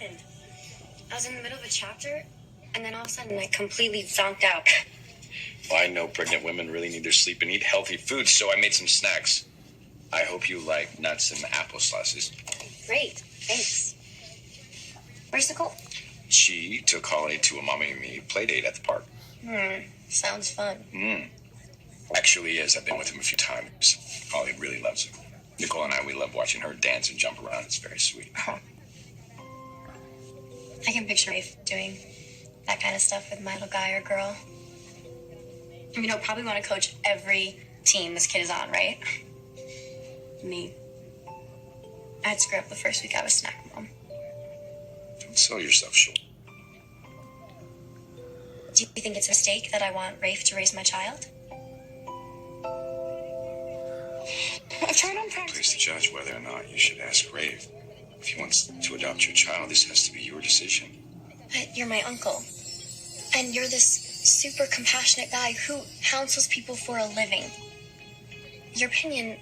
happened? I was in the middle of a chapter, and then all of a sudden I completely zonked out. Well, I know pregnant women really need their sleep and eat healthy food, so I made some snacks. I hope you like nuts and apple slices. Great, thanks. Where's Nicole? She took Holly to a mommy and me play date at the park. Sounds fun. Actually is. I've been with him a few times. Holly really loves it. Nicole and we love watching her dance and jump around. It's very sweet. I can picture Rafe doing that kind of stuff with my little guy or girl. I mean, he'll probably want to coach every team this kid is on, right? Me. I'd screw up the first week I was snack mom. Don't sell yourself short. Do you think it's a mistake that I want Rafe to raise my child? I've tried on practice. Please to judge whether or not you should ask Rafe. If he wants to adopt your child, this has to be your decision. But you're my uncle. And you're this super compassionate guy who counsels people for a living. Your opinion,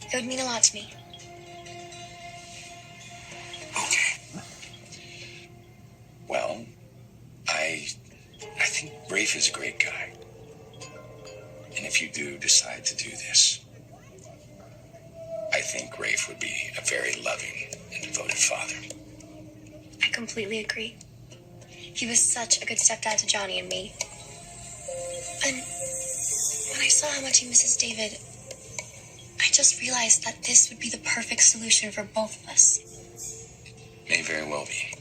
it would mean a lot to me. Okay. Well, I think Rafe is a great guy. And if you do decide to do this, I think Rafe would be a very loving and devoted father. I completely agree. He was such a good stepdad to Johnny and me. And when I saw how much he misses David, I just realized that this would be the perfect solution for both of us. May very well be.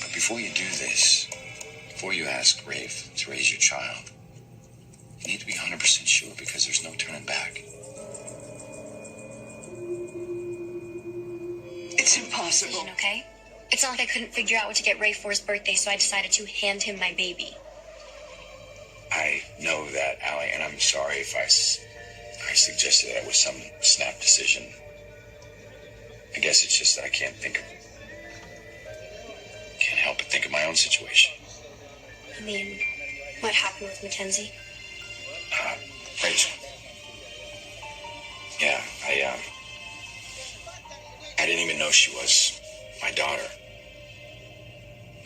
But before you do this, before you ask Rafe to raise your child, you need to be 100% sure because there's no turning back. It's impossible. Okay? It's not like I couldn't figure out what to get Rafe for his birthday, so I decided to hand him my baby. I know that, Allie, and I'm sorry if I suggested that it was some snap decision. I guess it's just that I can't help but think of my own situation. I mean, what happened with Mackenzie? Rachel. Yeah, I didn't even know she was my daughter.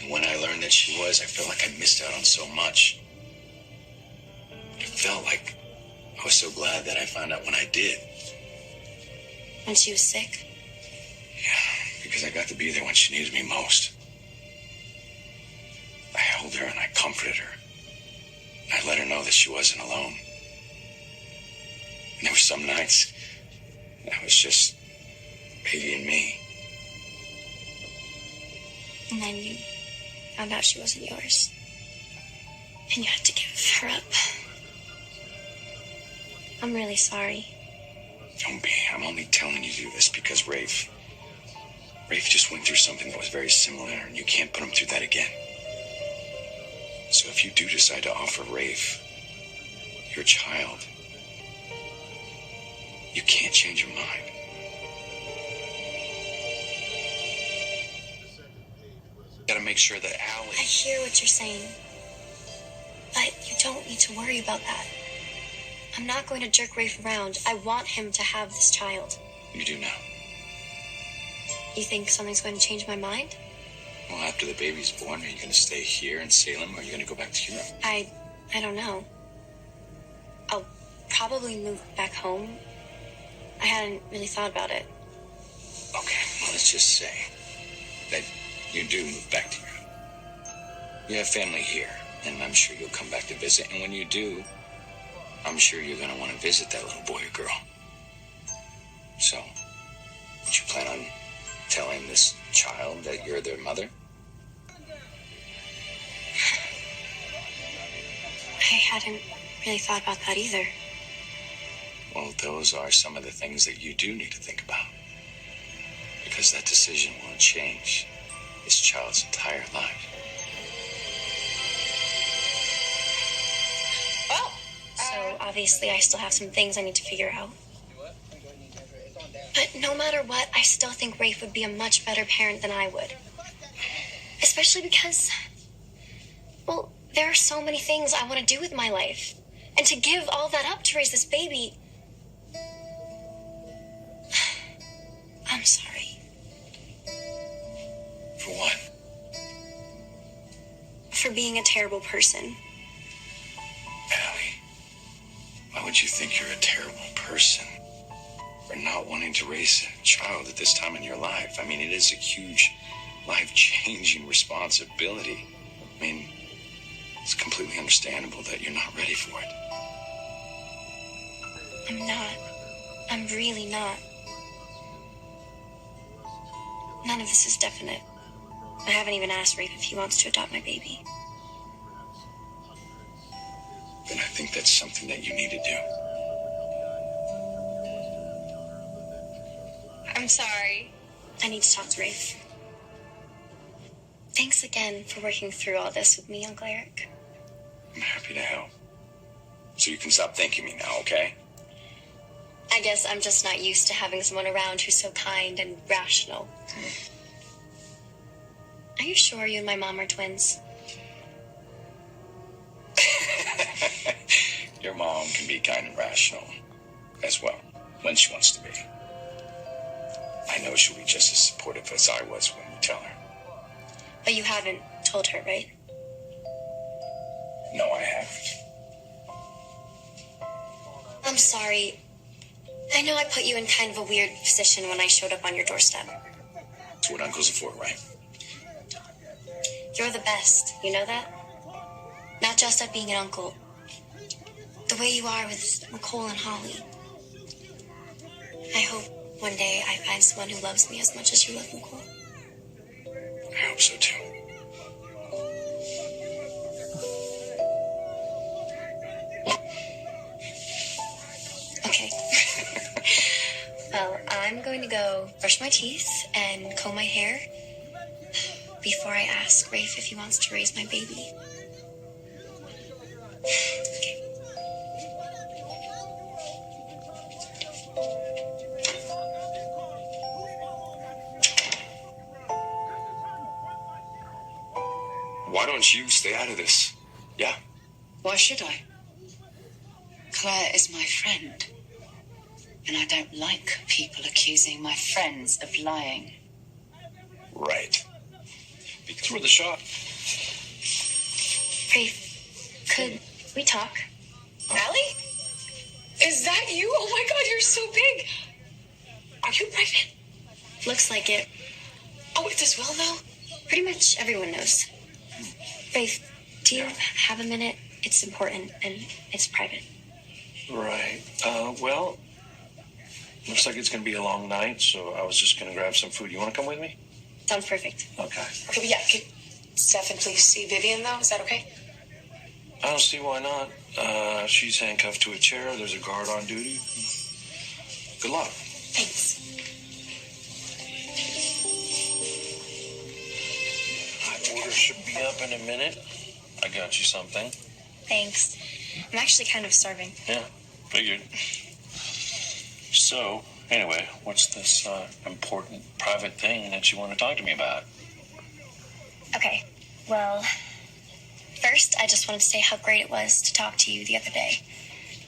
And when I learned that she was, I felt like I missed out on so much. It felt like I was so glad that I found out when I did. When she was sick? Yeah, because I got to be there when she needed me most. I held her and I comforted her. And I let her know that she wasn't alone. And there were some nights that was just baby and me. And then you found out she wasn't yours. And you had to give her up. I'm really sorry. Don't be. I'm only telling you this because Rafe just went through something that was very similar, and you can't put him through that again. So if you do decide to offer Rafe your child, you can't change your mind. Gotta make sure that Allie... I hear what you're saying. But you don't need to worry about that. I'm not going to jerk Rafe around. I want him to have this child. You do now. You think something's going to change my mind? Well, after the baby's born, are you going to stay here in Salem, or are you going to go back to Europe? I don't know. I'll probably move back home. I hadn't really thought about it. Okay, well, let's just say that you do move back to Europe. You have family here, and I'm sure you'll come back to visit. And when you do, I'm sure you're going to want to visit that little boy or girl. So, would you plan on telling this child that you're their mother? I hadn't really thought about that either. Well, those are some of the things that you do need to think about. Because that decision will change this child's entire life. Well, so obviously I still have some things I need to figure out. But no matter what, I still think Rafe would be a much better parent than I would. Especially because, well, there are so many things I want to do with my life. And to give all that up to raise this baby... I'm sorry. being a terrible person. Allie, why would you think you're a terrible person for not wanting to raise a child at this time in your life? I mean, it is a huge, life-changing responsibility. I mean, it's completely understandable that you're not ready for it. I'm not. I'm really not. None of this is definite. I haven't even asked Rafe if he wants to adopt my baby. Then I think that's something that you need to do. I'm sorry. I need to talk to Rafe. Thanks again for working through all this with me, Uncle Eric. I'm happy to help. So you can stop thanking me now, okay? I guess I'm just not used to having someone around who's so kind and rational. Are you sure you and my mom are twins? Your mom can be kind and rational as well, when she wants to be. I know she'll be just as supportive as I was when you tell her. But you haven't told her, right? No, I haven't. I'm sorry. I know I put you in kind of a weird position when I showed up on your doorstep. That's what uncles are for, right? You're the best, you know that? Not just at being an uncle. The way you are with Nicole and Holly. I hope one day I find someone who loves me as much as you love Nicole. I hope so too. Okay. Well, I'm going to go brush my teeth and comb my hair before I ask Rafe if he wants to raise my baby. Okay. Why don't you stay out of this? Yeah? Why should I? Claire is my friend. And I don't like people accusing my friends of lying. Right. Because we're the shop. Rafe, could we talk? Allie? Is that you? Oh my God, you're so big. Are you pregnant? Looks like it. Oh, does Will know? Pretty much everyone knows. Rafe, do you have a minute? It's important and it's private. Right. Well, looks like it's going to be a long night, so I was just going to grab some food. You want to come with me? Sounds perfect. Okay. Okay, but yeah, could Stefan please see Vivian, though? Is that okay? I don't see why not. She's handcuffed to a chair. There's a guard on duty. Good luck. Thanks. My order should be up in a minute. I got you something. Thanks. I'm actually kind of starving. Yeah, figured. So, anyway, what's this important private thing that you want to talk to me about? Okay. Well, first, I just wanted to say how great it was to talk to you the other day.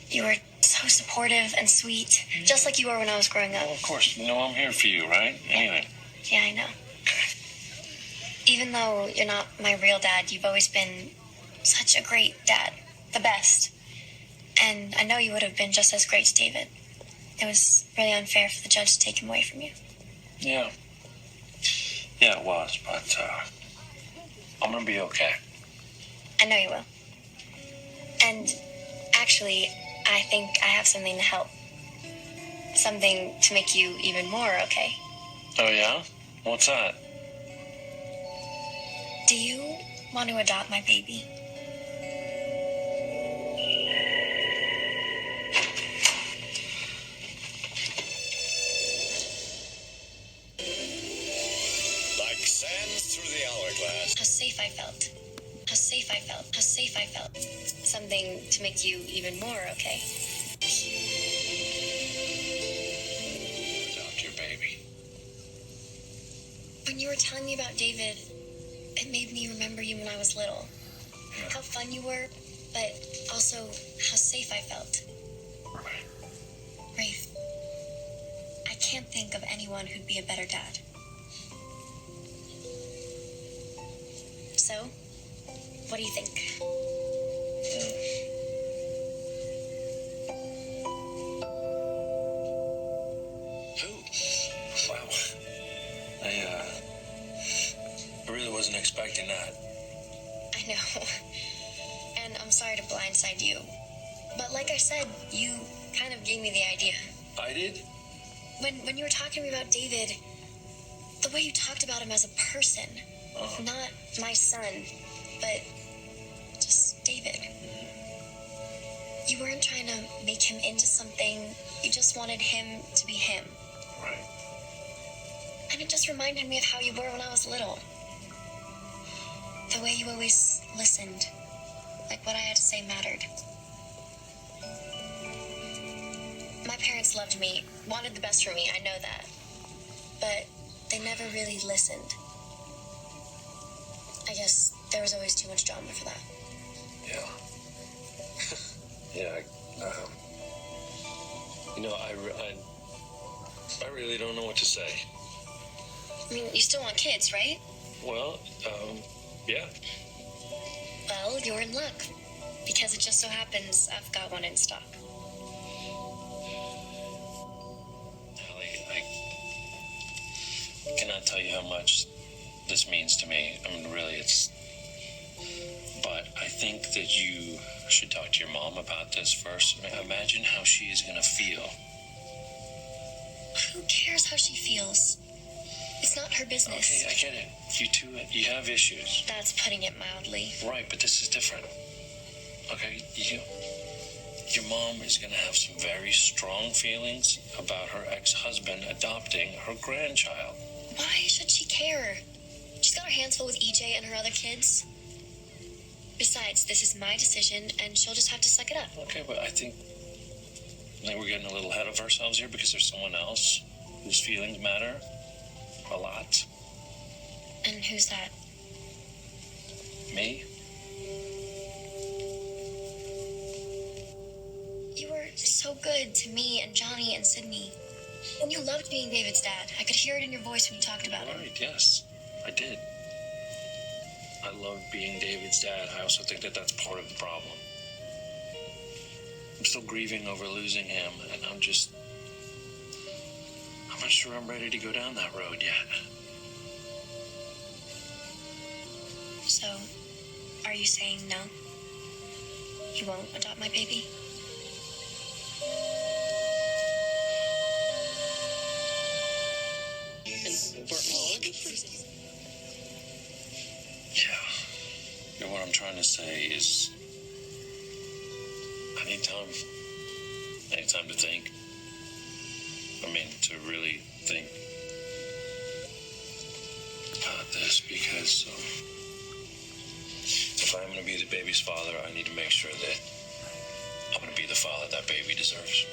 You were so supportive and sweet, just like you were when I was growing up. Well, of course, you know I'm here for you, right? Anyway. Yeah, I know. Even though you're not my real dad, you've always been such a great dad. The best. And I know you would have been just as great to David. It was really unfair for the judge to take him away from you. Yeah. Yeah, it was, but I'm going to be okay. I know you will. And actually, I think I have something to help. Something to make you even more okay. Oh, yeah? What's that? Do you want to adopt my baby? Like sand through the hourglass. How safe I felt. How safe I felt. How safe I felt. Something to make you even more okay. Adopt your baby. When you were telling me about David, it made me remember you when I was little. Yeah. How fun you were, but also how safe I felt. Right. Rafe, I can't think of anyone who'd be a better dad. So, What do you think? Who? Wow. I really wasn't expecting that. I know. And I'm sorry to blindside you. But like I said, you kind of gave me the idea. I did? When you were talking to me about David, the way you talked about him as a person, not my son, but just David. You weren't trying to make him into something. You just wanted him to be him. Right. And it just reminded me of how you were when I was little. The way you always listened. Like what I had to say mattered. My parents loved me, wanted the best for me, I know that. But they never really listened. I guess there was always too much drama for that. Yeah. Yeah, I really don't know what to say. I mean, you still want kids, right? Well, yeah. Well, you're in luck. Because it just so happens I've got one in stock. Allie, I cannot tell you how much this means to me. I mean, really, But I think that you should talk to your mom about this first. I mean, imagine how she is going to feel. Who cares how she feels? It's not her business. Okay, I get it. You have issues. That's putting it mildly. Right, but this is different. Okay, your mom is going to have some very strong feelings about her ex-husband adopting her grandchild. Why should she care? She's got her hands full with EJ and her other kids. Besides, this is my decision, and she'll just have to suck it up. Okay, but I think we're getting a little ahead of ourselves here because there's someone else whose feelings matter a lot. And who's that? Me? You were so good to me and Johnny and Sydney. And you loved being David's dad. I could hear it in your voice when you talked about him. Right, yes, I did. I love being David's dad. I also think that that's part of the problem. I'm still grieving over losing him, and I'm not sure I'm ready to go down that road yet. So, are you saying no? You won't adopt my baby? Yeah. You know, what I'm trying to say is I need time. I need time to think. I mean, to really think about this because if I'm going to be the baby's father, I need to make sure that I'm going to be the father that baby deserves.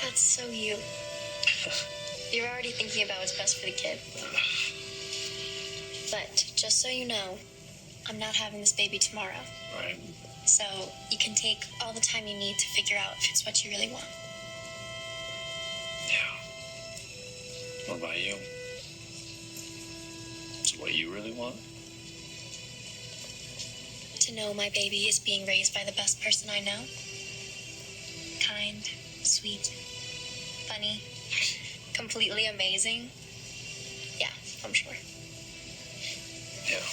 That's so you. You're already thinking about what's best for the kid. But, just so you know, I'm not having this baby tomorrow. Right. So, you can take all the time you need to figure out if it's what you really want. Yeah. What about you? Is it what you really want? To know my baby is being raised by the best person I know. Kind, sweet, funny, completely amazing. Yeah, I'm sure. Yeah.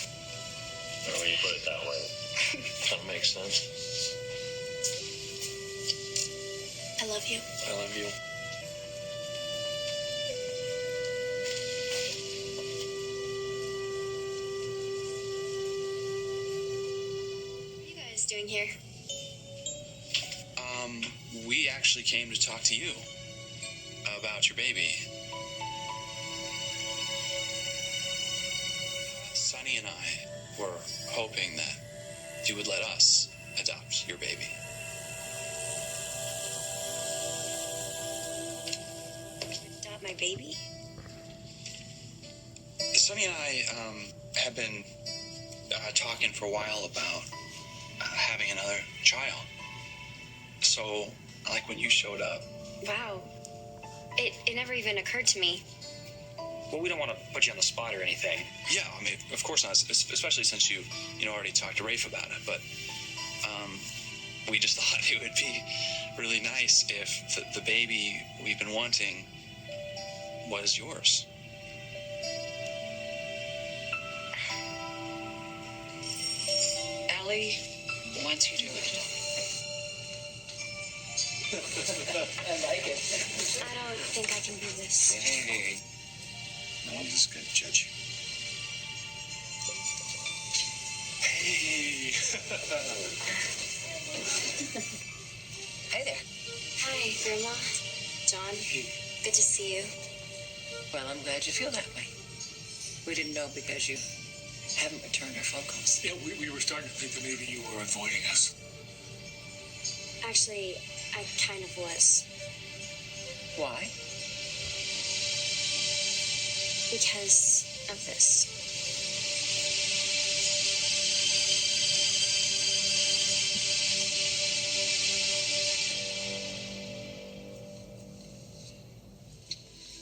When you put it that way, kind of makes sense. I love you. I love you. What are you guys doing here? We actually came to talk to you about your baby. Sonny and I were hoping that you would let us adopt your baby. Adopt my baby? Sonny and I have been talking for a while about having another child. So, like when you showed up. Wow. It never even occurred to me. Well, we don't want to put you on the spot or anything. Yeah, I mean, of course not, especially since you already talked to Rafe about it. But we just thought it would be really nice if the baby we've been wanting was yours. Allie wants you to do it. I like it. I don't think I can do this. Hey. No one's gonna judge you. Hey. Hey there. Hi, Grandma. John. Good to see you. Well, I'm glad you feel that way. We didn't know because you haven't returned our phone calls. Yeah, we were starting to think that maybe you were avoiding us. Actually, I kind of was. Why? Because of this.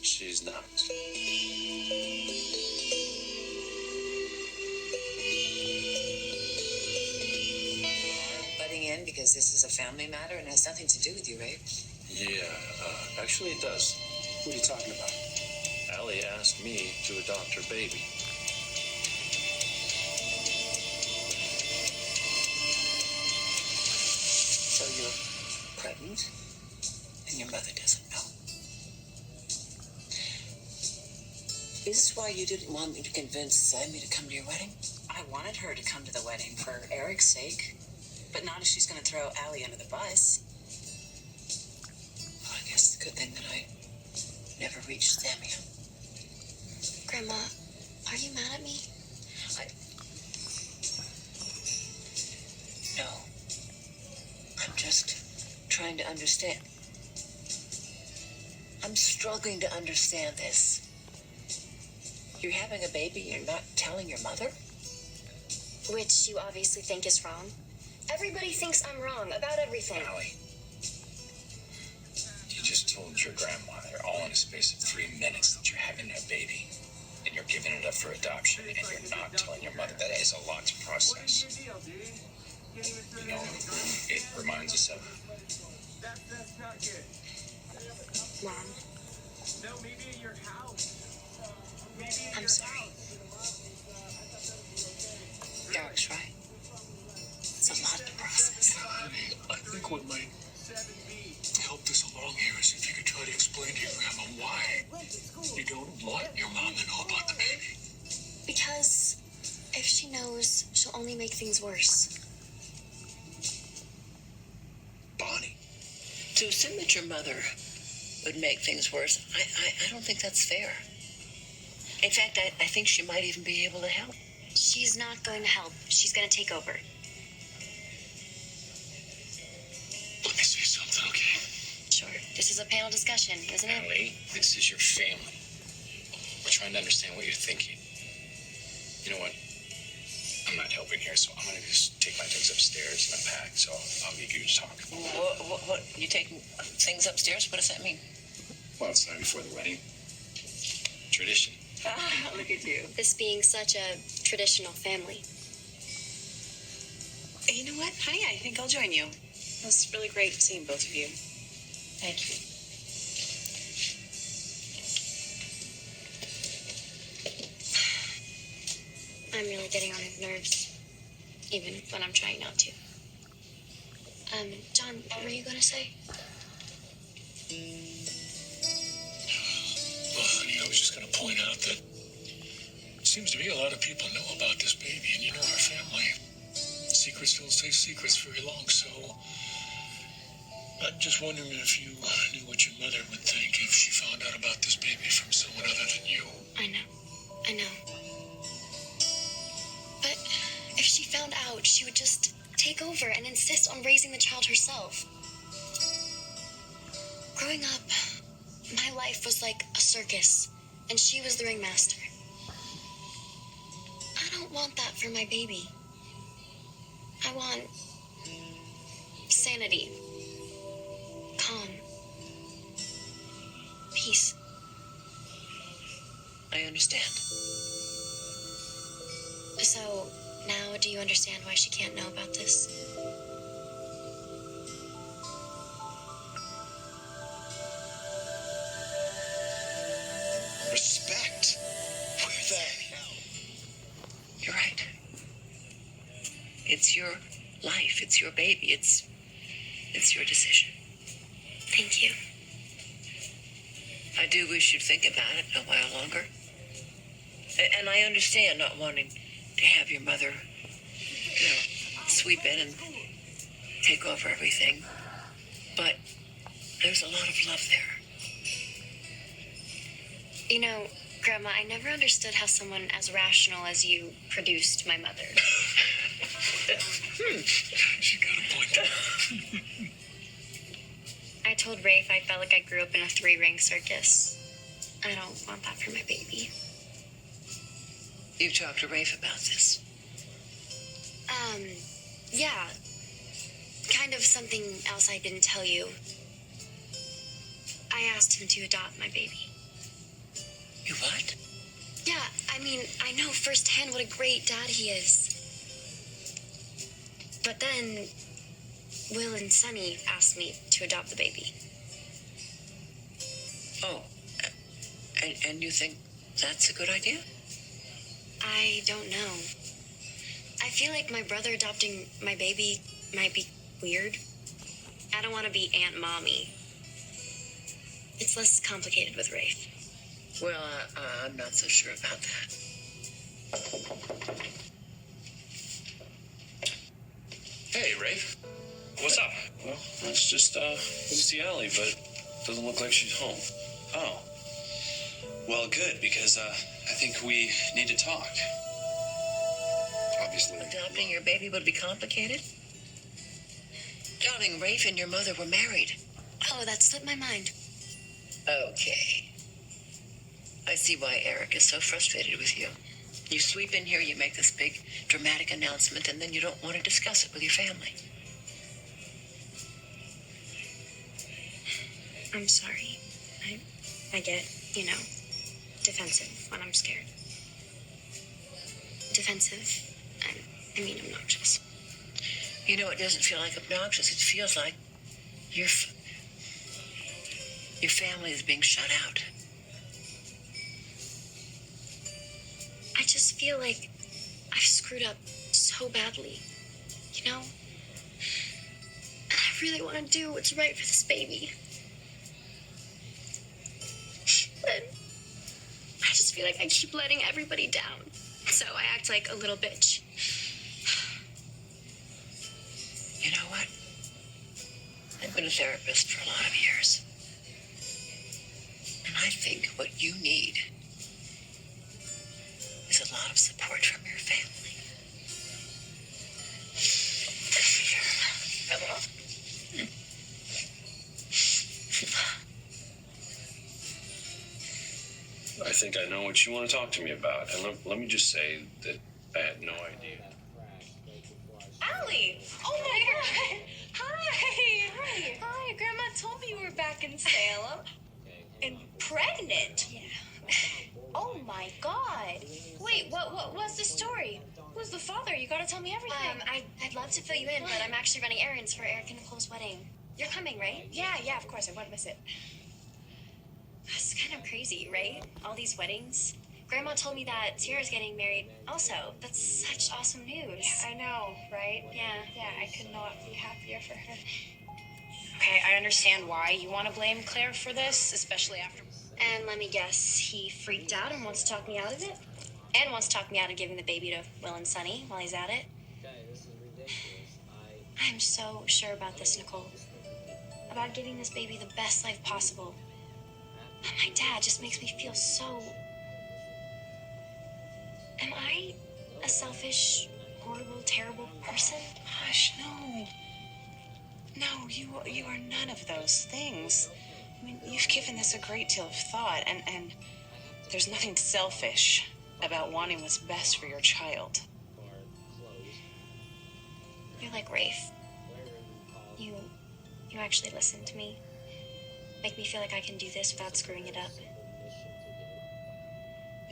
She's not. Butting in because this is a family matter and has nothing to do with you, right? Yeah, actually it does. What are you talking about? Allie asked me to adopt her baby. So you're pregnant and your mother doesn't know. Is this why you didn't want me to convince Sammy to come to your wedding? I wanted her to come to the wedding for Eric's sake, but not if she's going to throw Allie under the bus. Well, I guess it's a good thing that I never reached Sammy. Grandma, are you mad at me? No. I'm just trying to understand. I'm struggling to understand this. You're having a baby, you're not telling your mother? Which you obviously think is wrong. Everybody thinks I'm wrong about everything. Allie, you just told your grandmother all in a space of 3 minutes that you're having a baby. And you're giving it up for adoption, and you're not telling your mother. That is a lot to process. You know, it reminds us of... Mom. I'm sorry. Eric's right. It's a lot to process. I think what might help this along here is if you could try to explain to your grandma why you don't want your mom to know about the baby. Because if she knows, she'll only make things worse. Bonnie. To assume that your mother would make things worse, I don't think that's fair. In fact, I think she might even be able to help. She's not going to help. She's going to take over. Let me say something, okay? Sure. This is a panel discussion, isn't it? Allie, this is your family. We're trying to understand what you're thinking. You know what? I'm not helping here, so I'm going to just take my things upstairs and unpack, so I'll leave you to talk. What? You taking things upstairs? What does that mean? Well, it's not before the wedding. Tradition. Look at you. This being such a traditional family. You know what, honey? I think I'll join you. It was really great seeing both of you. Thank you. I'm really getting on his nerves, even when I'm trying not to. John, what were you going to say? Well, honey, I was just going to point out that it seems to me a lot of people know about this baby, and you know our family. Secrets don't stay secrets very long, so I'm just wondering if you knew what your mother would think if she found out about this baby from someone other than you. I know. But if she found out, she would just take over and insist on raising the child herself. Growing up, my life was like a circus, and she was the ringmaster. I don't want that for my baby. I want sanity, calm, peace. I understand. So, now do you understand why she can't know about this? Respect. Where the hell? You're right. It's your life. It's your baby. It's your decision. Thank you. I do wish you'd think about it a while longer. And I understand not wanting to have your mother, sweep in and take over everything. But there's a lot of love there. You know, Grandma, I never understood how someone as rational as you produced my mother. She got a point. I told Rafe I felt like I grew up in a 3-ring circus. I don't want that for my baby. You've talked to Rafe about this. Yeah. Kind of something else I didn't tell you. I asked him to adopt my baby. You what? Yeah, I mean, I know firsthand what a great dad he is. But then, Will and Sunny asked me to adopt the baby. Oh, and you think that's a good idea? I don't know. I feel like my brother adopting my baby might be weird. I don't want to be Aunt Mommy. It's less complicated with Rafe. Well, I'm not so sure about that. Hey, Rafe. What's up? Well, it's just Lucy Alley, but doesn't look like she's home. Oh. Well, good, because I think we need to talk. Obviously. Adopting your baby would be complicated? Darling, Rafe and your mother were married. Oh, that slipped my mind. Okay. I see why Eric is so frustrated with you. You sweep in here, you make this big, dramatic announcement, and then you don't want to discuss it with your family. I'm sorry. I get, defensive when I'm scared. Defensive. I mean obnoxious. You know, it doesn't feel like obnoxious. It feels like your family is being shut out. I just feel like I've screwed up so badly, And I really want to do what's right for this baby. But I just feel like I keep letting everybody down. So I act like a little bitch. You know what? I've been a therapist for a lot of years. And I think what you need is a lot of support from your family. Come on. I think I know what you want to talk to me about. And let me just say that I had no idea. Allie! Oh my God! Hi! Hi! Grandma told me you were back in Salem. And pregnant? Yeah. Oh my God! Wait, what's the story? Who's the father? You gotta tell me everything. I'd love to fill you in, but I'm actually running errands for Eric and Nicole's wedding. You're coming, right? Yeah, of course. I won't miss it. It's kind of crazy, right? All these weddings. Grandma told me that Sierra's getting married also. That's such awesome news. I know, right? Yeah. I could not be happier for her. Okay, I understand why you want to blame Claire for this, especially after... And let me guess, he freaked out and wants to talk me out of it? And wants to talk me out of giving the baby to Will and Sunny while he's at it? I'm so sure about this, Nicole. About giving this baby the best life possible. But my dad just makes me feel so... Am I a selfish, horrible, terrible person? Gosh, no. No, you are none of those things. I mean, you've given this a great deal of thought, and there's nothing selfish about wanting what's best for your child. You're like Rafe. You actually listen to me. Make me feel like I can do this without screwing it up.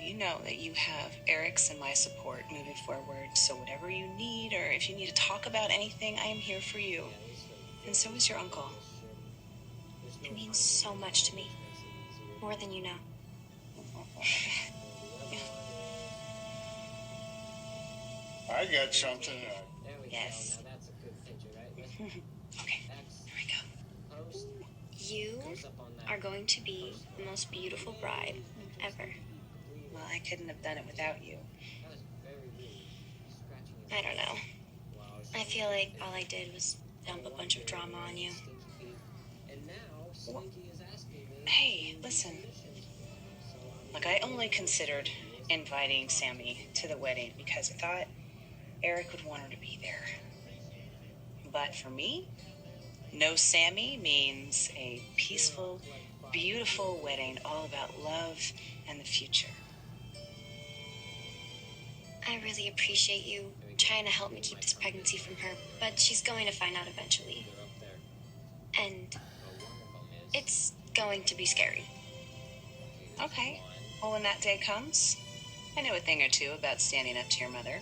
you know that you have Eric's and my support moving forward. So whatever you need, or if you need to talk about anything, I am here for you. And so is your uncle. It means so much to me. More than you know. I got something. Yes. Okay, here we go. You are going to be the most beautiful bride ever. Well, I couldn't have done it without you. I don't know. I feel like all I did was dump a bunch of drama on you. Hey, listen. Look, I only considered inviting Sammy to the wedding because I thought Eric would want her to be there. But for me, no Sammy means a peaceful, beautiful wedding all about love and the future. I really appreciate you trying to help me keep this pregnancy from her, but she's going to find out eventually. And it's going to be scary. Okay. Well, when that day comes, I know a thing or two about standing up to your mother.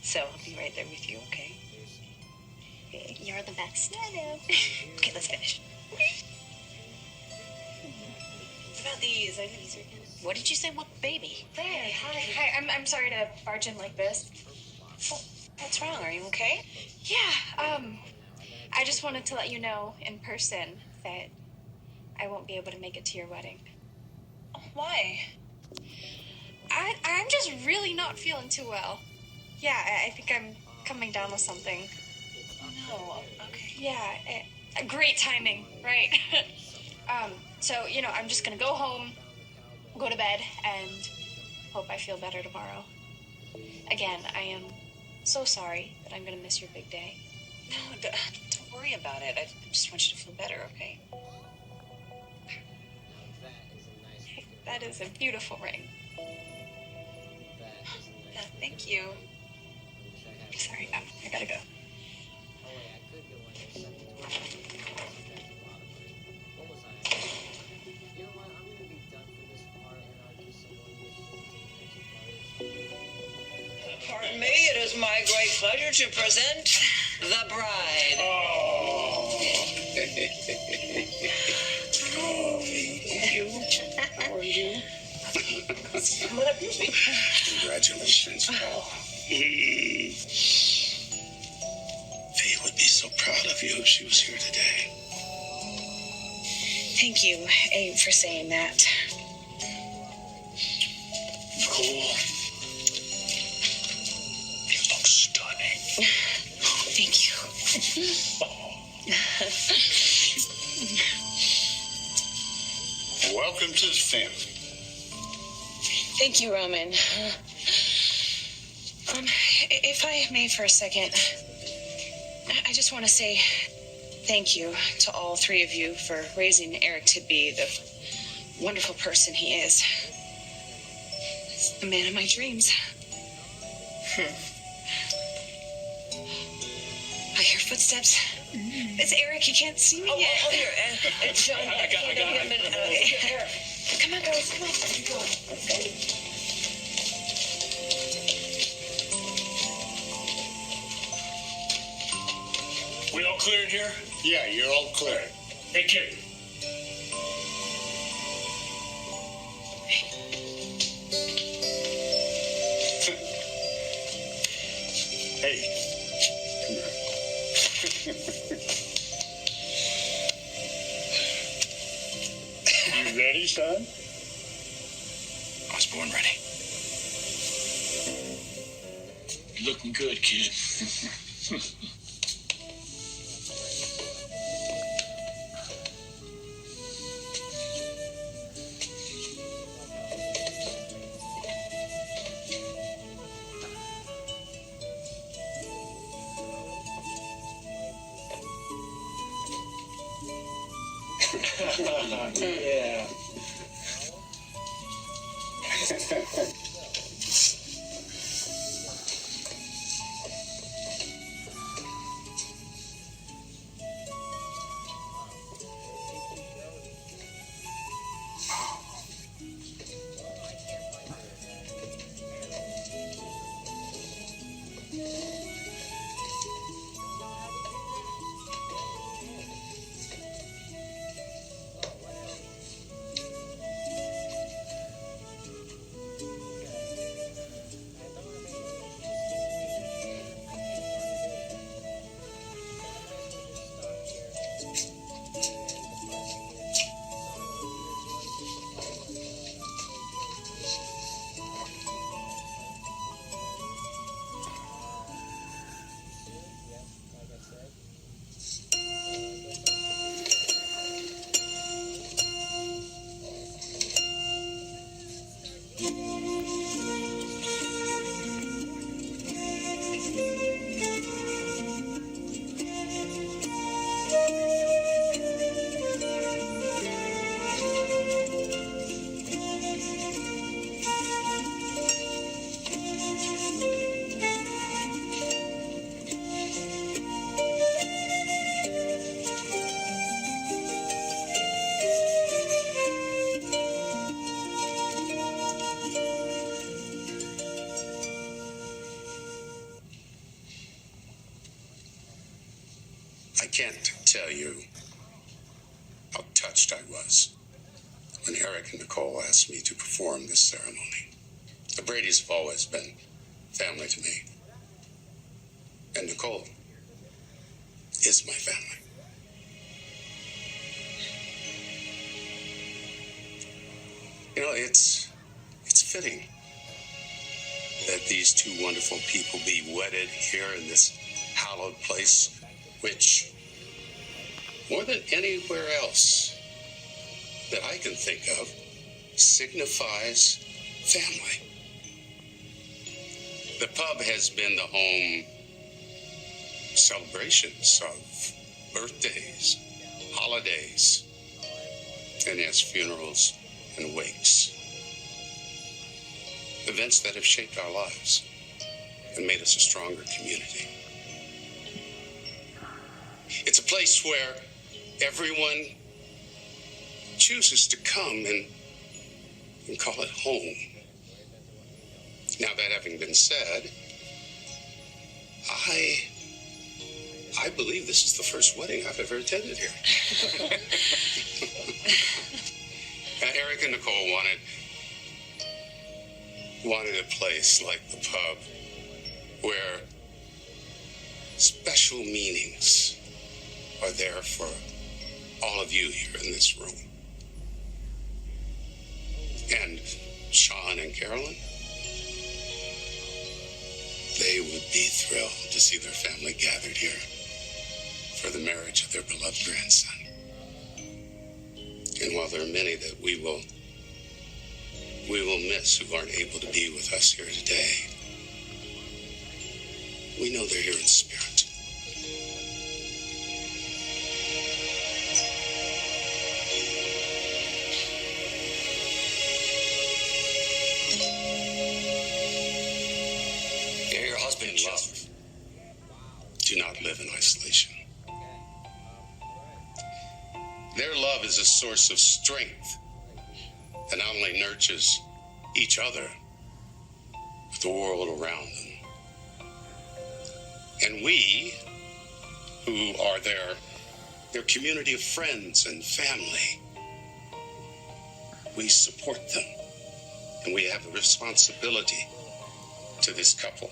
So I'll be right there with you, okay? You're the best. I know. Okay, let's finish. What about these? What did you say? What baby? There. Hi. I'm sorry to barge in like this. What's wrong? Are you okay? Yeah. I just wanted to let you know in person that I won't be able to make it to your wedding. Why? I'm just really not feeling too well. Yeah, I think I'm coming down with something. Oh no. Okay. Yeah, great timing, right? So, I'm just gonna go home, go to bed, and hope I feel better tomorrow. Again, I am so sorry that I'm gonna miss your big day. No, don't worry about it. I just want you to feel better, okay? That is a beautiful ring. Thank you. Sorry, I gotta go. Pardon me, it is my great pleasure to present the bride. How are you? Congratulations, Paul. Faye would be so proud of you if she was here today. Thank you, Abe, for saying that. Cool. You look stunning. Thank you. Welcome to the family. Thank you, Roman. If I may for a second, I just want to say thank you to all three of you for raising Eric to be the wonderful person he is. He's the man of my dreams. I hear footsteps. It's Eric. He can't see me yet. Oh, here. John. I got it. Come on, girls. Come on. Let's go. We all clear in here? Yeah, you're all clear. Hey, kid. Hey, come here. You ready, son? I was born ready. You're looking good, kid. Yeah. can't tell you how touched I was when Eric and Nicole asked me to perform this ceremony. The Bradys have always been family to me. And Nicole is my family. You know, it's fitting that these two wonderful people be wedded here in this hallowed place, which, more than anywhere else that I can think of, signifies family. The pub has been the home celebrations of birthdays, holidays, and yes, funerals and wakes. Events that have shaped our lives and made us a stronger community. It's a place where everyone chooses to come and call it home. Now, that having been said, I believe this is the first wedding I've ever attended here. Eric and Nicole wanted a place like the pub where special meanings are there for all of you here in this room. And Sean and Carolyn, they would be thrilled to see their family gathered here for the marriage of their beloved grandson. And while there are many that we will miss who aren't able to be with us here today, we know they're here in spirit. They're your husband and Love. Do not live in isolation. Their love is a source of strength that not only nurtures each other, but the world around them. And we, who are their community of friends and family, we support them. And we have a responsibility to this couple.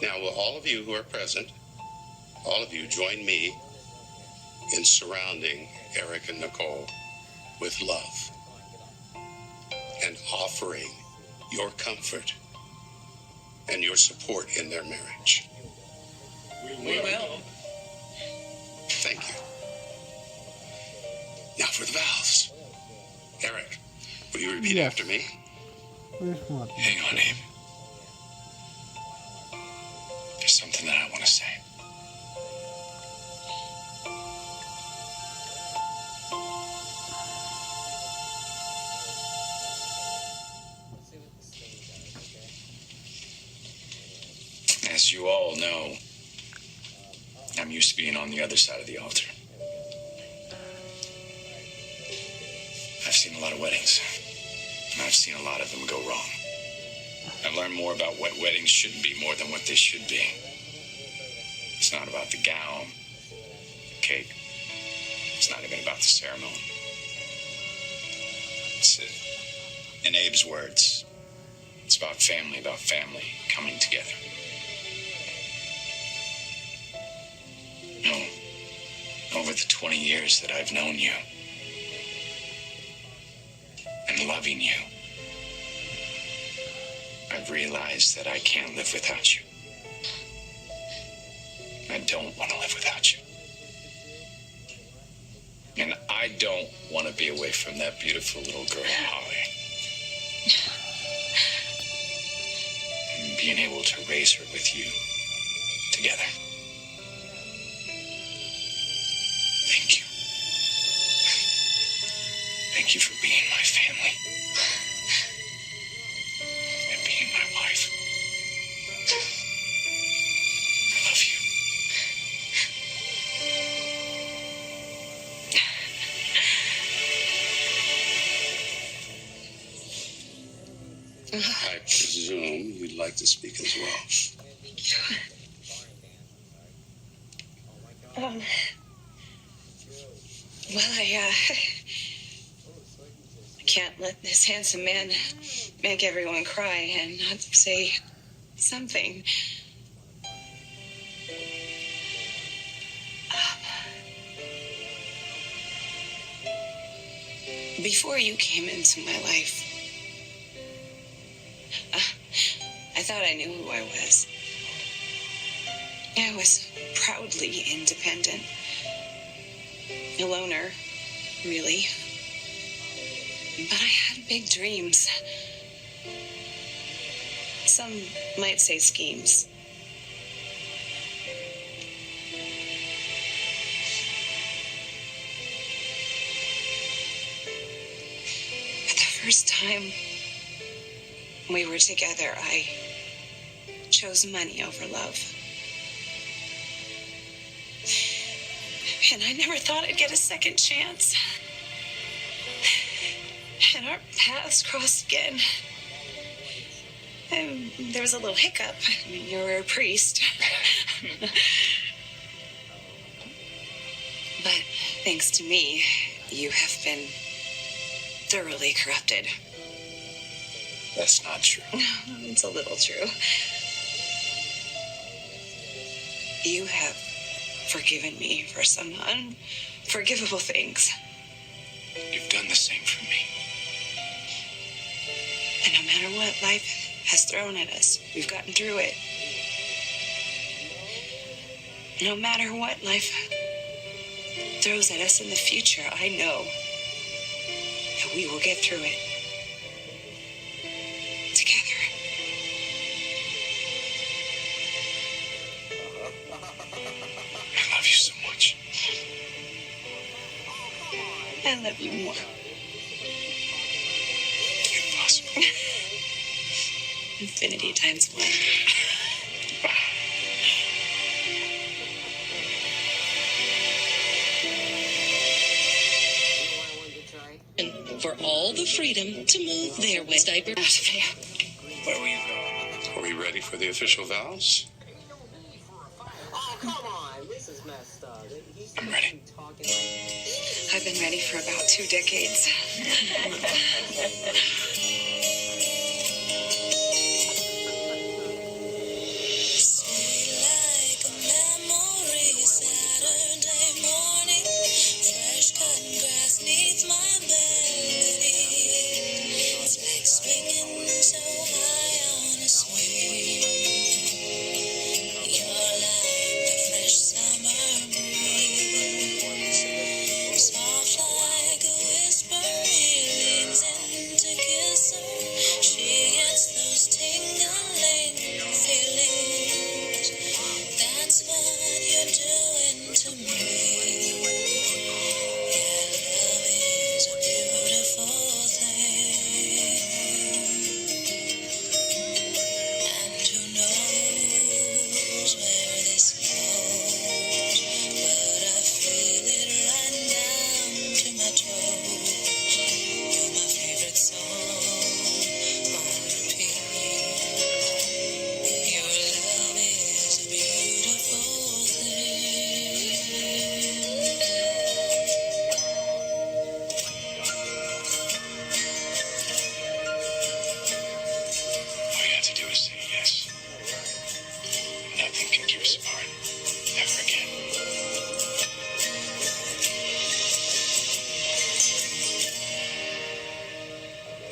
Now, will all of you who are present, all of you join me in surrounding Eric and Nicole with love and offering your comfort and your support in their marriage? We will. Thank you. Now for the vows. Eric, will you repeat after me? Hang on, Abe. There's something that I want to say. As you all know, I'm used to being on the other side of the altar. I've seen a lot of weddings, and I've seen a lot of them go wrong. I've learned more about what weddings shouldn't be more than what they should be. It's not about the gown, the cake. It's not even about the ceremony. It's, in Abe's words, it's about family coming together. No, over the 20 years that I've known you and loving you, I've realized that I can't live without you. I don't want to live without you. And I don't want to be away from that beautiful little girl, Holly. And being able to raise her with you together. Thank you. Thank you for being my family. And being my wife. I love you. I presume you'd like to speak as well. Well, I can't let this handsome man make everyone cry and not say something. Before you came into my life, I thought I knew who I was. I was proudly independent. A loner, really. But I had big dreams. Some might say schemes. But the first time we were together, I chose money over love. And I never thought I'd get a second chance. And our paths crossed again. And there was a little hiccup. You were a priest. But thanks to me, you have been thoroughly corrupted. That's not true. It's a little true. You have forgiven me for some unforgivable things. You've done the same for me. And no matter what life has thrown at us, we've gotten through it. No matter what life throws at us in the future, I know that we will get through it together. I love you so much. I love you more. Impossible. Infinity times 1. For all the freedom to move their way. Diaper. Where were you going? Are we ready for the official vows? Oh, come on. This is messed up. I'm ready. I've been ready for about 2 decades.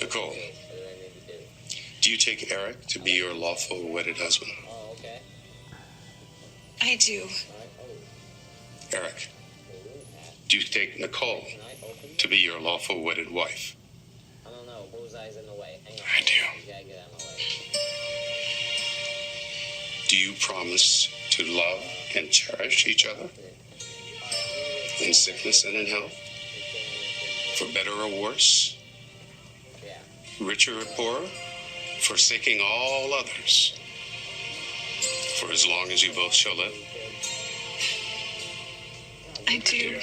Nicole, do you take Eric to be your lawful wedded husband? I do. Eric, do you take Nicole to be your lawful wedded wife? I don't know. Bullseye's in the way. Hang on. I do. You gotta get out of my way. Do you promise to love and cherish each other in sickness and in health? For better or worse? Richer or poorer? Forsaking all others? For as long as you both shall live? I do.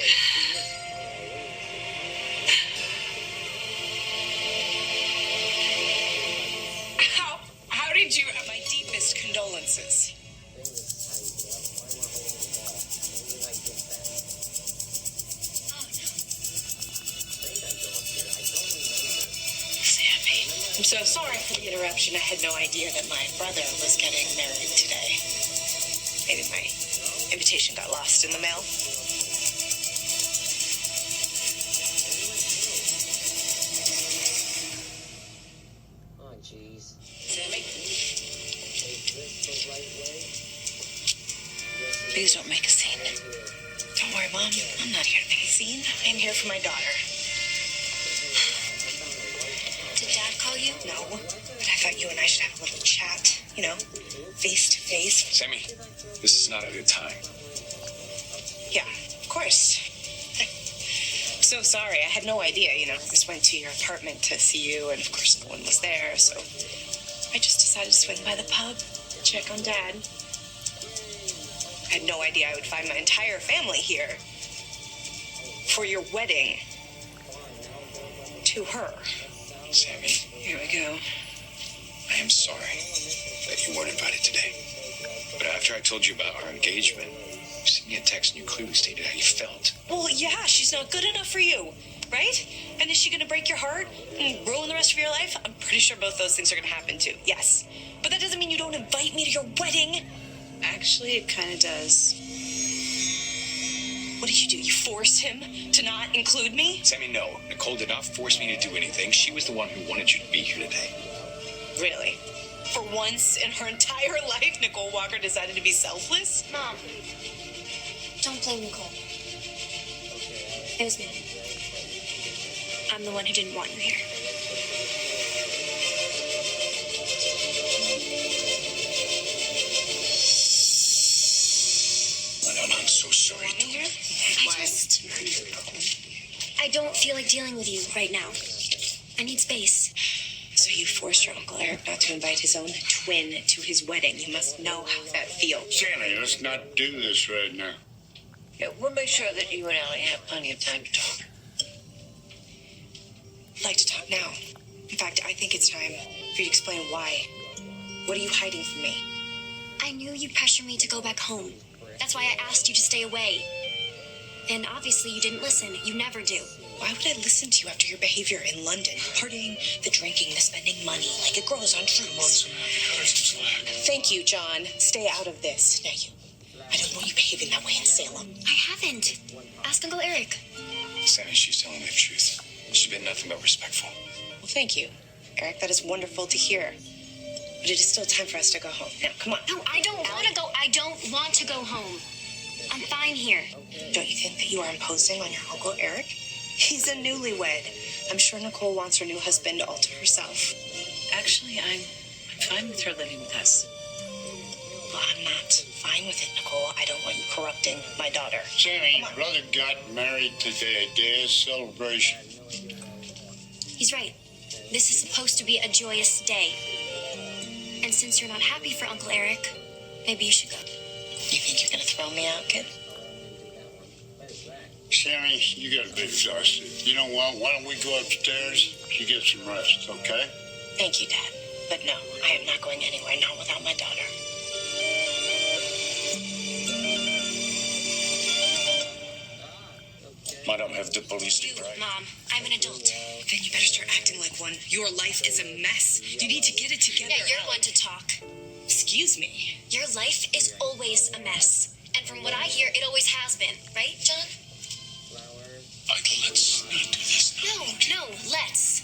How did you... My deepest condolences. I'm so sorry for the interruption. I had no idea that my brother was getting married today. Maybe my invitation got lost in the mail. Oh, jeez. Sammy? Please don't make a scene. Don't worry, Mom. I'm not here to make a scene. I am here for my daughter. Did Dad call you? No, but I thought you and I should have a little chat. You know, face to face. Sammy, this is not a good time. Yeah, of course. So sorry. I had no idea, you know. I just went to your apartment to see you, and of course no one was there, so I just decided to swing by the pub, check on Dad. I had no idea I would find my entire family here for your wedding to her. Sammy, Here we go. I am sorry that you weren't invited today. But after I told you about our engagement, you sent me a text and you clearly stated how you felt. Well, yeah, she's not good enough for you, right? And is she going to break your heart and ruin the rest of your life? I'm pretty sure both those things are going to happen too, yes. But that doesn't mean you don't invite me to your wedding. Actually, it kind of does. What did you do? You forced him to not include me? Sammy, no. Nicole did not force me to do anything. She was the one who wanted you to be here today. Really? For once in her entire life, Nicole Walker decided to be selfless? Mom, don't blame Nicole. It was me. I'm the one who didn't want you here. Madam, I'm so sorry. I don't feel like dealing with you right now. I need space. So you forced your Uncle Eric not to invite his own twin to his wedding. You must know how that feels. Sammy, let's not do this right now. Yeah, we'll make sure that you and Allie have plenty of time to talk. I'd like to talk now. In fact, I think it's time for you to explain why. What are you hiding from me? I knew you'd pressure me to go back home. That's why I asked you to stay away. And obviously you didn't listen. You never do. Why would I listen to you after your behavior in London? Partying, the drinking, the spending money like it grows on trees. Thank you, John. Stay out of this. Now I don't want you behaving that way in Salem. I haven't. Ask Uncle Eric. Sammy, she's telling me the truth. She's been nothing but respectful. Well, thank you, Eric. That is wonderful to hear. But it is still time for us to go home. Now, come on. No, I don't want to go. I don't want to go home. I'm fine here. Don't you think that you are imposing on your Uncle Eric? He's a newlywed. I'm sure Nicole wants her new husband all to herself. Actually, I'm fine with her living with us. Well, I'm not fine with it, Nicole. I don't want you corrupting my daughter. Sammy, your brother got married today, a day of celebration. He's right. This is supposed to be a joyous day. And since you're not happy for Uncle Eric, maybe you should go. You think you're going to throw me out, kid? Sammy, you gotta be exhausted. You know what? Why don't we go upstairs? You get some rest, okay? Thank you, Dad. But no, I am not going anywhere, not without my daughter. Madam, have the police deprived. Mom, I'm an adult. Then you better start acting like one. Your life is a mess. You need to get it together. Yeah, you're one to talk. Excuse me. Your life is always a mess. And from what I hear, it always has been. Right, John? Let's not do this now. No, let's.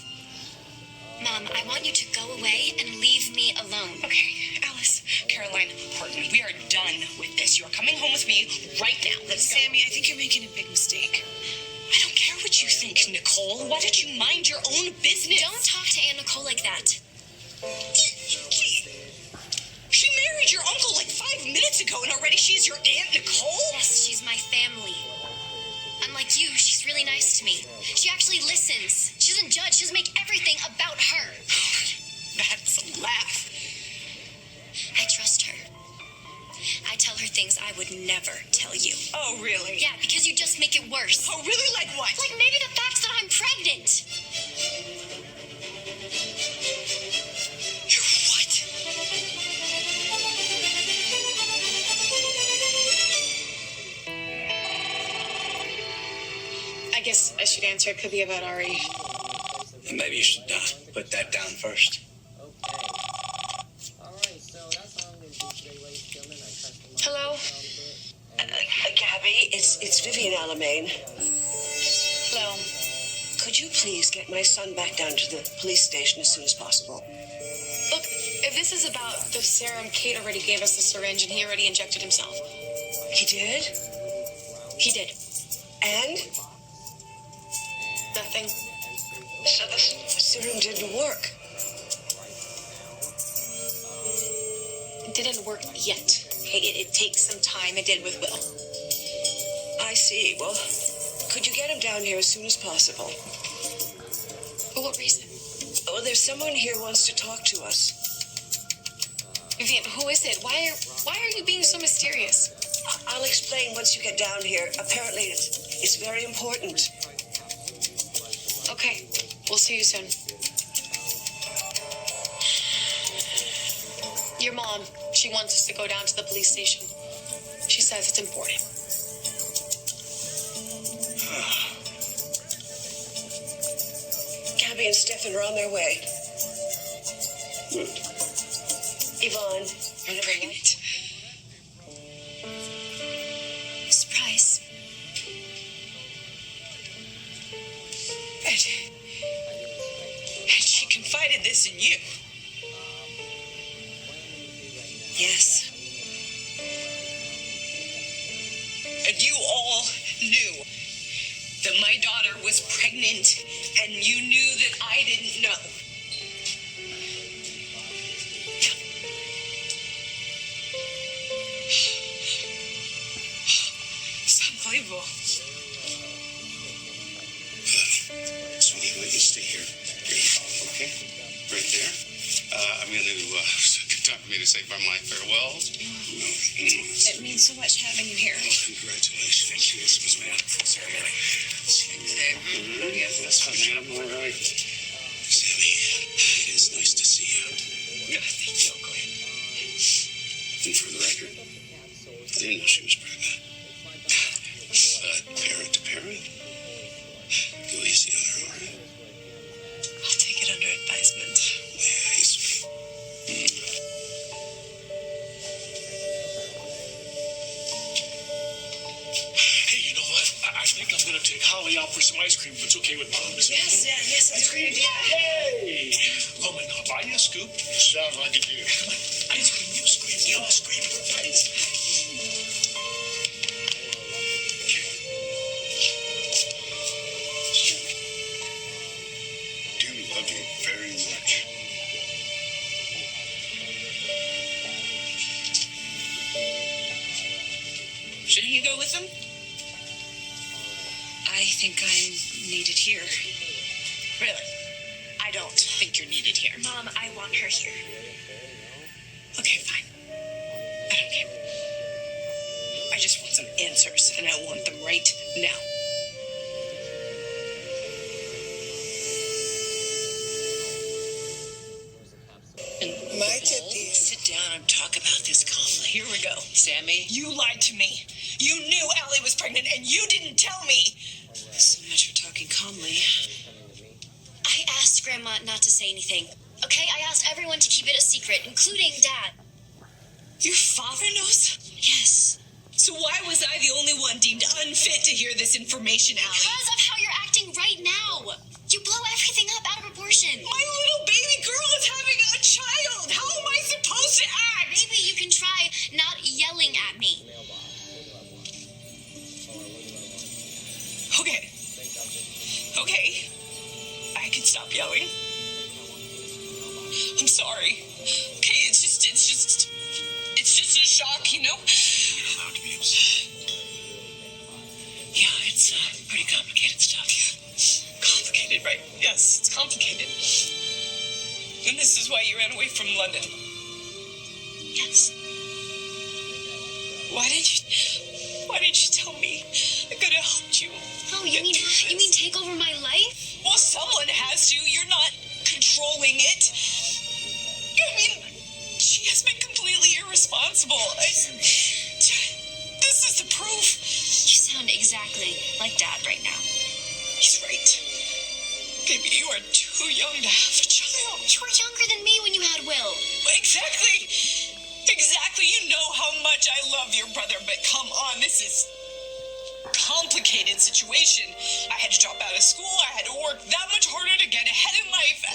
Mom, I want you to go away and leave me alone. Okay, Alice, Caroline, Horton, we are done with this. You are coming home with me right now. Sammy, I think you're making a big mistake. I don't care what you think, Nicole. Why don't you mind your own business? Don't talk to Aunt Nicole like that. She married your uncle like 5 minutes ago, and already she's your Aunt Nicole? Yes, she's my family. Unlike you, she's really nice to me. She actually listens. She doesn't judge. She doesn't make everything about her. That's a laugh. I trust her. I tell her things I would never tell you. Oh, really? Yeah, because you just make it worse. Oh, really? Like what? Like maybe the fact that I'm pregnant. You're what? I guess I should answer. It could be about Ari. And maybe you should put that down first. Hello? Gabby, it's Vivian Alamein. Hello. Could you please get my son back down to the police station as soon as possible? Look, if this is about the serum, Kate already gave us the syringe and he already injected himself. He did? He did. And? Nothing. So the serum didn't work. It didn't work yet. Okay, it takes some time. It did with Will. I see. Well, could you get him down here as soon as possible? For what reason? Oh, there's someone here who wants to talk to us. Vivian, who is it? Why are you being so mysterious? I'll explain once you get down here. Apparently, it's very important. Okay, we'll see you soon. Your mom, she wants us to go down to the police station. She says it's important. Gabby and Stefan are on their way. Yvonne, You're pregnant. Surprise. And she confided this in you. yes. And you all knew that my daughter was pregnant, and you knew that I didn't know. It's unbelievable. Sweetie, why don't you stay here? Okay? Right there. I'm going to, good time for me to say my farewells. It means so much having you here. Congratulations. Thank you. This was my ceremony. That's fine, man. I'm all right. Sammy, it is nice to see you. Yeah, thank you. Go ahead. And for the record, I didn't know she was pregnant. But parent to parent, go easy on her, all right? I'll take it under advisement. Yeah, he's sweet. Hey, you know what? I think I'm going to take Holly out for some ice cream if it's okay with Mom. Yes, that's a great idea. Hey! Mom, and I'll buy you a scoop. Sounds like a deal. Come on. Ice cream, you scream. You scream. Ice cream. Do love you very much. Shouldn't you go with them? I think I'm needed here. Really? I don't think you're needed here. Mom, I want her here. Okay, fine. I don't care. I just want some answers, and I want them right now. My deputy. Sit down and talk about this calmly. Here we go. Sammy, you lied to me. You knew Allie was pregnant, and you didn't tell me. So much for talking calmly. I asked Grandma not to say anything. Okay, I asked everyone to keep it a secret, including Dad. Your father knows? Yes. So why was I the only one deemed unfit to hear this information, Allie? Because of how you're acting right now. You blow everything up out of proportion. My little baby girl is having a child. How am I supposed to act? Maybe you can try not yelling at me. Okay. I can stop yelling. I'm sorry. Okay, it's just a shock, you know? You're allowed to be upset. Yeah, it's pretty complicated stuff. Complicated, right? Yes, it's complicated. And this is why you ran away from London. Yes. Why didn't you tell me? I could have helped you. Oh, you mean take over my life? Well, someone has to. You're not controlling it. I mean, she has been completely irresponsible. This is the proof. You sound exactly like Dad right now. He's right. Baby, you are too too young to have a child. You were younger than me when you had Will. Exactly. Exactly. You know how much I love your brother, but come on, this is a complicated situation. I had to drop out of school. I had to work that much harder to get ahead in life.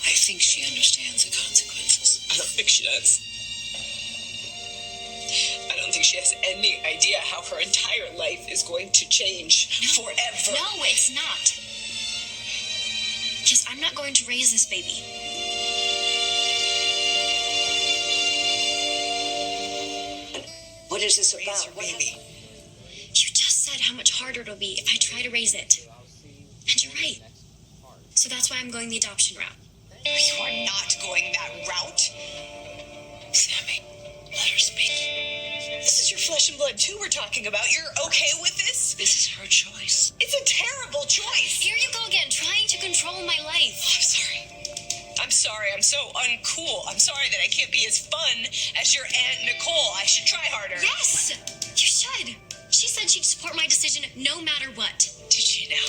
I think she understands the consequences. I don't think she does. I don't think she has any idea how her entire life is going to change forever. No, it's not. Because I'm not going to raise this baby. What is this Raise about? your baby. You just said how much harder it'll be if I try to raise it. And you're right. So that's why I'm going the adoption route. You are not going that route. Sammy, let her speak. This is your flesh and blood too we're talking about. You're okay with this? This is her choice. It's a terrible choice. Here you go again, trying to control my life. I'm sorry. I'm sorry. I'm so uncool. I'm sorry that I can't be as fun as your Aunt Nicole. I should try harder. Yes, you should. She said she'd support my decision no matter what. Did she now?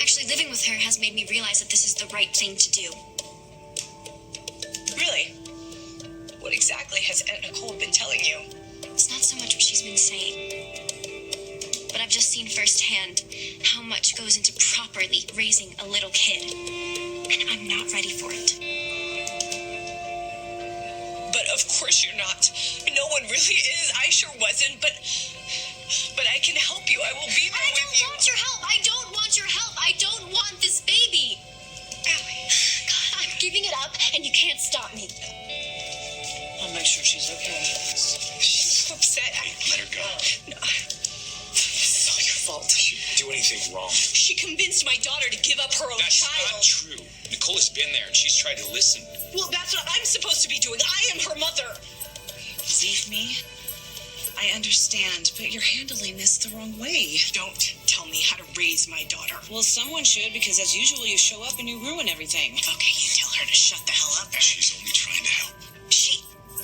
Actually, living with her has made me realize that this is the right thing to do. Really? What exactly has Aunt Nicole been telling you? It's not so much what she's been saying, but I've just seen firsthand how much goes into properly raising a little kid, and I'm not ready for it. But of course you're not. No one really is. I sure wasn't, but I can help you. I will be there with you. I don't want your help. I don't want your help. I don't want this baby. Allie. God, I'm giving it up, and you can't stop me. I'll make sure she's okay. She's so upset. Let her go. No, this is all your fault. She didn't do anything wrong. She convinced my daughter to give up her own That's child. not true. Nicole has been there and she's tried to listen. Well, that's what I'm supposed to be doing. I am her mother. Believe me, I understand, but you're handling this the wrong way. Don't tell me how to raise my daughter. Well, someone should, because as usual, you show up and you ruin everything. Okay, you tell her to shut the hell up. She's only trying to help.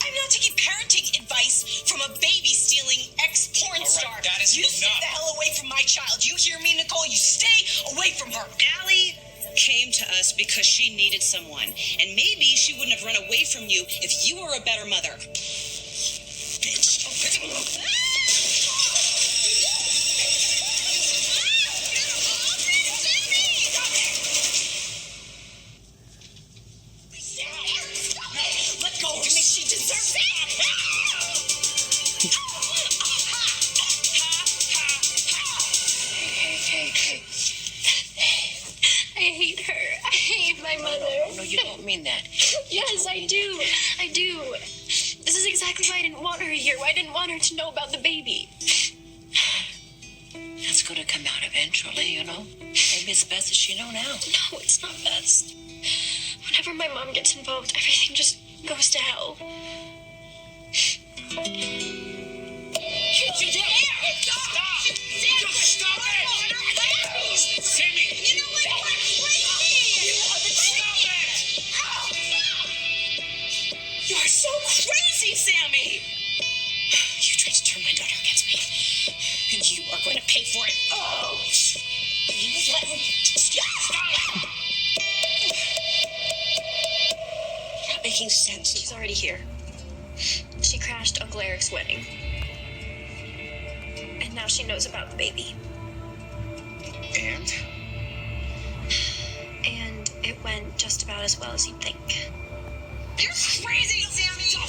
I'm not taking parenting advice from a baby-stealing ex-porn star. That is you stay enough. the hell away from my child. You hear me, Nicole? You stay away from her. Allie came to us because she needed someone, and maybe she wouldn't have run away from you if you were a better mother. Bitch. Let go of me. She deserves it. Hey. I hate her. I hate my mother. No, you don't mean that. Yes, I do. I do. This is exactly why I didn't want her here. Why I didn't want her to know about the baby. That's going to come out eventually, you know. Maybe it's best that she know now. No, it's not best. Whenever my mom gets involved, everything just goes to hell. Stop! Stop it! Sammy! You know what? Stop it! You're so crazy, Sammy. You tried to turn my daughter against me, and you are going to pay for it. Oh. Stop! Not making sense. She's already here. She crashed Uncle Eric's wedding. And now she knows about the baby. And? And it went just about as well as you'd think. You're crazy, Sammy. You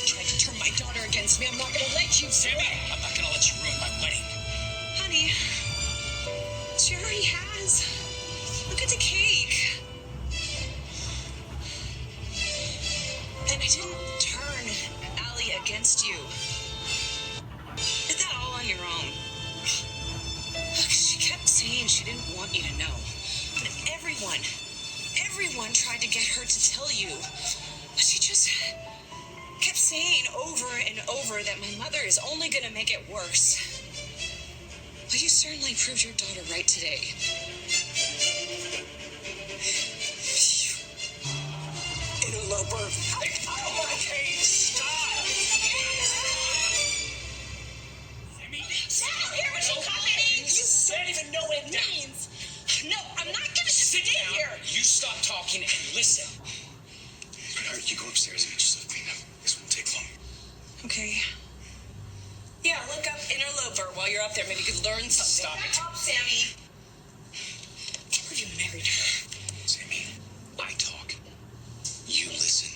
tried to turn my daughter against me. I'm not going to let you. Sammy, I'm not gonna let you ruin my wedding. Honey, she already has. Look at the cake. And I didn't turn Allie against you. Did that all on your own. Look, she kept saying she didn't want you to know. But everyone tried to get her to tell you. But she just kept saying over and over that my mother is only going to make it worse. Well, you certainly proved your daughter right today. Interloper. Okay, stop! Sammy! Here we go. You don't even know what it means. No, I'm not going to sit here. stop talking and listen? Sweetheart, you go upstairs and get yourself cleaned up. This won't take long. Okay. Yeah, look up interloper while you're up there. Maybe you could learn something. Stop it. Up, Sammy. I can't believe you married her. Sammy, I talk. You listen.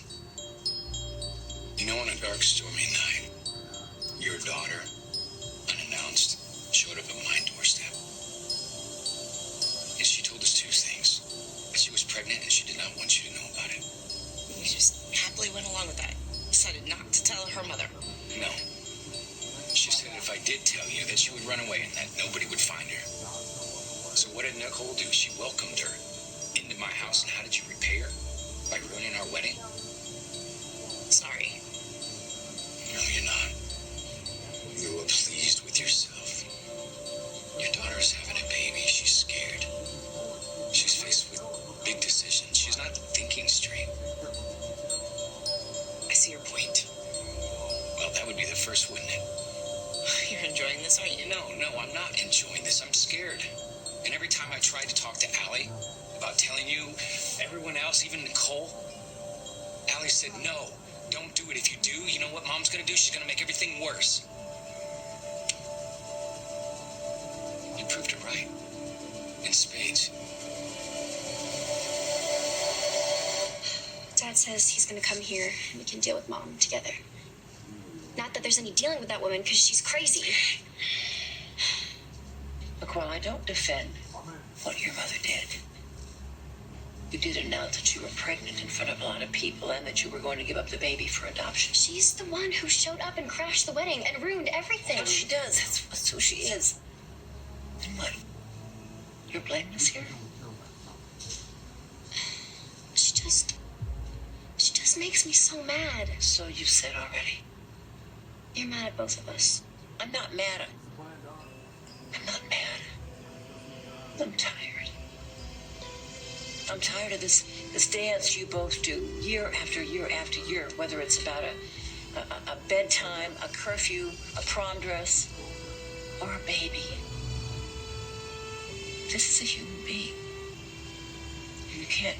You know, on a dark, stormy night, your daughter, unannounced, showed up at my doorstep. And she told us two things. That she was pregnant and she did not want you to know about it. You just happily went along with that. Decided not to tell her mother. No. She said if I did tell you that she would run away and that nobody would find her. So what did Nicole do? She welcomed her into my house. And how did you repay her? By ruining our wedding? Sorry. No, you're not. You were pleased with yourself. Your daughter's having a baby. She's scared. She's faced with big decisions. She's not thinking straight. I see your point. Well, that would be the first, wouldn't it? You're enjoying this, aren't you? No, I'm not enjoying this. I'm scared. And every time I tried to talk to Allie about telling you, everyone else, even Nicole, Allie said, no, don't do it. If you do, you know what Mom's going to do? She's going to make everything worse. You proved it right. In spades. Dad says he's gonna come here and we can deal with Mom together. Not that there's any dealing with that woman, because she's crazy. Look, while I don't defend what your mother did, you did announce that you were pregnant in front of a lot of people and that you were going to give up the baby for adoption. She's the one who showed up and crashed the wedding and ruined everything. Well, she does. That's who she is. And what? You're blameless here? She just makes me so mad. So you've said already. You're mad at both of us. I'm not mad. I'm not mad. I'm tired. I'm tired of this dance you both do year after year after year, whether it's about a bedtime, a curfew, a prom dress, or a baby. This is a human being. You can't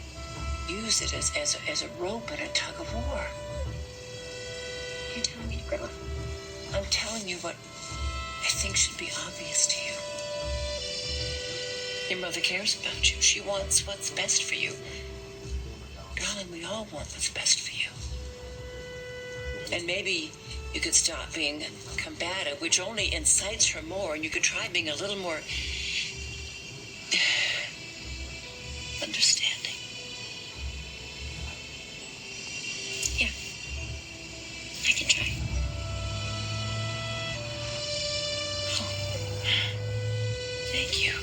use it as a rope in a tug of war. You're telling me to grow up. I'm telling you what I think should be obvious to you. Your mother cares about you. She wants what's best for you. Darling, we all want what's best for you. And maybe you could stop being combative, which only incites her more, and you could try being a little more understanding. Yeah. I can try. Thank you.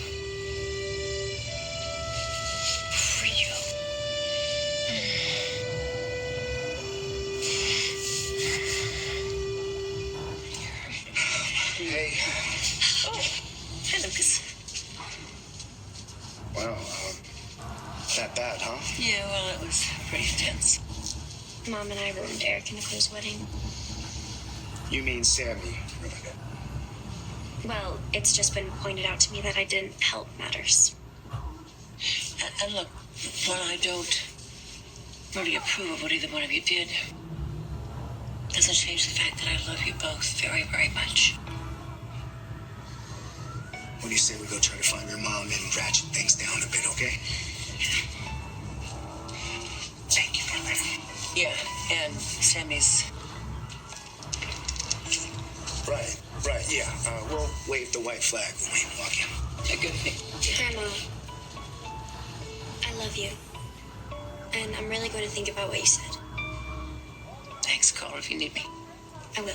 For you. Hey. Oh, hi, Lucas. Wow, that bad, huh? Yeah, well, it was pretty intense. Mom and I ruined Eric and Nicole's wedding. You mean Sammy? Well, it's just been pointed out to me that I didn't help matters. And look, while I don't really approve of what either one of you did, doesn't change the fact that I love you both very, very much. What do you say we go try to find your mom and ratchet things down a bit, okay? Thank you, brother. Yeah, and Sammy's... Right, yeah. We'll wave the white flag when we walk in. A good thing. Grandma, I love you. And I'm really going to think about what you said. Thanks, call her if you need me. I will.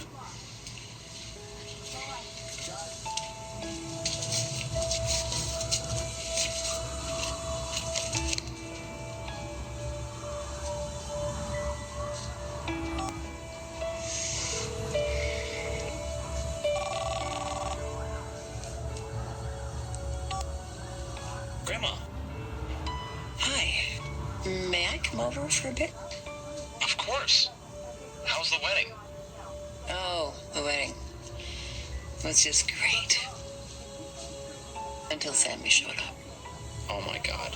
Grandma. Hi. May I come over for a bit? Of course. How's the wedding? Oh, the wedding was just great. Until Sammy showed up. Oh my God.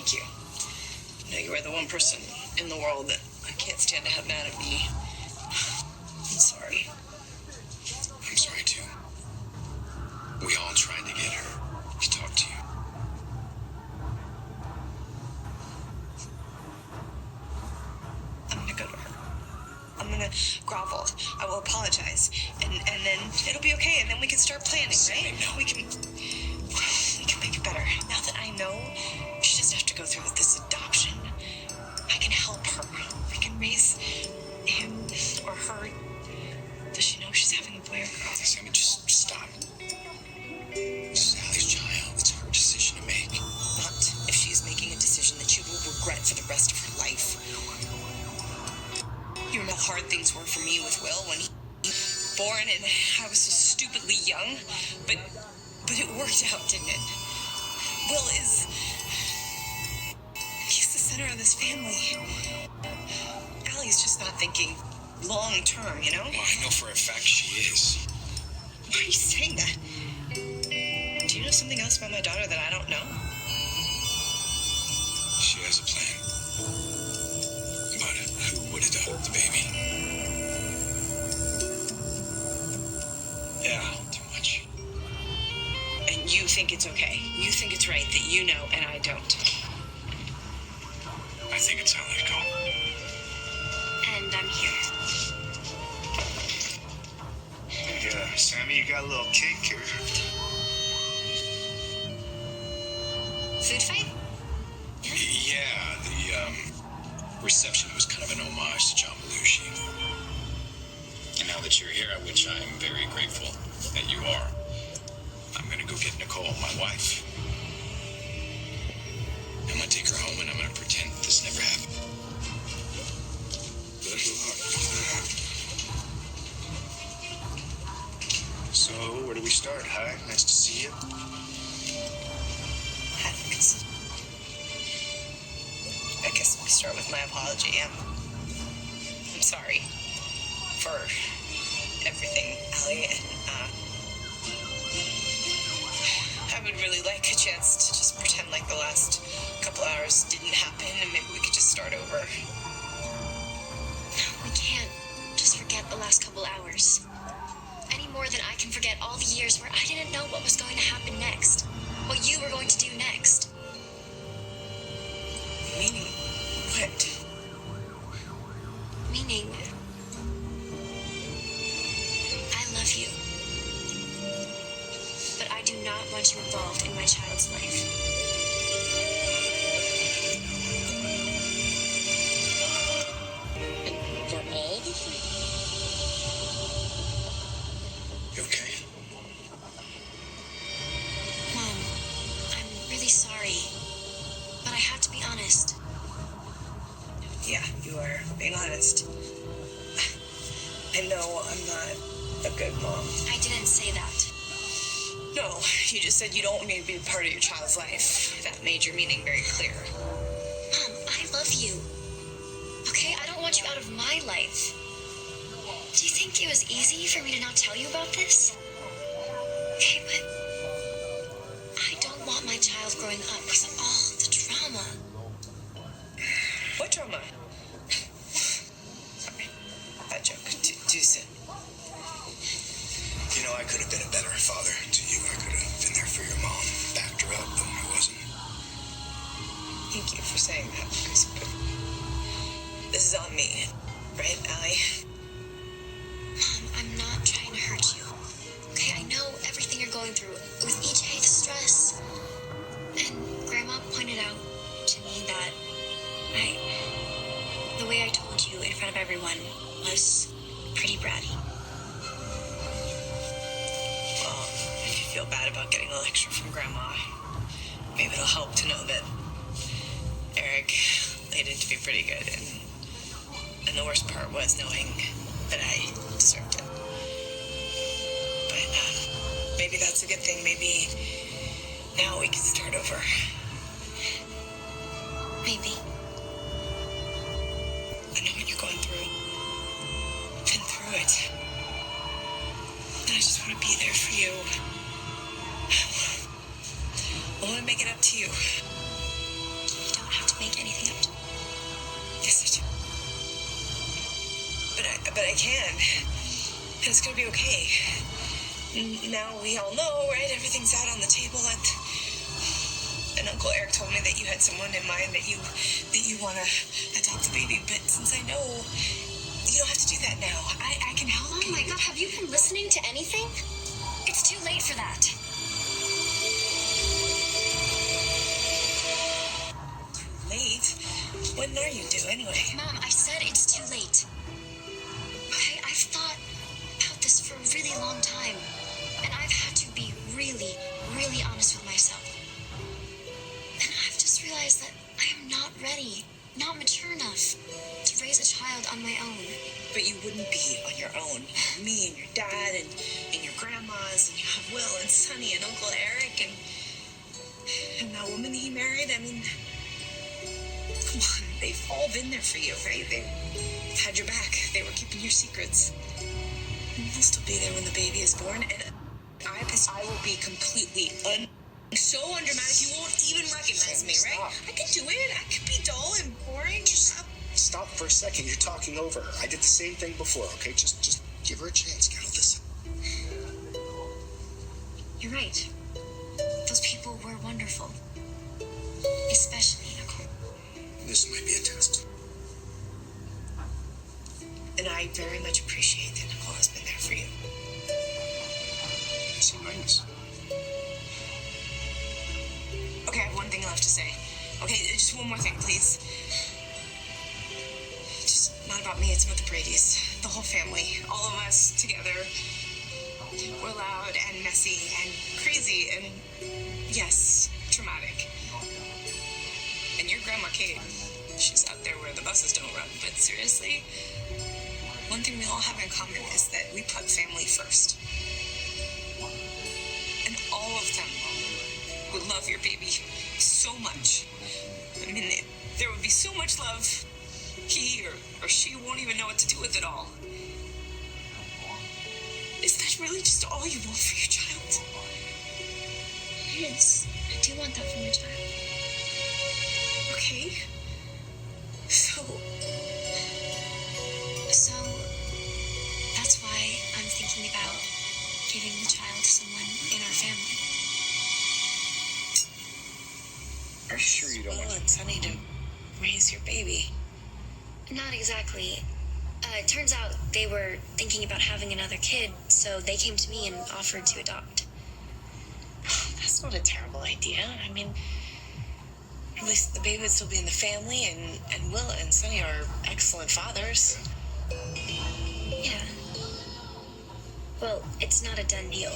Thank you. You know, you are the one person in the world that I can't stand to have mad at me. I'm sorry. I'm sorry, too. We all tried to get her to talk to you. I'm gonna go to her. I'm gonna grovel. I will apologize. And then it'll be okay, and then we can start planning, right? No. We can make it better. Now that I know she doesn't have to go through with this adoption, I can help her. I can raise him or her. Does she know she's having a boy or girl? Sammy, just stop. This is Allie's child. It's her decision to make. Not if she's making a decision that she will regret for the rest of her life. You remember how hard things were for me with Will when he was born and I was so stupidly young? But it worked out, didn't it? Will he's the center of this family. Allie's just not thinking long term, you know? Well, I know for a fact she is. Why are you saying that? Do you know something else about my daughter that I don't know? She has a plan. About who would adopt the baby. Yeah, too much. And you think it's okay. You think it's right that you know and I don't. I think it's how they go. And I'm here. Hey, Sammy, you got a little cake here. Food fight? Yeah, the reception was kind of an homage to John Belushi. And now that you're here, which I'm very grateful that you are, I'm gonna go get Nicole, my wife. I'm gonna take her home and I'm gonna pretend this never happened. Good luck. So, where do we start? Hi, nice to see you. Thanks. I guess we start with my apology. I'm sorry for everything, Allie, and I would really like a chance to just pretend like the last couple hours didn't happen and maybe we could just start over. We can't just forget the last couple hours. Any more than I can forget all the years where I didn't know what was going to happen next. What you were going to do next. Meaning what? Meaning, I love you. But I do not want you involved in my child's life. For all the You okay? Mom, I'm really sorry. But I have to be honest. Yeah, you are being honest. I know I'm not a good mom. I didn't say that. No, you just said you don't want me to be a part of your child's life. That made your meaning very clear. Mom, I love you. Okay, I don't want you out of my life. Do you think it was easy for me to not tell you about this? Okay, but I don't want my child growing up because of all the drama. What drama? Sorry, bad joke. Too soon. You know, I could have been a better father to you. I could have been there for your mom, backed her up when I wasn't. Thank you for saying that, because this is on me, right, Allie? Mom, I'm not trying to hurt you. Okay, I know everything you're going through with each day, the stress. And Grandma pointed out to me that the way I told you in front of everyone was pretty bratty. Well, if you feel bad about getting a lecture from Grandma, maybe it'll help to know that Eric laid in to be pretty good, and the worst part was knowing that I deserved it. But maybe that's a good thing. Maybe now we can start over. Maybe. I know what you're going through. I've been through it. And I just want to be there for you. I want to make it up to you. You don't but I can. And it's gonna be okay. Now we all know, right? Everything's out on the table, and Uncle Eric told me that you had someone in mind that you want to adopt the baby. But since I know you don't have to do that now, I can help you. Oh my God, have you been listening to anything? It's too late for that. Late? When are you due anyway? Mom, I said it's too late. Okay, I've thought about this for a really long time. And I've had to be really, really honest with myself. And I've just realized that I am not ready, not mature enough to raise a child on my own. But you wouldn't be on your own. Me and your dad and your grandmas, and you have Will and Sonny and Uncle Eric and that woman he married. I mean, come on, they've all been there for you, right? They've had your back. They were keeping your secrets. And they'll still be there when the baby is born. And I will be completely so undramatic you won't even recognize me, right? I can do it. I can be dull and boring. Stop for a second. You're talking over her. I did the same thing before, okay? Just give her a chance, Carol. Listen. You're right. Those people were wonderful. Especially Nicole. This might be a test. And I very much appreciate that Nicole has been there for you. C minus. Okay, I have one thing left to say. Okay, just one more thing, please. Just not about me, it's about the Brady's. The whole family. All of us together. We're loud and messy and crazy and, yes, traumatic. And your Grandma Kate, she's out there where the buses don't run. But seriously, one thing we all have in common is that we put family first. And all of them would love your baby so much. I mean, there would be so much love. He or she won't even know what to do with it all. Is that really just all you want for your child? It is. I do want that for my child. Okay. So that's why I'm thinking about giving the child to someone in our family. Are you sure you don't want and Sonny to raise your baby? Not exactly. It turns out they were thinking about having another kid, so they came to me and offered to adopt. That's not a terrible idea. I mean, at least the baby would still be in the family, and Will and Sonny are excellent fathers. Yeah. Well, it's not a done deal.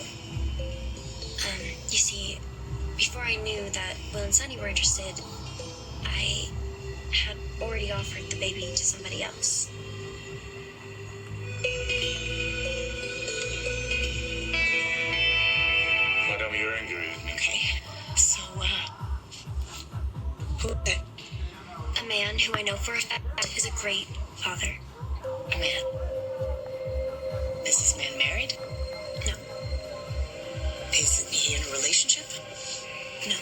You see, before I knew that Will and Sonny were interested, I had already offered the baby to somebody else. Madam, you're angry with me. Okay, so, who is it? A man who I know for a fact is a great father. A man. Is this man married? No. Is he in a relationship? No.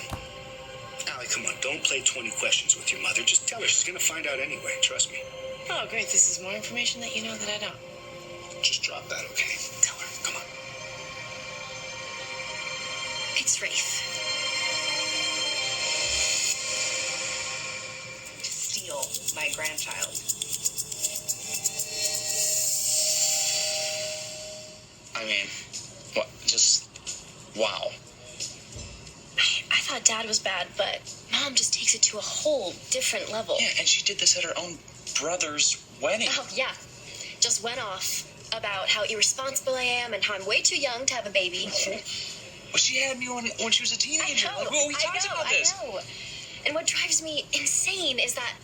Allie, come on. Don't play 20 questions with your mother. Just tell her. She's going to find out anyway. Trust me. Oh, great. This is more information that you know that I don't. Just drop that, okay? Tell her. Come on. It's Rafe. Steal my grandchild. I mean, what? Just, wow. I thought Dad was bad, but Mom just takes it to a whole different level. Yeah, and she did this at her own brother's wedding. Oh, yeah. Just went off about how irresponsible I am and how I'm way too young to have a baby. Well, she had me when she was a teenager. I know, Like, we talked about this. I know. And what drives me insane is that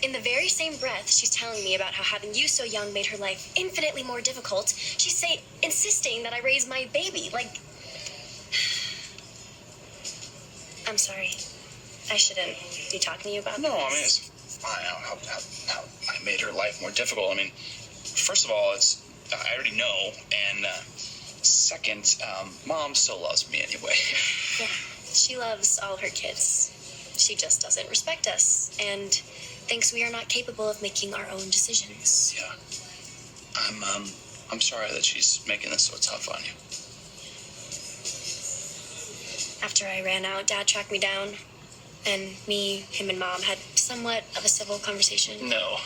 in the very same breath she's telling me about how having you so young made her life infinitely more difficult, she's insisting that I raise my baby. Like, I'm sorry. I shouldn't be talking to you about No, this. I mean, it's fine how I made her life more difficult. I mean, first of all, I already know, and second, Mom still loves me anyway. Yeah, she loves all her kids. She just doesn't respect us and thinks we are not capable of making our own decisions. Yeah. I'm sorry that she's making this so tough on you. After I ran out, Dad tracked me down, and him and Mom had somewhat of a civil conversation. No.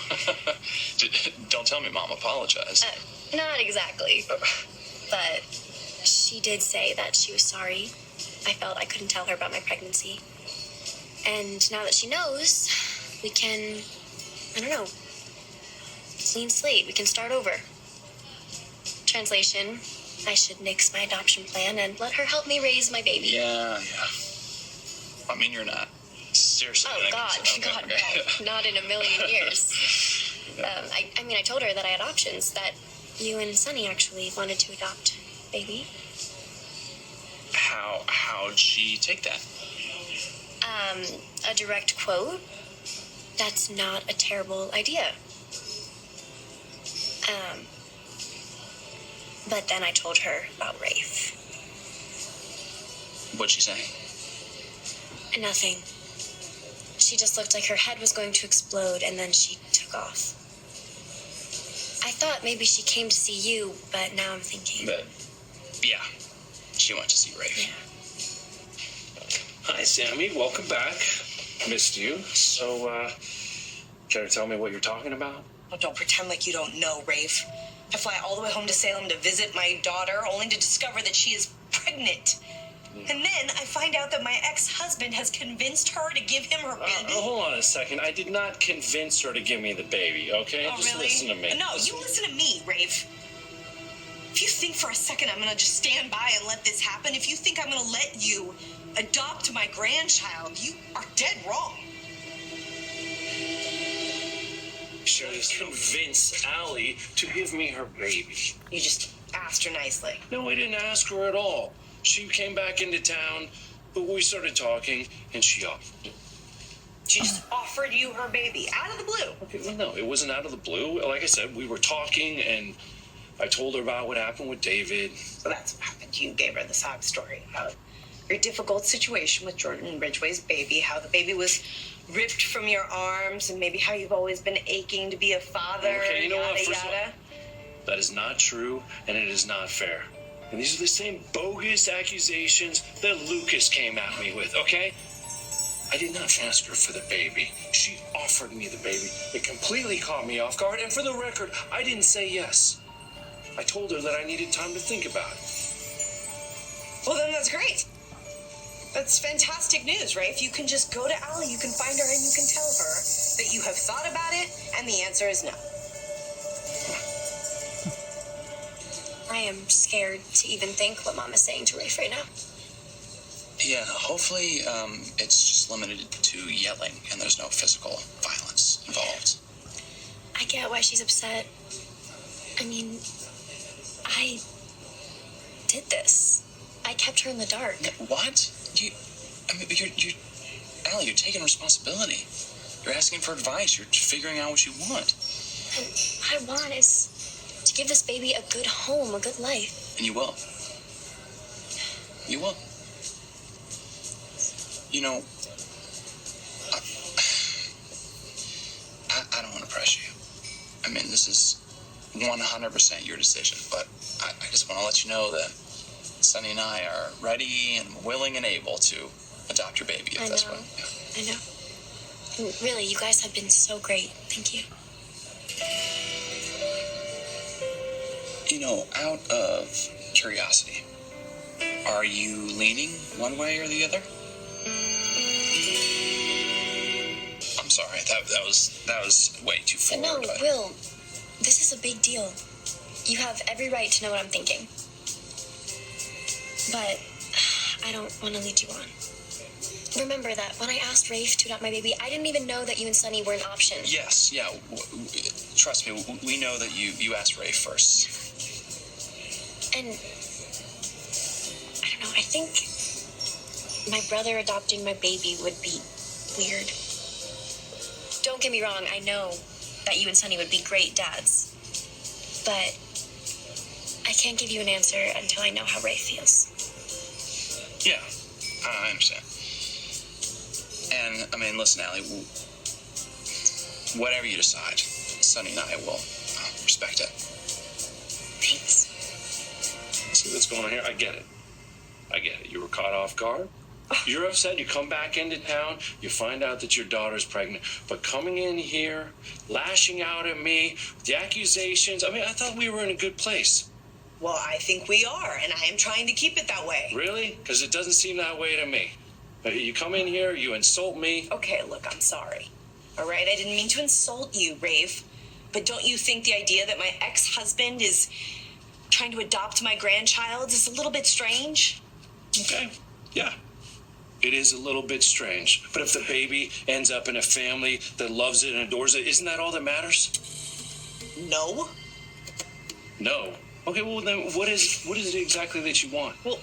Don't tell me Mom apologized. Not exactly. But she did say that she was sorry. I felt I couldn't tell her about my pregnancy. And now that she knows, we can, I don't know, clean slate. We can start over. Translation, I should nix my adoption plan and let her help me raise my baby. Yeah. I mean, you're not. Seriously. Oh, God, no. Not in a million years. I told her that I had options, that you and Sonny actually wanted to adopt baby. How'd she take that? A direct quote, "That's not a terrible idea." But then I told her about Rafe. What'd she say? Nothing. She just looked like her head was going to explode, and then she took off. I thought maybe she came to see you, but now I'm thinking... But, yeah, she went to see Rafe. Yeah. Hi, Sammy. Welcome back. Missed you. So, care to tell me what you're talking about? Oh, don't pretend like you don't know, Rafe. I fly all the way home to Salem to visit my daughter, only to discover that she is pregnant. And then I find out that my ex-husband has convinced her to give him her baby. Hold on a second. I did not convince her to give me the baby, okay? Oh, Just really? listen to me. No, you listen to me, Rafe. If you think for a second I'm going to just stand by and let this happen, if you think I'm going to let you adopt my grandchild, you are dead wrong. She convinced Allie to give me her baby. You just asked her nicely. No, I didn't ask her at all. She came back into town, but we started talking, and she just offered you her baby out of the blue. Okay, well, no, it wasn't out of the blue. Like I said, we were talking, and I told her about what happened with David. So that's what happened. You gave her the sob story about your difficult situation with Jordan Ridgway's baby, how the baby was ripped from your arms, and maybe how you've always been aching to be a father, okay, you know yada, what? First yada. of all, that is not true, and it is not fair. And these are the same bogus accusations that Lucas came at me with, okay? I did not ask her for the baby. She offered me the baby. It completely caught me off guard, and for the record, I didn't say yes. I told her that I needed time to think about it. Well, then that's great. That's fantastic news, Rafe. You can just go to Allie, you can find her, and you can tell her that you have thought about it, and the answer is no. I am scared to even think what Mom is saying to Rafe right now. Yeah, hopefully it's just limited to yelling and there's no physical violence involved. I get why she's upset. I mean, I did this. I kept her in the dark. What? Allie, you're taking responsibility. You're asking for advice. You're figuring out what you want. And what I want is to give this baby a good home, a good life. And you will. You will. You know, I don't want to pressure you. I mean, this is 100% your decision, but I just want to let you know that Sonny and I are ready and willing and able to adopt your baby if that's what. Yeah. I know. And really, you guys have been so great. Thank you. You know, out of curiosity, are you leaning one way or the other? I'm sorry, that was way too forward. No, Will, this is a big deal. You have every right to know what I'm thinking. But I don't want to lead you on. Remember that when I asked Rafe to adopt my baby, I didn't even know that you and Sonny were an option. Yes, yeah. Trust me, we know that you asked Rafe first. And I don't know, I think my brother adopting my baby would be weird. Don't get me wrong, I know that you and Sonny would be great dads. But I can't give you an answer until I know how Rafe feels. Yeah, I understand. And, I mean, listen, Allie, whatever you decide, Sonny and I will respect it. that's going on here. I get it. You were caught off guard. You're upset. You come back into town. You find out that your daughter's pregnant. But coming in here, lashing out at me, the accusations. I mean, I thought we were in a good place. Well, I think we are, and I am trying to keep it that way. Really? Because it doesn't seem that way to me. You come in here, you insult me. Okay, look, I'm sorry. All right, I didn't mean to insult you, Rafe. But don't you think the idea that my ex-husband is trying to adopt my grandchild is a little bit strange? Okay, yeah. It is a little bit strange. But if the baby ends up in a family that loves it and adores it, isn't that all that matters? No. No. Okay, well then what is it exactly that you want? Well,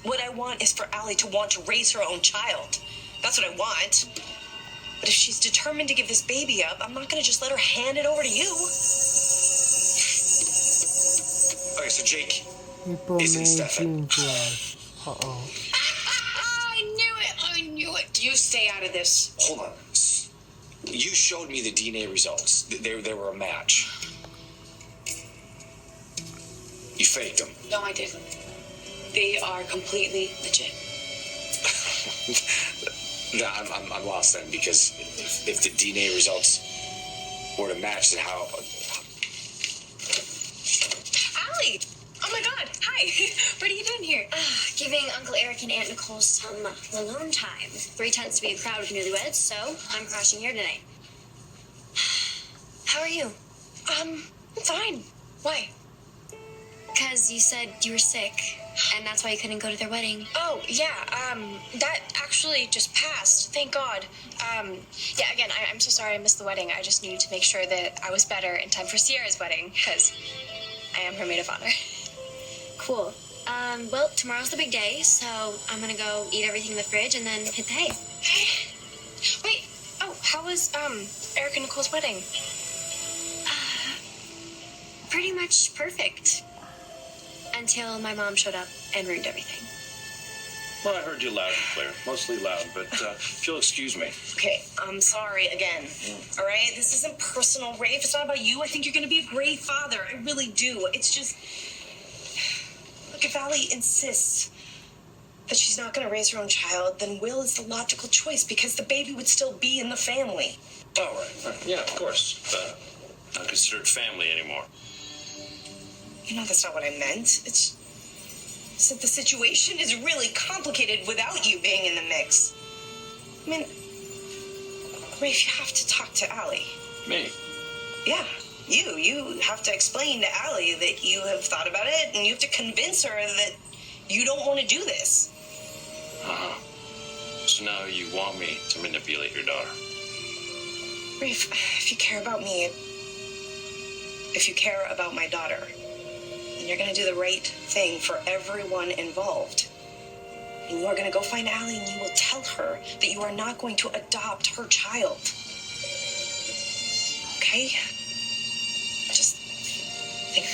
what I want is for Allie to want to raise her own child. That's what I want. But if she's determined to give this baby up, I'm not going to just let her hand it over to you. Okay, so Jake People isn't may Stefan. seem to us. Uh-oh. I knew it. You stay out of this. Hold on. You showed me the DNA results. They were a match. You faked them. No, I didn't. They are completely legit. No, I'm lost then, because if the DNA results were to match, then how? Allie! Oh my god, hi! What are you doing here? Giving Uncle Eric and Aunt Nicole some alone time. 3 tends to be a crowd of newlyweds, so I'm crashing here tonight. How are you? I'm fine. Why? Because you said you were sick, and that's why you couldn't go to their wedding. Oh, yeah, that actually just passed. Thank God. Yeah, again, I'm so sorry I missed the wedding. I just needed to make sure that I was better in time for Sierra's wedding, because I am her maid of honor. Cool. Well, tomorrow's the big day, so I'm gonna go eat everything in the fridge and then hit the hay. Wait, how was, Eric and Nicole's wedding? Pretty much perfect. Until my mom showed up and ruined everything. Well, I heard you loud and clear. Mostly loud, but if you'll excuse me. Okay, I'm sorry again. All right? This isn't personal, Rafe. It's not about you. I think you're going to be a great father. I really do. It's just... Look, if Allie insists that she's not going to raise her own child, then Will is the logical choice because the baby would still be in the family. Oh, right. Yeah, of course. Not considered family anymore. You know, that's not what I meant. It's that the situation is really complicated without you being in the mix. I mean, Rafe, you have to talk to Allie. Me? Yeah, you have to explain to Allie that you have thought about it, and you have to convince her that you don't want to do this. Uh-huh. So now you want me to manipulate your daughter? Rafe, if you care about me, if you care about my daughter, you're going to do the right thing for everyone involved. And you're going to go find Allie and you will tell her that you are not going to adopt her child. Okay? Just think.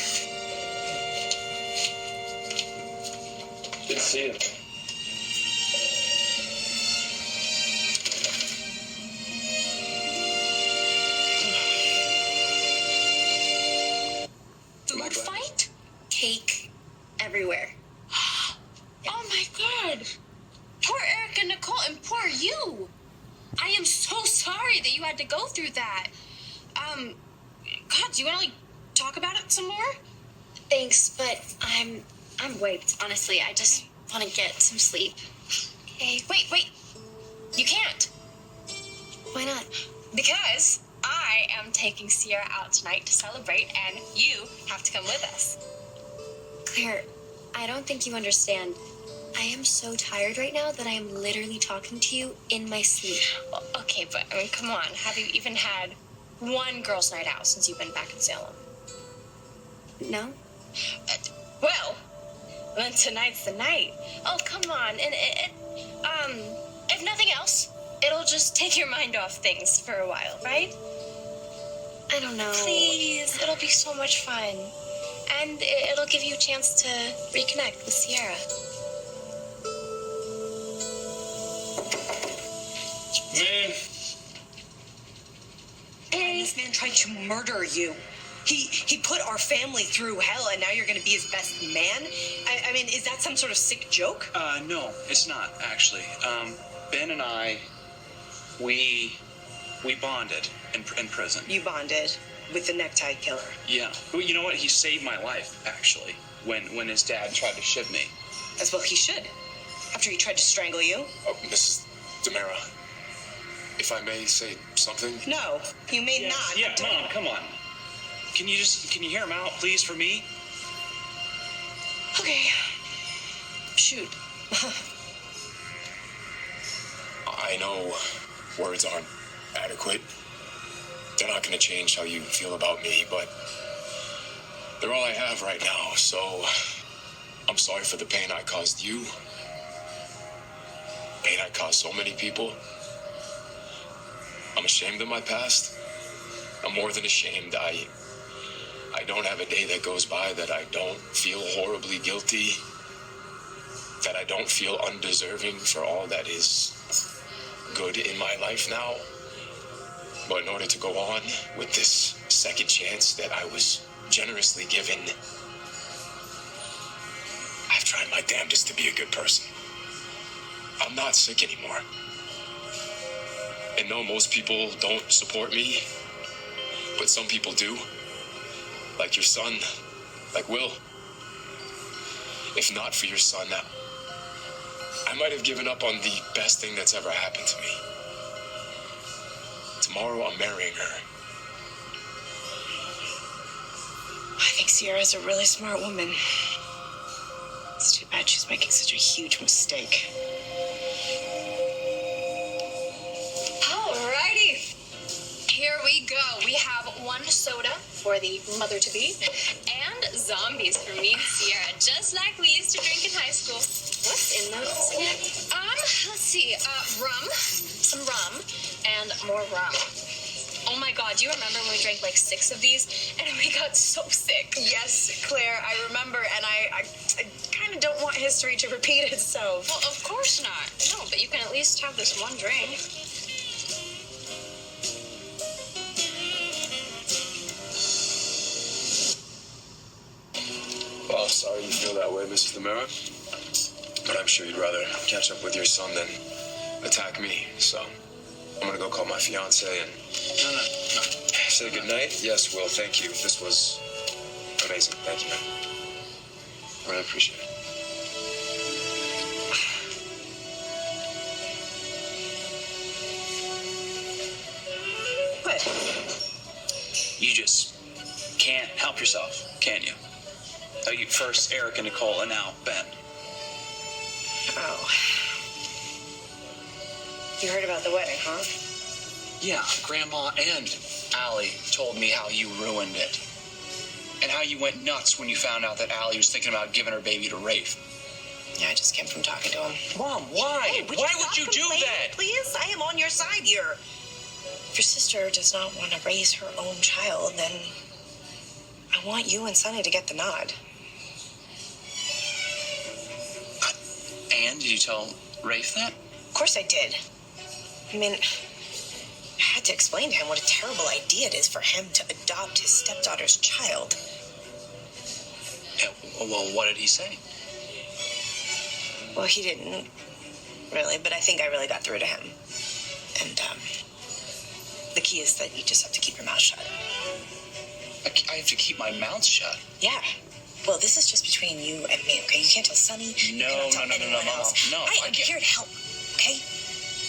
Good to see you. Food fight? Cake everywhere. Oh my god! Poor Eric and Nicole, and poor you! I am so sorry that you had to go through that. God, do you want to, talk about it some more? Thanks, but I'm wiped, honestly. I just want to get some sleep. Okay, wait. You can't. Why not? Because I am taking Sierra out tonight to celebrate, and you have to come with us. Claire, I don't think you understand. I am so tired right now that I am literally talking to you in my sleep. Well, okay, but, come on. Have you even had one girls' night out since you've been back in Salem? No? Well, then tonight's the night. Oh, come on. And if nothing else, it'll just take your mind off things for a while, right? I don't know. Please, it'll be so much fun. And it'll give you a chance to reconnect with Sierra. Man. Hey. This man tried to murder you. He put our family through hell, and now you're going to be his best man? I mean, is that some sort of sick joke? No, it's not, actually. Ben and I, we bonded in prison. You bonded with the necktie killer. Yeah. Well, you know what? He saved my life, actually, when his dad tried to ship me. As well he should. After he tried to strangle you. Oh, Mrs. Demera, if I may say something? No, you may not. Yeah, Mom, come on. Can you hear him out, please, for me? Okay. Shoot. I know words aren't adequate. They're not going to change how you feel about me, but they're all I have right now, so I'm sorry for the pain I caused you. Pain I caused so many people. I'm ashamed of my past. I'm more than ashamed. I don't have a day that goes by that I don't feel horribly guilty, that I don't feel undeserving for all that is good in my life now. But in order to go on with this second chance that I was generously given, I've tried my damnedest to be a good person. I'm not sick anymore. And no, most people don't support me, but some people do. Like your son, like Will. If not for your son, I might have given up on the best thing that's ever happened to me. Tomorrow I'm marrying her. I think Sierra's a really smart woman. It's too bad she's making such a huge mistake. Alrighty. Here we go. We have one soda for the mother-to-be and zombies for me and Sierra, just like we used to drink in high school. What's in those again? Let's see. Rum, some rum, and more rum. Oh my God, do you remember when we drank like 6 of these and we got so sick? Yes, Claire, I remember, and I kind of don't want history to repeat itself. Well, of course not. No, but you can at least have this one drink. Well, I'm sorry you feel that way, Mrs. Demera. But I'm sure you'd rather catch up with your son than attack me, so I'm gonna go call my fiance and... No. Say goodnight? Yes, Will, thank you. This was amazing. Thank you, man. I really appreciate it. What? You just can't help yourself, can you? You first Eric and Nicole, and now Ben. Oh. You heard about the wedding, huh? Yeah, Grandma and Allie told me how you ruined it. And how you went nuts when you found out that Allie was thinking about giving her baby to Rafe. Yeah, I just came from talking to him. Mom, why? Hey, Why would you do that? Please, I am on your side here. If your sister does not want to raise her own child, then I want you and Sonny to get the nod. And did you tell Rafe that? Of course I did. I mean, I had to explain to him what a terrible idea it is for him to adopt his stepdaughter's child. Yeah, well, what did he say? Well, he didn't really, but I think I really got through to him. And the key is that you just have to keep your mouth shut. I have to keep my mouth shut? Yeah. Well, this is just between you and me, okay? You can't tell Sonny. No, Mom. No, I am here to help, okay?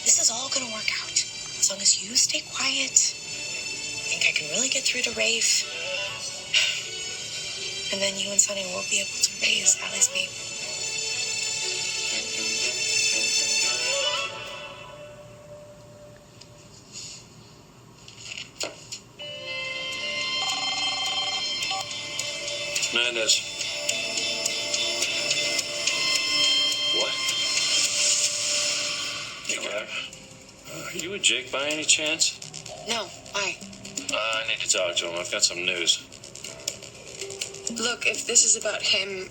This is all gonna work out. As long as you stay quiet, I think I can really get through to Rafe. And then you and Sonny will be able to raise Allie's baby. Mendez. What? Yeah. Are you with Jake by any chance? No, why? I need to talk to him. I've got some news. Look, if this is about him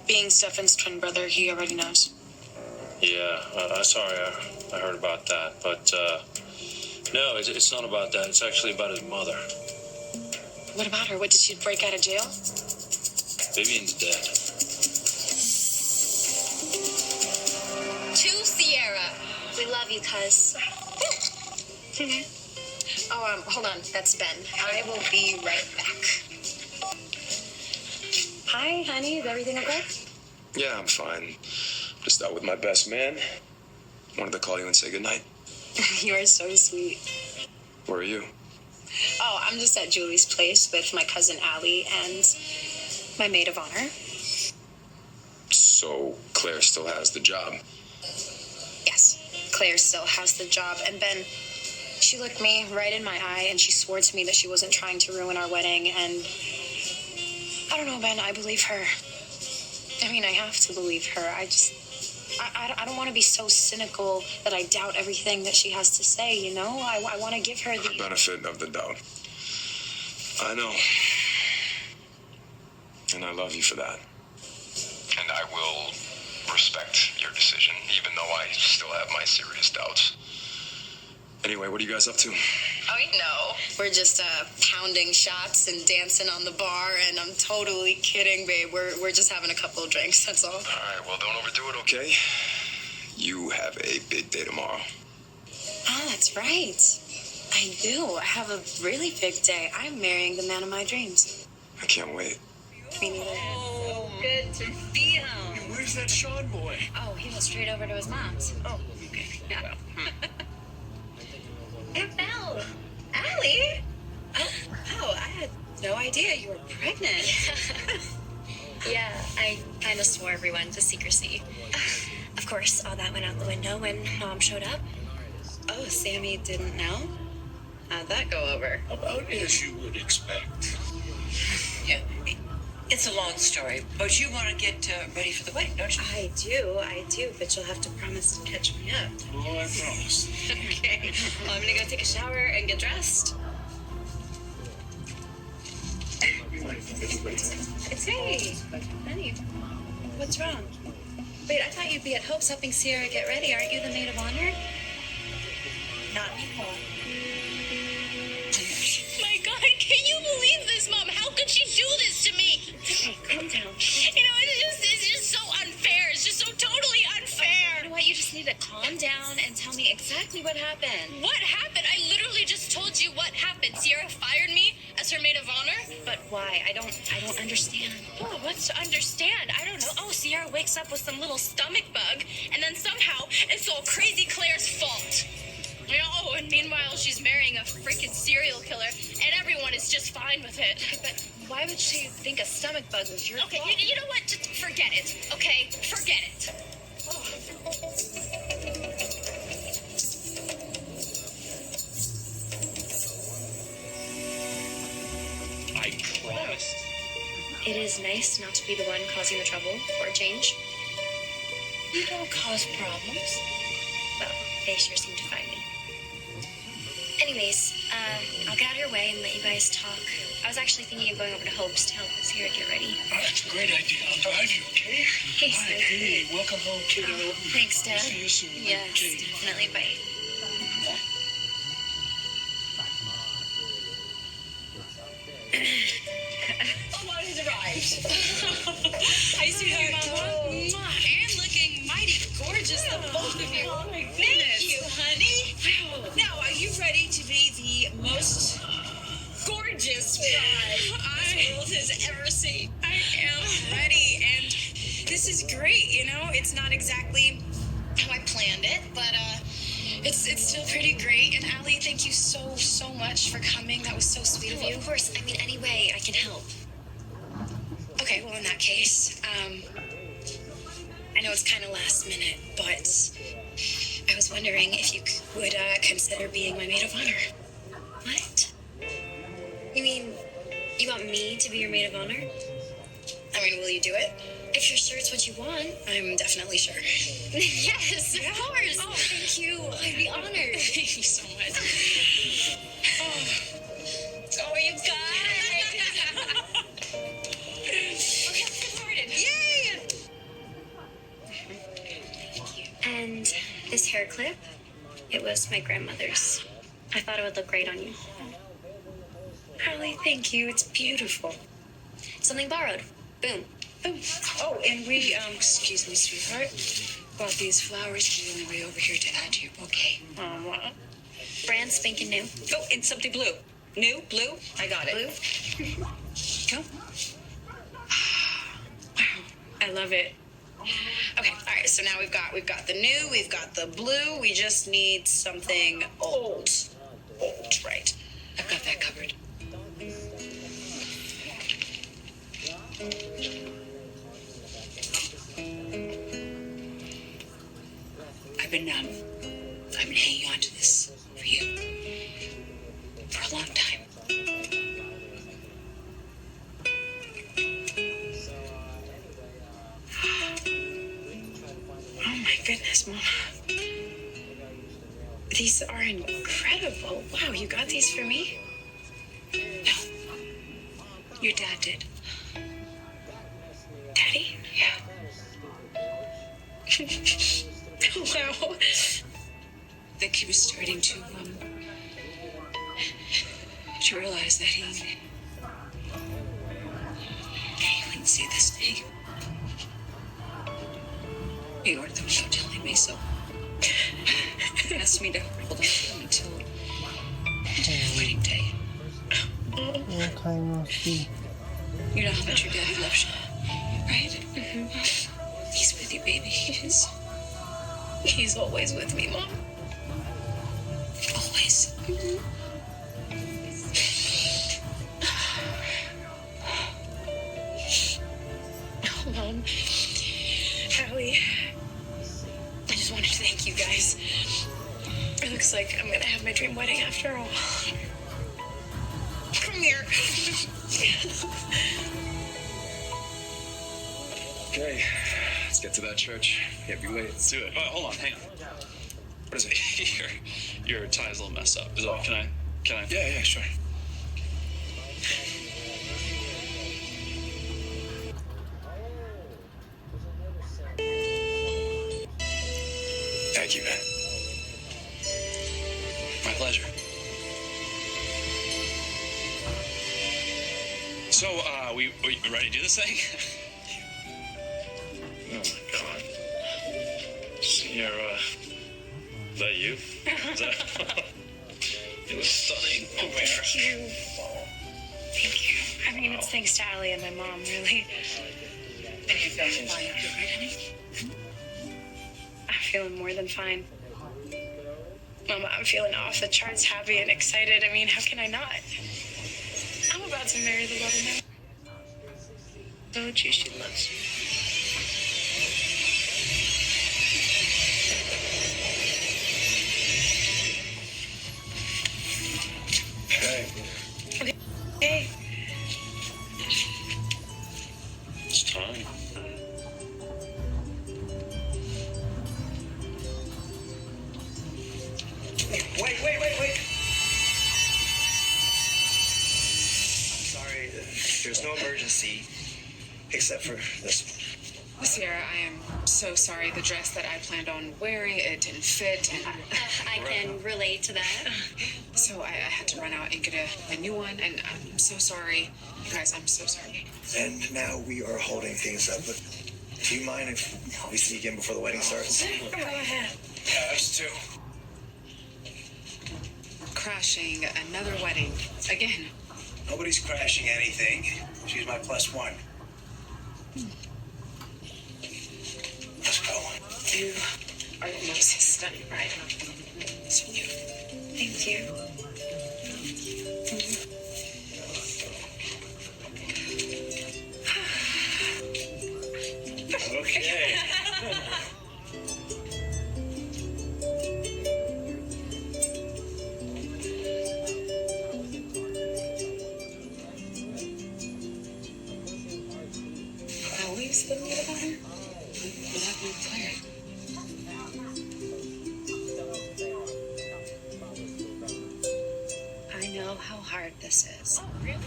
being Stefan's twin brother, he already knows. Yeah, sorry, I heard about that. But, no, it's not about that. It's actually about his mother. What about her? What, did she break out of jail? Vivian's dead. To Sierra. We love you, cuz. Oh, hold on. That's Ben. I will be right back. Hi, honey. Is everything okay? Yeah, I'm fine. Just out with my best man. Wanted to call you and say goodnight. You are so sweet. Where are you? Oh, I'm just at Julie's place with my cousin Allie and my maid of honor. So Claire still has the job. Yes, Claire still has the job. And Ben, she looked me right in my eye and she swore to me that she wasn't trying to ruin our wedding. And I don't know, Ben, I believe her. I mean, I have to believe her. I don't want to be so cynical that I doubt everything that she has to say, you know? I want to give her the benefit of the doubt. I know. And I love you for that. And I will respect your decision, even though I still have my serious doubts. Anyway, what are you guys up to? Oh, you know. We're just pounding shots and dancing on the bar, and I'm totally kidding, babe. We're just having a couple of drinks, that's all. All right, well, don't overdo it, okay? You have a big day tomorrow. Oh, that's right. I do. I have a really big day. I'm marrying the man of my dreams. I can't wait. Me neither. Oh, good to see him. Hey, where's that Sean boy? Oh, he went straight over to his mom's. Oh, okay. Yeah. Hey, Belle. Allie? Oh, wow. I had no idea you were pregnant. Yeah, I kind of swore everyone to secrecy. Of course, all that went out the window when Mom showed up. Oh, Sammy didn't know? How'd that go over? About as you would expect. Yeah, it's a long story, but you want to get ready for the wedding, don't you? I do, but you'll have to promise to catch me up. Oh, I promise. Okay. Well, I'm gonna go take a shower and get dressed. It's hey, honey. What's wrong? Wait, I thought you'd be at Hope's helping Sierra get ready. Aren't you the maid of honor? Not anymore. My God, can you believe this, Mom? How could she do this to me? Okay, calm down. You know, it's just so unfair. It's just so totally unfair. You know what? You just need to calm down and tell me exactly what happened. What happened? I literally just told you what happened. Sierra fired me as her maid of honor. But why? I don't understand. Oh, what's to understand? I don't know. Oh, Sierra wakes up with some little stomach bug, and then somehow it's all crazy Claire's fault. You know, oh, and meanwhile she's marrying a freaking serial killer, and everyone is just fine with it. But why would she think a stomach bug was your Okay, fault? you know what? Just forget it, okay? Forget it. I promised. It is nice not to be the one causing the trouble for a change. You don't cause problems. Well, they sure seem to find me. Anyways, I'll get out of your way and let you guys talk. I was actually thinking of going over to Hope's to help Sierra get ready. Oh, that's a great idea. I'll drive you, okay? Hey, Hi, hey, welcome home, kiddo. Thanks, Dad. See you soon. Yes, Okay. definitely. Bye. Someone has arrived. I see you, Mama. And looking mighty gorgeous, the both of you. Oh, my Thank you, honey. Now, are you ready to be the most gorgeous bride this world has ever seen? I am ready, and this is great, you know? It's not exactly how I planned it, but it's still pretty great. And Allie, thank you so much for coming. That was so sweet of you. Of course. I mean, any way I can help. Okay, well, in that case, I know it's kind of last minute, but I was wondering if you would consider being my maid of honor. What? You mean you want me to be your maid of honor? I mean, will you do it? If you're sure it's what you want. I'm definitely sure. Yes, of course. Oh, thank you. I'd be honored. Thank you so much. Oh, you guys. Okay, let's get started. Yay! And this hair clip, it was my grandmother's. I thought it would look great on you. Allie, thank you. It's beautiful. Something borrowed. Boom. Boom. Oh, and we, excuse me, sweetheart, bought these flowers for you on the way over here to add to your bouquet. Brand spanking new. Oh, and something blue. New? Blue? I got it. Blue? Go. Wow. I love it. Okay, all right, so now we've got the new, we've got the blue, we just need something old. Old, right. I've got that covered. I've been hanging on to this for you for a long time. Oh my goodness, Mom. These are incredible. Wow, you got these for me? No. Your dad did. Daddy? Yeah. Wow. I think he was starting to realize that he Lindsay, this thing. You weren't the one telling me, so he asked me to hold on to him until the wedding day. You know how much your daddy loves you, right? Mm-hmm. He's with you, baby. He's always with me, Mom. Always. Mm-hmm. Oh, Mom. Allie. I just wanted to thank you guys. It looks like I'm gonna have my dream wedding after all. Come here. Okay, let's get to that church. Can't be late. Let's do it. Oh, hold on, hang on. What is it? Your tie's a little messed up. Is it? Can I? Yeah, sure. Thank you, man. My pleasure. So, we ready to do this thing? Oh my God. Sierra, is that you? Is that... You look stunning. Oh, Thank you. Thank you. I mean, it's thanks to Allie and my mom, really. And you feeling fine, right, honey? I'm feeling more than fine. Mama, I'm feeling off the charts happy and excited. I mean, how can I not? I'm about to marry the love of my... Told you she loves you. Hey. Hey. It's time. Wait. I'm sorry, there's no emergency except for this one. Sierra, I am so sorry. The dress that I planned on wearing, it didn't fit. And I can relate to that. So I had to run out and get a new one. And I'm so sorry. You guys, I'm so sorry. And now we are holding things up, but do you mind if we see again before the wedding starts? Go ahead. Yeah, us too. Crashing another wedding. Again. Nobody's crashing anything. She's my plus one. Let's go. You are the most stunning bride. So you. Thank you. Okay. Always the maid of honor? Without being clear. I know how hard this is. Oh, really?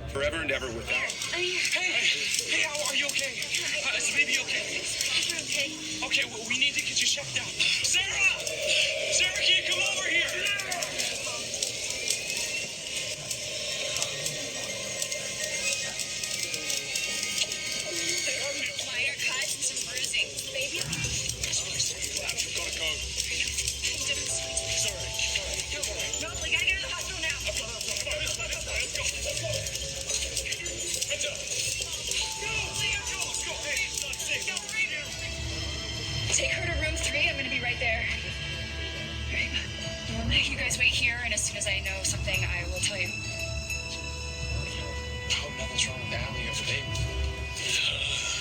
Forever and ever without. Hey, how are you okay? Is the baby okay? Okay. Okay, well, we need to get you checked out. Sarah! Sarah, can you come over as I know something, I will tell you. I hope nothing's wrong with Allie or the baby.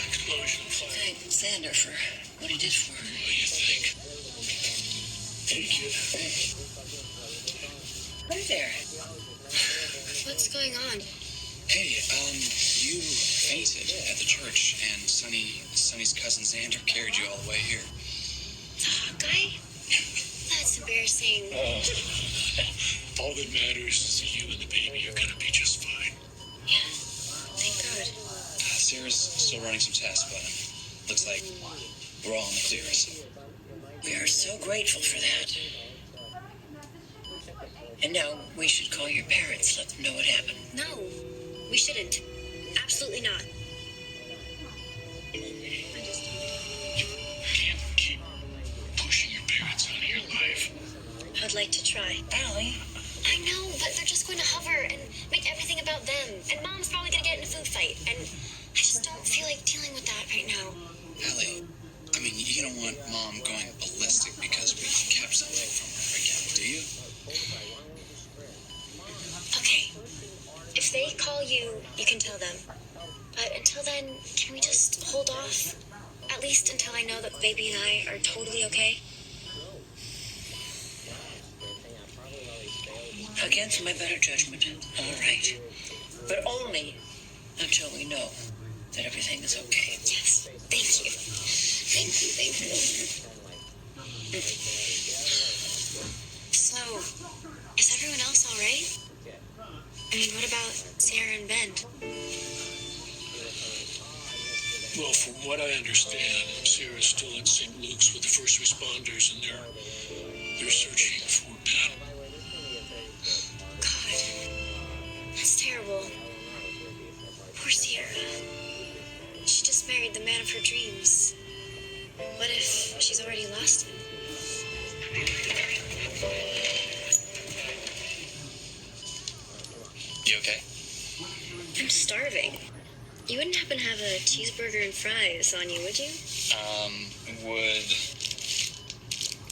Explosion of fire. Thank Xander for what he did for her. What do you think? Hey, kid. Hi there. What's going on? Hey, you fainted at the church, and Sonny's cousin Xander carried you all the way here. The hot guy? That's embarrassing. All that matters is that you and the baby are gonna be just fine. Yeah, thank God. Sarah's still running some tests, but looks like we're all in the clear. So. We are so grateful for that. And now we should call your parents, let them know what happened. No, we shouldn't. Absolutely not. You can't keep pushing your parents out of your life. I'd like to try. Allie? I know, but they're just going to hover and make everything about them. And Mom's probably going to get in a food fight. And I just don't feel like dealing with that right now. Allie, I mean, you don't want Mom going ballistic because we kept something from her again, do you? Okay. If they call you, you can tell them. But until then, can we just hold off? At least until I know that the baby and I are totally okay? Against my better judgment. All right. But only until we know that everything is okay. Yes. Thank you. Thank you. Thank you. So, is everyone else all right? I mean, what about Sarah and Ben? Well, from what I understand, Sarah's still at St. Luke's with the first responders, and they're searching for Ben. God, that's terrible. Poor Sierra. She just married the man of her dreams. What if she's already lost him? You okay? I'm starving. You wouldn't happen to have a cheeseburger and fries on you, would you? Would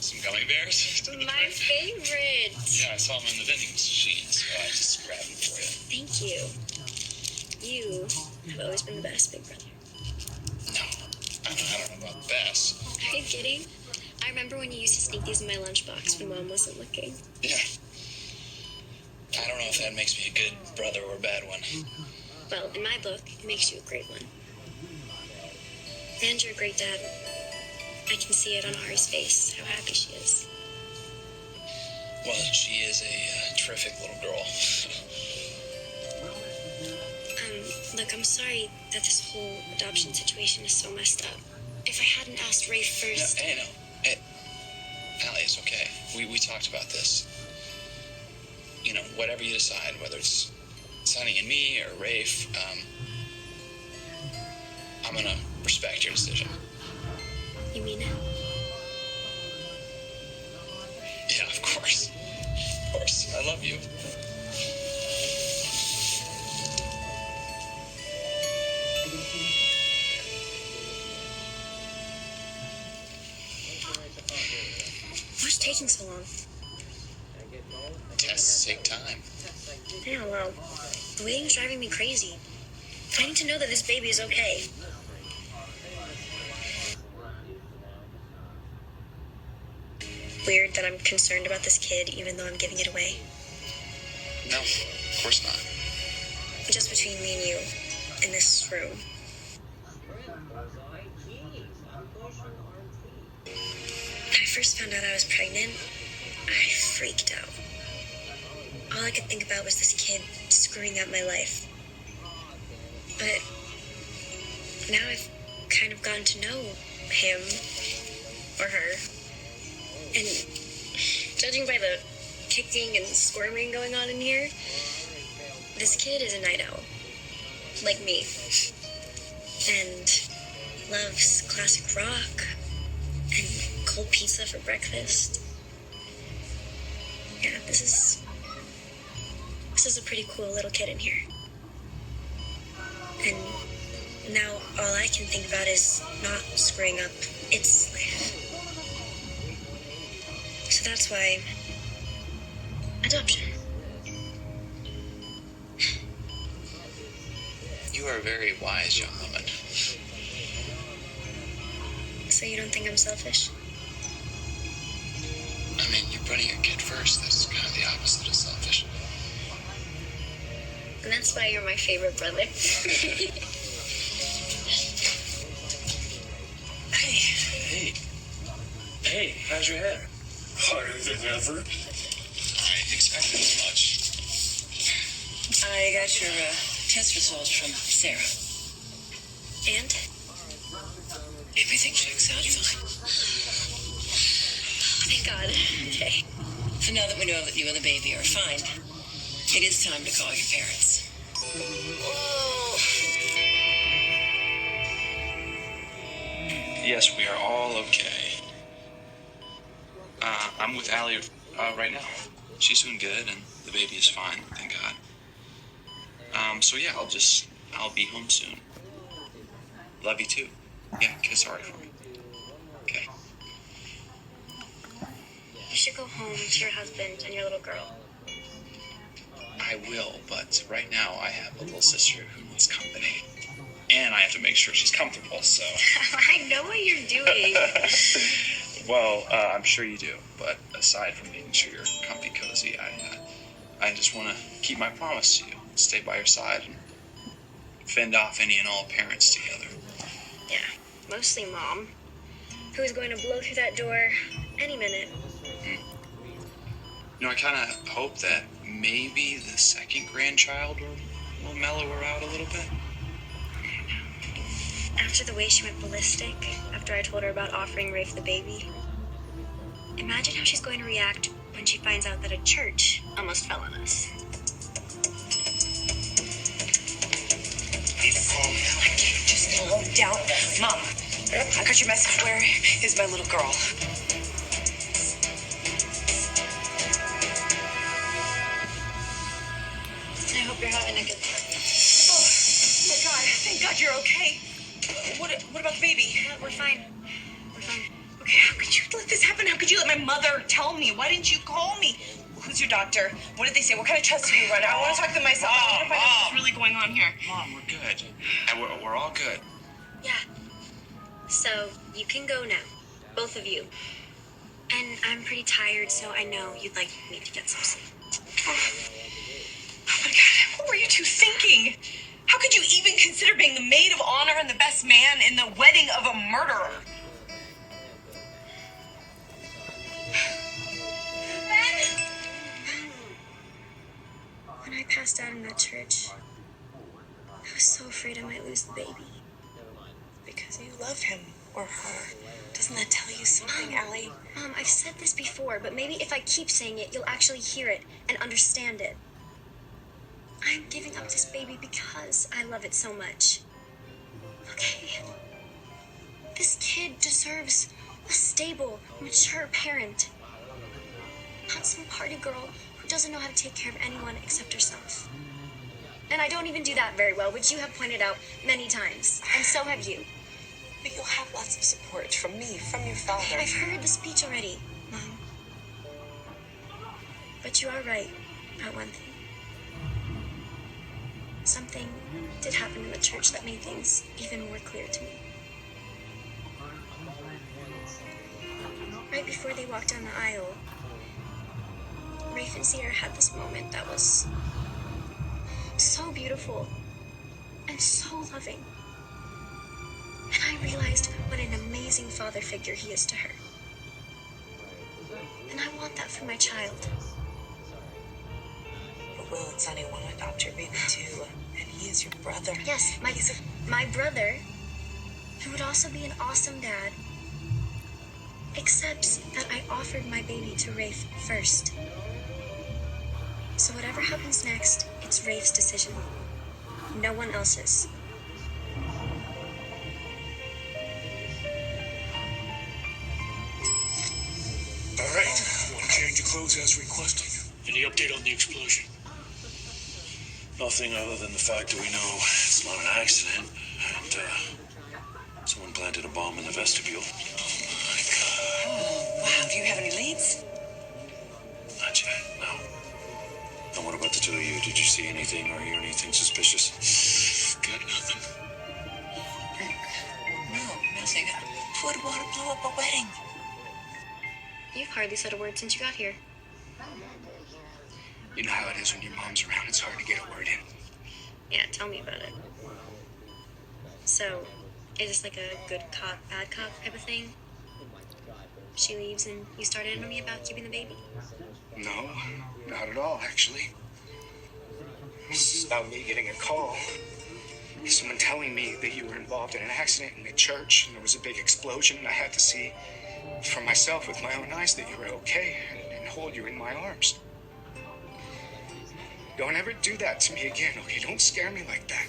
some gummy bears? My favorite. Yeah, I saw them in the vending machine, so I just grabbed them for you. Thank you. You have always been the best, big brother. No, I don't know about the best. Are you kidding? I remember when you used to sneak these in my lunchbox when Mom wasn't looking. Yeah. I don't know if that makes me a good brother or a bad one. Well, in my book, it makes you a great one. And you're a great dad. I can see it on Ari's face, how happy she is. Well, she is a terrific little girl. Look, I'm sorry that this whole adoption situation is so messed up. If I hadn't asked Ray first... No, hey, no. Hey, Allie, it's okay. We talked about this. You know, whatever you decide, whether it's Sonny and me or Rafe, I'm gonna respect your decision. You mean it? Yeah, of course. Of course. I love you. What's taking so long? Tests take time. Yeah, well, the waiting's driving me crazy. I need to know that this baby is okay. Weird that I'm concerned about this kid even though I'm giving it away. No, of course not. Just between me and you, in this room. When I first found out I was pregnant, I freaked out. All I could think about was this kid screwing up my life. But now I've kind of gotten to know him or her. And judging by the kicking and squirming going on in here, this kid is a night owl. Like me. And loves classic rock and cold pizza for breakfast. Yeah, this is a pretty cool little kid in here. And now all I can think about is not screwing up its life. So that's why adoption. You are a very wise young woman. So you don't think I'm selfish? I mean, you're putting your kid first. That's kind of the opposite of selfish. And that's why you're my favorite brother. Hey. Hey, how's your head? Harder than ever. I expected as much. I got your test results from Sarah. And? Everything checks out fine. Thank God. Okay. So now that we know that you and the baby are fine, it is time to call your parents. Whoa. Yes, we are all okay. I'm with Allie right now. She's doing good, and the baby is fine, thank God. So yeah, I'll be home soon. Love you too. Yeah, kiss sorry for me. Okay. You should go home to your husband and your little girl. I will, but right now I have a little sister who needs company. And I have to make sure she's comfortable, so... I know what you're doing. Well, I'm sure you do, but aside from making sure you're comfy cozy, I just want to keep my promise to you. Stay by your side and fend off any and all parents together. Yeah, mostly Mom, who is going to blow through that door any minute. You know, I kind of hope that maybe the second grandchild will mellow her out a little bit. After the way she went ballistic, after I told her about offering Rafe the baby, imagine how she's going to react when she finds out that a church almost fell on us. Just slow down. Mom, I got your message. Where is my little girl? I hope you're having a good time. Oh my God, thank God you're okay. What about the baby? We're fine. We're fine. Okay, how could you let this happen? How could you let my mother tell me? Why didn't you call me? Who's your doctor? What did they say? What kind of tests do you run? I want to talk to them myself. I want to find out what's really going on here. Mom, we're good. And we're all good. Yeah. So, you can go now. Both of you. And I'm pretty tired, so I know you'd like me to get some sleep. Oh my God, what were you two thinking? How could you even consider being the maid of honor and the best man in the wedding of a murderer? When I passed out in that church, I was so afraid I might lose the baby. Because you love him or her. Doesn't that tell you something, Allie? Mom, I've said this before, but maybe if I keep saying it, you'll actually hear it and understand it. I'm giving up this baby because I love it so much. Okay? This kid deserves a stable, mature parent. Not some party girl who doesn't know how to take care of anyone except herself. And I don't even do that very well, which you have pointed out many times. And so have you. But you'll have lots of support from me, from your father. I've heard the speech already, Mom. But you are right about one thing. Something did happen in the church that made things even more clear to me. Right before they walked down the aisle, Rafe and Sierra had this moment that was so beautiful and so loving. And I realized what an amazing father figure he is to her. And I want that for my child. But Will and Sonny want to adopt your baby too, and he is your brother. Yes, my brother, who would also be an awesome dad, accepts that I offered my baby to Rafe first. So whatever happens next, it's Rafe's decision. No one else's. All right, we'll change your clothes as requested. Any update on the explosion? Nothing other than the fact that we know it's not an accident, and someone planted a bomb in the vestibule. Oh, wow. Do you have any leads? Not yet, no. And what about the two of you? Did you see anything or hear anything suspicious? got nothing. No, nothing. Who would want to blow up a wedding? You've hardly said a word since you got here. You know how it is when your mom's around. It's hard to get a word in. Yeah, tell me about it. So, is this like a good cop, bad cop type of thing? She leaves and you start in on me about keeping the baby? No, not at all, actually. This is about me getting a call. Someone telling me that you were involved in an accident in the church and there was a big explosion and I had to see for myself with my own eyes that you were okay and hold you in my arms. Don't ever do that to me again, okay? Don't scare me like that.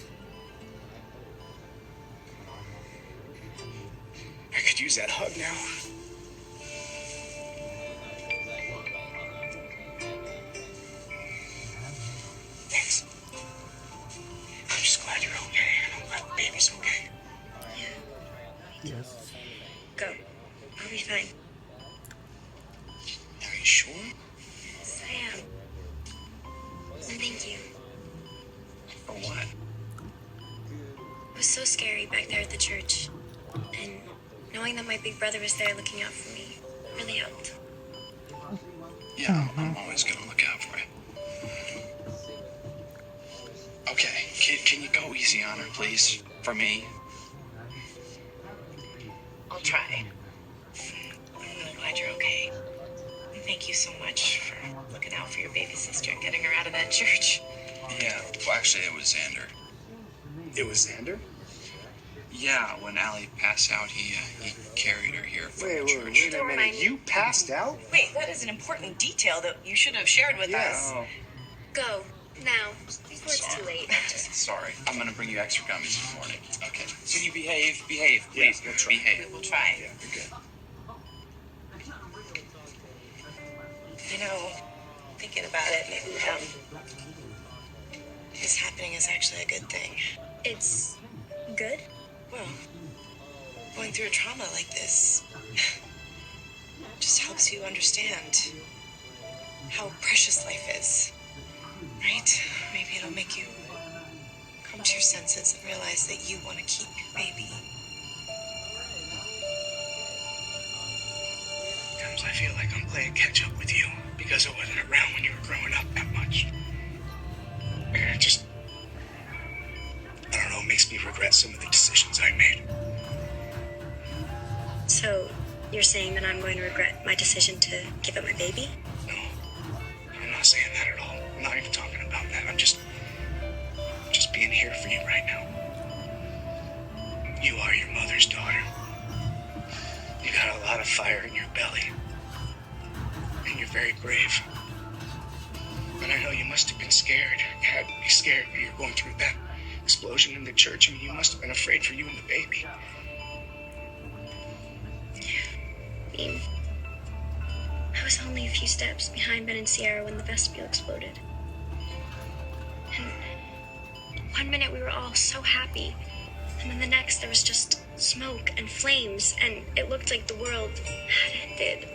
I could use that hug now. Thanks. I'm just glad you're okay, and I'm glad the baby's okay. Yes. Go. I'll be fine. Are you sure? Yes, I am. And thank you. For what? It was so scary back there at the church. And knowing that my big brother was there looking out for me really helped. Yeah, I'm always gonna look out for you. Okay, can you go easy on her, please? For me? I'll try. I'm really glad you're okay. And thank you so much for looking out for your baby sister and getting her out of that church. Yeah, well, actually, it was Xander. It was Xander? Yeah, when Allie passed out, he carried her here from the church. Wait a minute. You passed out? Wait, that is an important detail that you should have shared with us. Oh, Go. Now. Before it's too late. sorry. I'm gonna bring you extra gummies in the morning. Okay. Can you behave? Behave, please. Yeah, we'll try. Behave. We'll try. Yeah, you're good. You know, thinking about it, maybe this happening is actually a good thing. It's good? Well, going through a trauma like this just helps you understand how precious life is, right? Maybe it'll make you come to your senses and realize that you want to keep your baby. Sometimes I feel like I'm playing catch up with you because I wasn't around when you were growing up that much. And I don't know, it makes me regret some of the decisions I made. So, you're saying that I'm going to regret my decision to give up my baby? No, I'm not saying that at all. I'm not even talking about that. I'm just being here for you right now. You are your mother's daughter. You got a lot of fire in your belly. And you're very brave. And I know you must have been scared. You had to be scared when you were going through that explosion in the church. I mean, you must have been afraid for you and the baby. I was only a few steps behind Ben and Sierra when the vestibule exploded. And one minute we were all so happy, and then the next there was just smoke and flames, and it looked like the world had ended.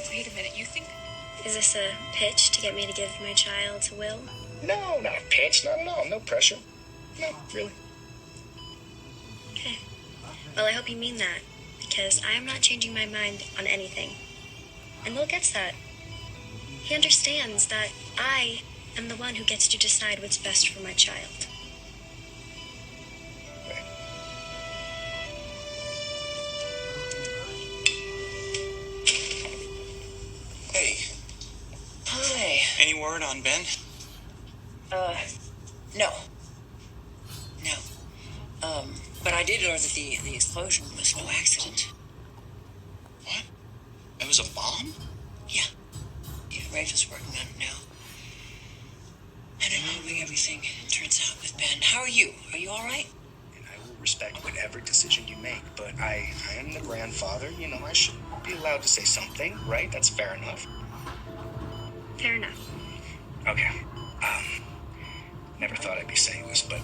Wait a minute, you think... Is this a pitch to get me to give my child to Will? No, not a pitch, not at all. No pressure. No, really. Okay. Well, I hope you mean that, because I am not changing my mind on anything. And Will gets that. He understands that I am the one who gets to decide what's best for my child. Hey, Hi. any word on Ben? No. No. But I did learn that the explosion was no accident. What? It was a bomb? Yeah. Yeah, Rafe is working on it now. And I'm hoping everything turns out with Ben. How are you? Are you all right? And I will respect whatever decision you make, but I am the grandfather. You know, I should be allowed to say something, right? That's fair enough. Fair enough. Okay. Never thought I'd be saying this, but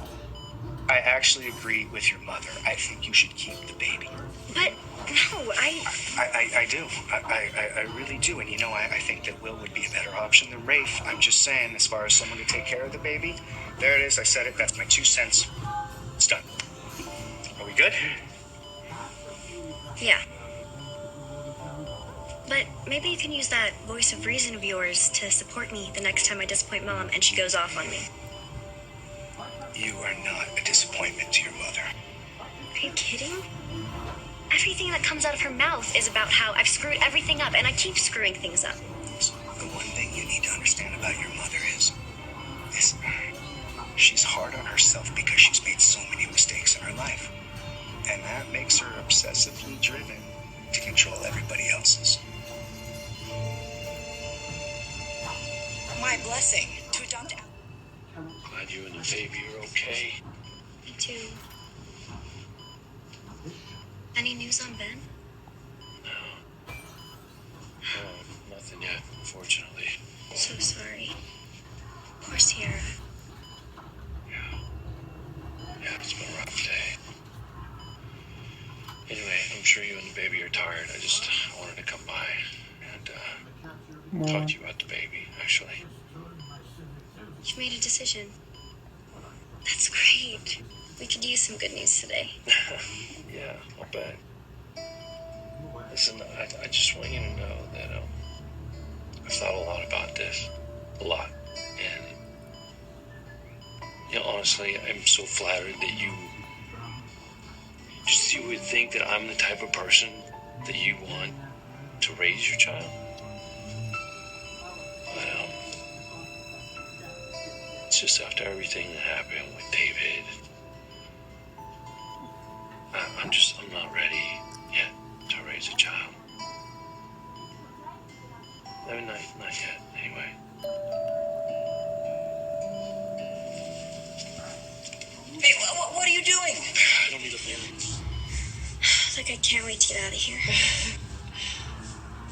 I I actually agree with your mother. I think you should keep the baby. But no, I do. I really do. And I think that Will would be a better option than Rafe. I'm just saying, as far as someone to take care of the baby, there it is. I said it. That's my 2 cents. It's done. Are we good? Yeah. But maybe you can use that voice of reason of yours to support me the next time I disappoint Mom and she goes off on me. You are not a disappointment to your mother. Are you kidding? Everything that comes out of her mouth is about how I've screwed everything up, and I keep screwing things up. The one thing you need to understand about your mother is she's hard on herself because she's made so many mistakes in her life. And that makes her obsessively driven to control everybody else's. My blessing to adopt. Glad you and the baby are okay. Me too. Any news on Ben? No. No, nothing yet, unfortunately. So sorry. Poor Sierra. Yeah, it's been a rough day. Anyway, I'm sure you and the baby are tired. I just wanted to come by and talk to you about the baby, actually. You made a decision. That's great. We could use some good news today. Yeah, I'll bet. Listen, I just want you to know that I've thought a lot about this. A lot. And, honestly, I'm so flattered that you would think that I'm the type of person that you want to raise your child. But, it's just after everything that happened with David, I'm not ready yet to raise a child. I mean, not yet, anyway. Hey, what are you doing? I don't need a phone. Like, I can't wait to get out of here.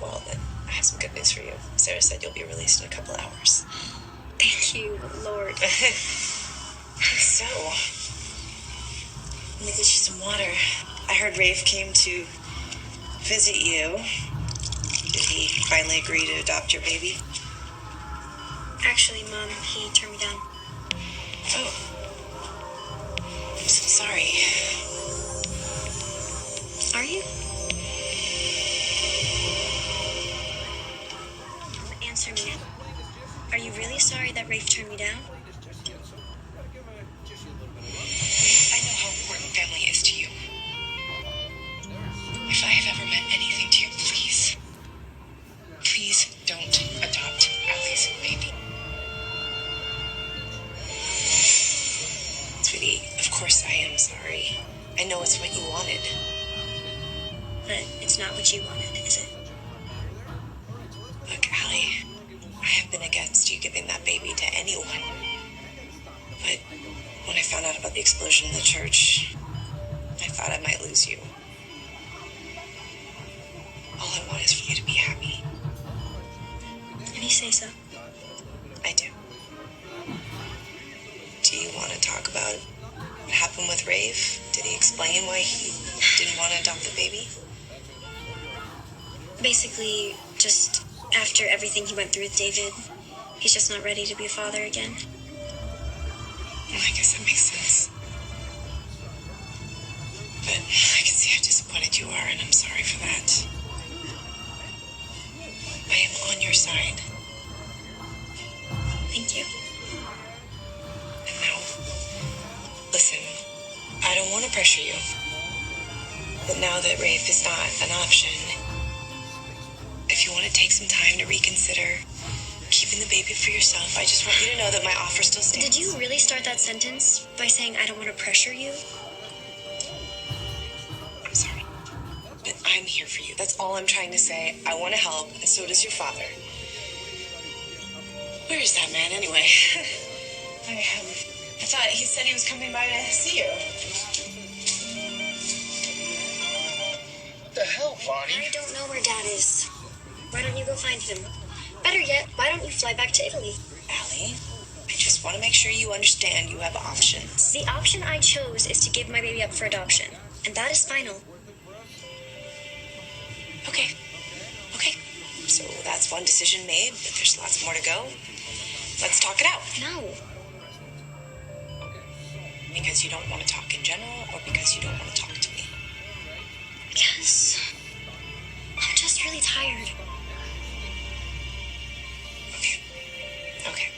Well, then, I have some good news for you. Sarah said you'll be released in a couple hours. Thank you, Lord. So, let me get you some water. I heard Rafe came to visit you. Did he finally agree to adopt your baby? Actually, Mom, he turned me down. Oh. I'm so sorry. Are you? Answer me. Are you really sorry that Rafe turned me down? I know how important family is to you. If I have ever meant anything to you, please don't adopt Allie's baby. Sweetie, of course I am sorry. I know it's what you wanted. But it's not what you wanted, is it? Look, Allie, I have been against you giving that baby to anyone. But when I found out about the explosion in the church, I thought I might lose you. All I want is for you to be happy. If you say so. I do. Do you want to talk about what happened with Rafe? Did he explain why he didn't want to adopt the baby? Basically, just after everything he went through with David, he's just not ready to be a father again. I guess that makes sense. But I can see how disappointed you are, and I'm sorry for that. I am on your side. Thank you. And now, listen, I don't want to pressure you. But now that Rafe is not an option, if you want to take some time to reconsider keeping the baby for yourself, I just want you to know that my offer still stands. Did you really start that sentence by saying I don't want to pressure you? I'm sorry. But I'm here for you. That's all I'm trying to say. I want to help, and so does your father. Where is that man, anyway? I thought he said he was coming by to see you. What the hell, Bonnie? I don't know where Dad is. Why don't you go find him? Better yet, why don't you fly back to Italy? Allie, I just just want to make sure you understand you have options. The option I chose is to give my baby up for adoption, and that is final. Okay. Okay. So that's one decision made, but there's lots more to go. Let's talk it out. No. Because you don't want to talk in general, or because you don't want to talk to me? Yes. I'm just really tired. Okay.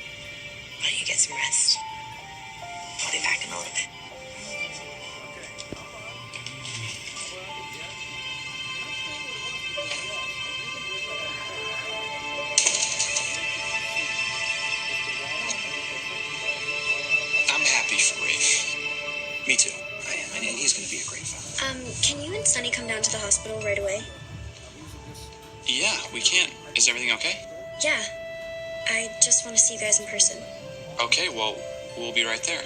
Why don't you get some rest? I'll be back in a little bit. I'm happy for Rafe. Me too. I am. And he's going to be a great father. Can you and Sunny come down to the hospital right away? Yeah, we can. Is everything okay? Yeah. I just want to see you guys in person. Okay, well, we'll be right there.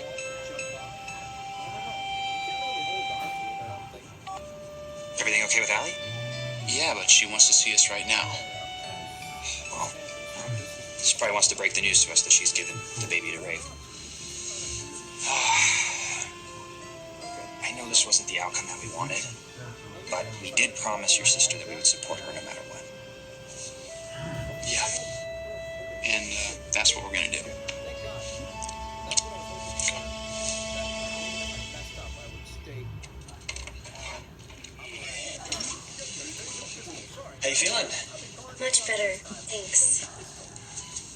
Everything okay with Allie? Yeah, but she wants to see us right now. Well, she probably wants to break the news to us that she's given the baby to Rafe. I know this wasn't the outcome that we wanted, but we did promise your sister that we would support her no matter what. Yeah. And that's what we're going to do. How you feeling? Much better, thanks.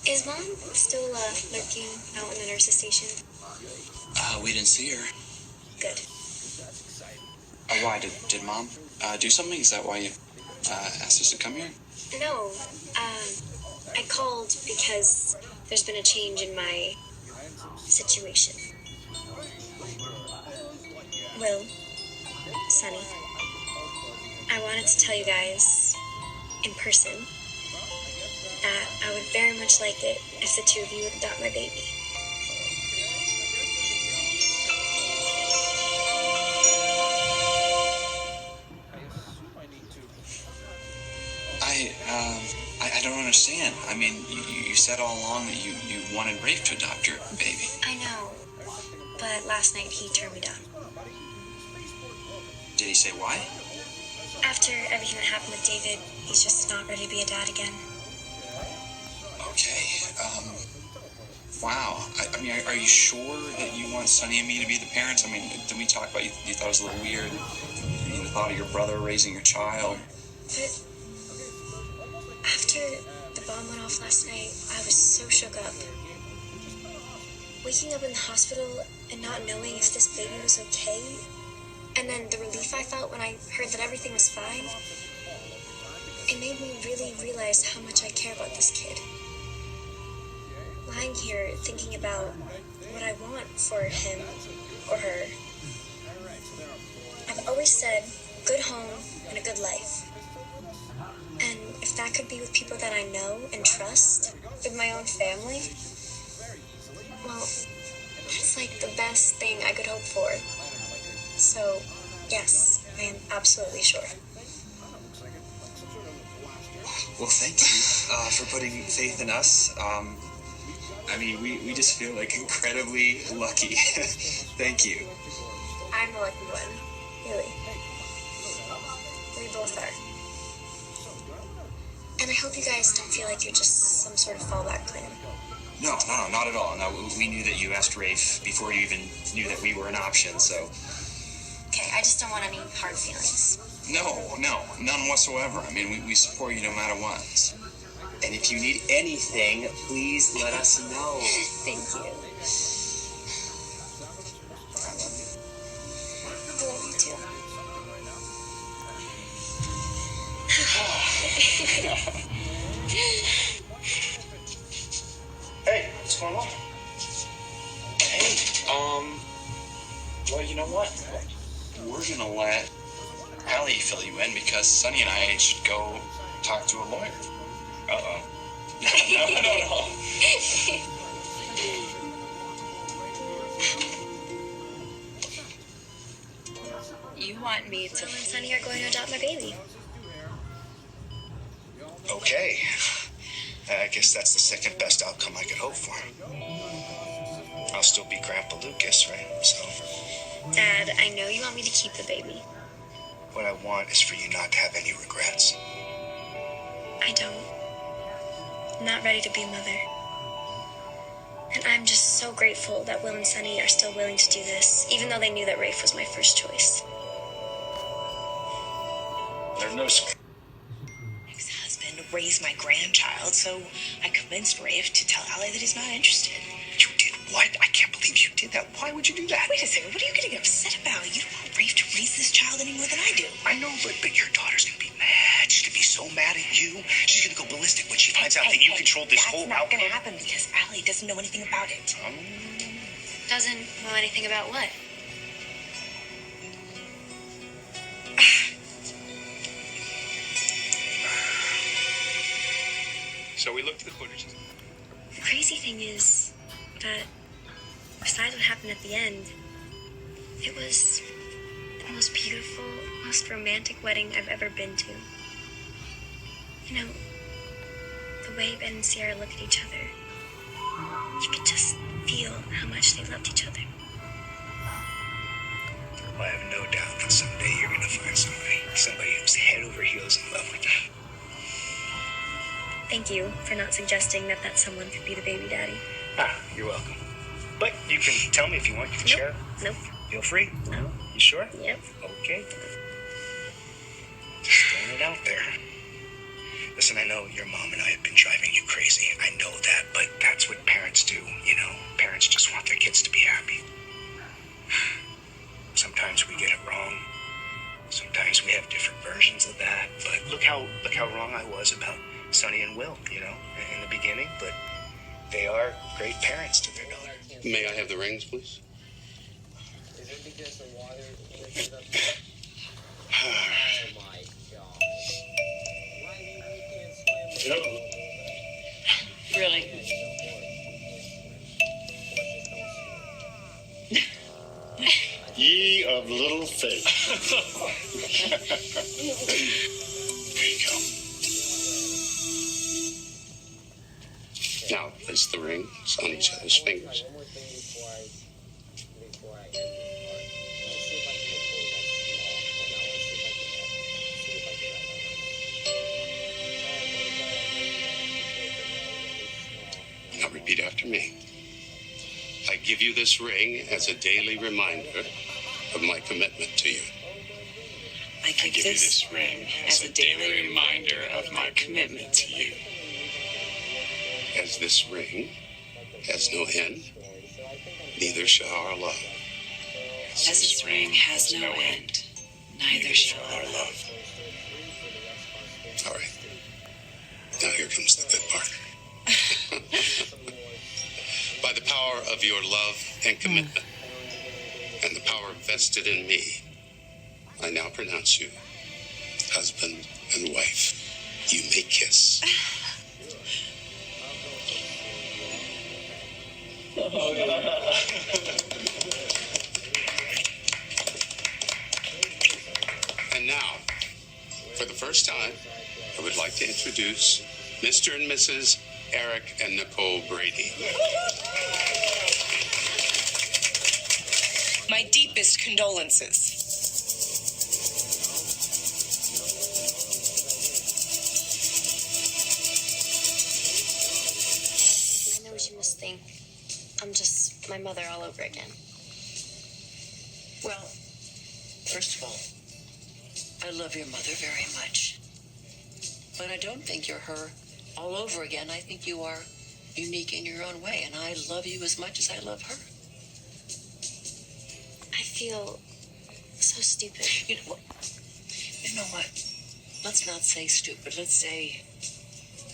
Is Mom still lurking out in the nurse's station? We didn't see her. Good. Why? Did Mom do something? Is that why you asked us to come here? No, I called because there's been a change in my situation. Will, Sunny, I wanted to tell you guys in person that I would very much like it if the two of you would adopt my baby. I don't understand. I mean, you said all along that you wanted Rafe to adopt your baby. I know, but last night he turned me down. Did he say why? After everything that happened with David, he's just not ready to be a dad again. Okay. Wow. I mean, are you sure that you want Sunny and me to be the parents? I mean, did we talk about you thought it was a little weird? The thought of your brother raising your child. But after the bomb went off last night, I was so shook up. Waking up in the hospital and not knowing if this baby was okay, and then the relief I felt when I heard that everything was fine, it made me really realize how much I care about this kid. Lying here thinking about what I want for him or her. I've always said good home and a good life. And if that could be with people that I know and trust, with my own family, well, that's like the best thing I could hope for. So, yes, I am absolutely sure. Well, thank you for putting faith in us. I mean, we just feel like incredibly lucky. Thank you. I'm the lucky one, really. We both are. And I hope you guys don't feel like you're just some sort of fallback plan. No, not at all. No, we knew that you asked Rafe before you even knew that we were an option, so... Okay, I just don't want any hard feelings. No, none whatsoever. I mean, we support you no matter what. And if you need anything, please let us know. Thank you. I love you too. Hey, what's going on? Hey, well, you know what? We're gonna let Allie fill you in because Sunny and I should go talk to a lawyer. Uh-oh. No. You want me to... Will and Sunny are going to adopt my baby. Okay. I guess that's the second best outcome I could hope for. I'll still be Grandpa Lucas, right? So Dad, I know you want me to keep the baby. what I want is for you not to have any regrets. I don't. I'm not ready to be a mother. And I'm just so grateful that Will and Sunny are still willing to do this, even though they knew that Rafe was my first choice. There are no Ex-husband raised my grandchild, so I convinced Rafe to tell Allie that he's not interested. You did what? I can't believe you did that. Why would you do that? Wait a second, what are you getting upset about? You don't want Rafe to raise this child any more than I do. I know, but your daughter's gonna be mad. She's gonna be so mad at you. She's gonna go ballistic when she finds out that you controlled this whole That's not outcome. gonna happen because Allie doesn't know anything about it. Doesn't know anything about what? So we looked at the footage. The crazy thing is that, besides what happened at the end, it was the most beautiful, most romantic wedding I've ever been to. You know, the way Ben and Sierra look at each other, you could just feel how much they loved each other. I have no doubt that someday you're gonna find somebody who's head over heels in love with you. Thank you for not suggesting that someone could be the baby daddy. You're welcome. But you can tell me if you want. You can share. Nope. Feel free. No. You sure? Yep. Okay. Just throwing it out there. Listen, I know your mom and I have been driving you crazy. I know that, but that's what parents do, you know? Parents just want their kids to be happy. Sometimes we get it wrong. Sometimes we have different versions of that. But look how wrong I was about Sonny and Will, you know, in the beginning. But they are great parents to their daughter. May I have the rings, please? Is it because the water Oh my God. Why do you can't swim? Really? Ye of little faith. There you go. Now, place the rings on each other's fingers. One more thing before I end this part. Let's see if I can pull that small. And I want to see if I can see if I can Now repeat after me. I give you this ring as a daily reminder of my commitment to you. I give you this ring as a daily reminder of my commitment to you. As this ring has no end, neither shall our love. As this ring has no end, neither shall our love. All right. Now here comes the good part. By the power of your love and commitment, and the power vested in me, I now pronounce you husband and wife. You may kiss. And now, for the first time, I would like to introduce Mr. and Mrs. Eric and Nicole Brady. My deepest condolences. I know what you must think. I'm just my mother all over again. Well, first of all, I love your mother very much. But I don't think you're her all over again. I think you are unique in your own way, and I love you as much as I love her. I feel so stupid. You know what? Let's not say stupid. Let's say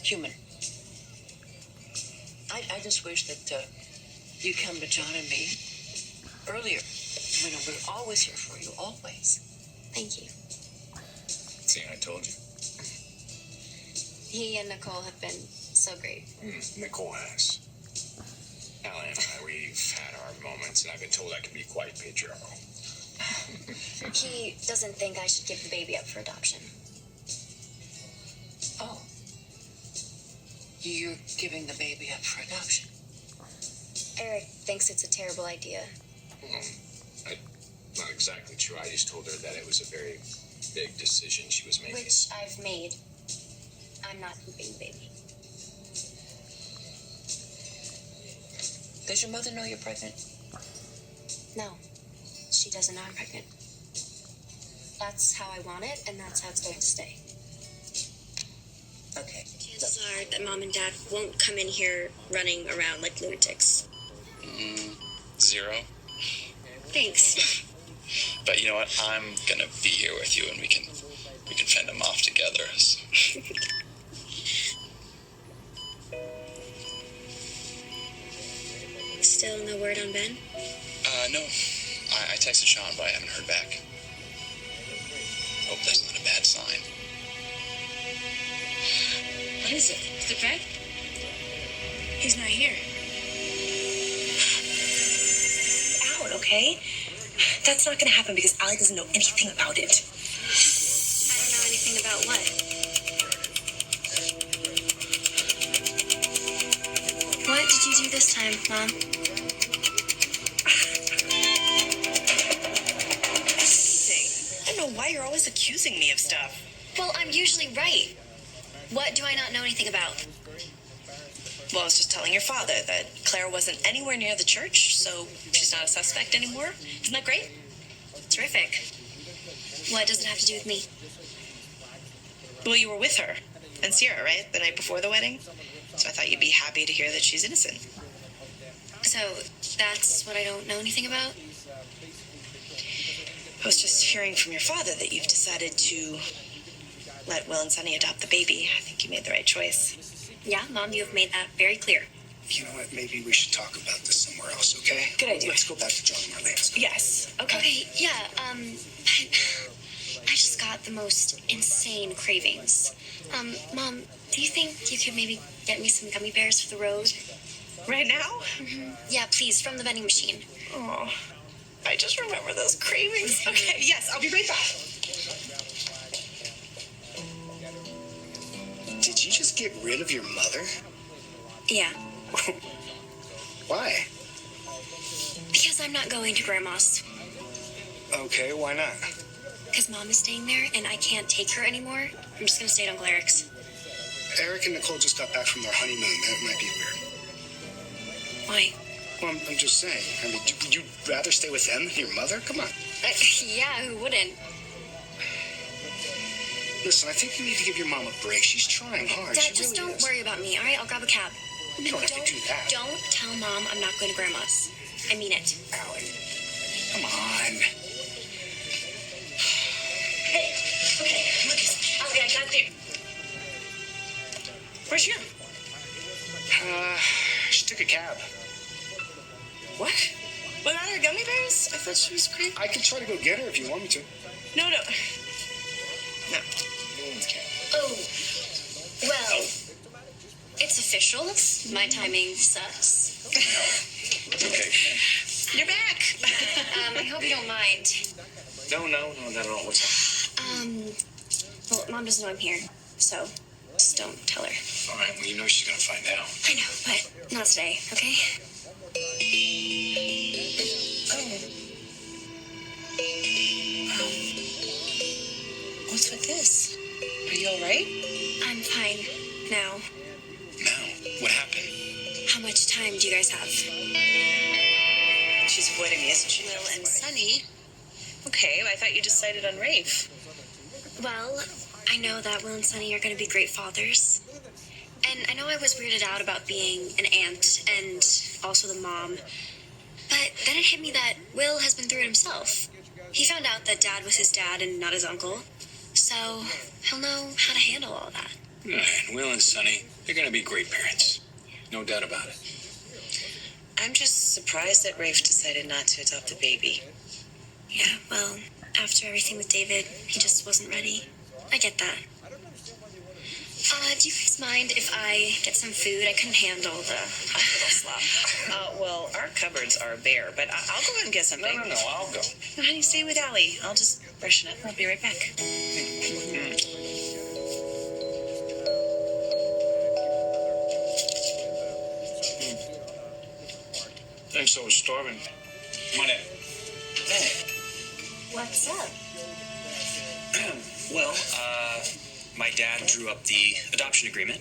human. I just wish that you come to John and me earlier. You know, we're always here for you, always. Thank you. See, I told you. He and Nicole have been so great. Nicole has. Allie and I, we've had our moments, and I've been told I can be quite patriarchal. He doesn't think I should give the baby up for adoption. Oh. You're giving the baby up for adoption. Eric thinks it's a terrible idea. I'm not exactly true. I just told her that it was a very big decision she was making. Which I've made. I'm not keeping the baby. Does your mother know you're pregnant? No, she doesn't know I'm pregnant. That's how I want it, and that's how it's going to stay. Okay. Chances are that Mom and Dad won't come in here running around like lunatics. 0. Thanks. But you know what? I'm gonna be here with you, and we can fend them off together. So. Still no word on Ben? No. I texted Sean, but I haven't heard back. Hope that's not a bad sign. What is it? Is it Greg? He's not here. Out, okay? That's not gonna happen because Allie doesn't know anything about it. I don't know anything about what. What did you do this time, Mom? I don't know why you're always accusing me of stuff. Well, I'm usually right. What do I not know anything about? Well, I was just telling your father that Claire wasn't anywhere near the church, so she's not a suspect anymore. Isn't that great? Terrific. What does it have to do with me? Well, you were with her and Sierra, right? The night before the wedding? So I thought you'd be happy to hear that she's innocent. So, that's what I don't know anything about? I was just hearing from your father that you've decided to let Will and Sunny adopt the baby. I think you made the right choice. Yeah, Mom, you have made that very clear. You know what? Maybe we should talk about this somewhere else, okay? Good idea. Let's go back to John and Marlene. Yes. Okay, yeah, I just got the most insane cravings. Mom, do you think you could maybe get me some gummy bears for the road? Right now? Mm-hmm. Yeah, please, from the vending machine. Oh, I just remember those cravings. Okay, yes, I'll be right back. Did you just get rid of your mother? Yeah. Why? Because I'm not going to Grandma's. Okay, why not? Because Mom is staying there, and I can't take her anymore. I'm just going to stay at Uncle Eric's. Eric and Nicole just got back from their honeymoon. That might be weird. Why? Well, I'm just saying. I mean, would you rather stay with them than your mother? Come on. Yeah, who wouldn't? Listen, I think you need to give your mom a break. She's trying hard. Dad, She just really don't is. worry about me, all right? I'll grab a cab. You don't have to do that. Don't tell Mom I'm not going to Grandma's. I mean it. Allie, come on. Hey, okay, look, Allie, I got there. Where's she? She took a cab. What? Without her gummy bears? I thought she was crazy. I could try to go get her if you want me to. No. No. Okay. Oh, well, it's official. My timing sucks. Okay, You're back. I hope you don't mind. No, not at all. What's up? Well, Mom doesn't know I'm here, so just don't tell her. All right, well, you know she's going to find out. I know, but not today, okay? What's with this? Are you all right? I'm fine now. Now, what happened? How much time do you guys have? She's avoiding me, isn't she? Will and Sunny. Okay, I thought you decided on Rafe. Well, I know that Will and Sunny are going to be great fathers. And I know I was weirded out about being an aunt and also the mom. But then it hit me that Will has been through it himself. He found out that Dad was his dad and not his uncle. So he'll know how to handle all that. And Will and Sunny, they're going to be great parents. No doubt about it. I'm just surprised that Rafe decided not to adopt a baby. Yeah, well, after everything with David, he just wasn't ready. I get that. Do you guys mind if I get some food? I couldn't handle the hospital slop. Well, our cupboards are bare, but I'll go ahead and get something. No, I'll go. No, honey, stay with Allie. I'll just freshen up. I'll be right back. Thanks, I was starving. Come on in. Hey. What's up? Well, my dad drew up the adoption agreement.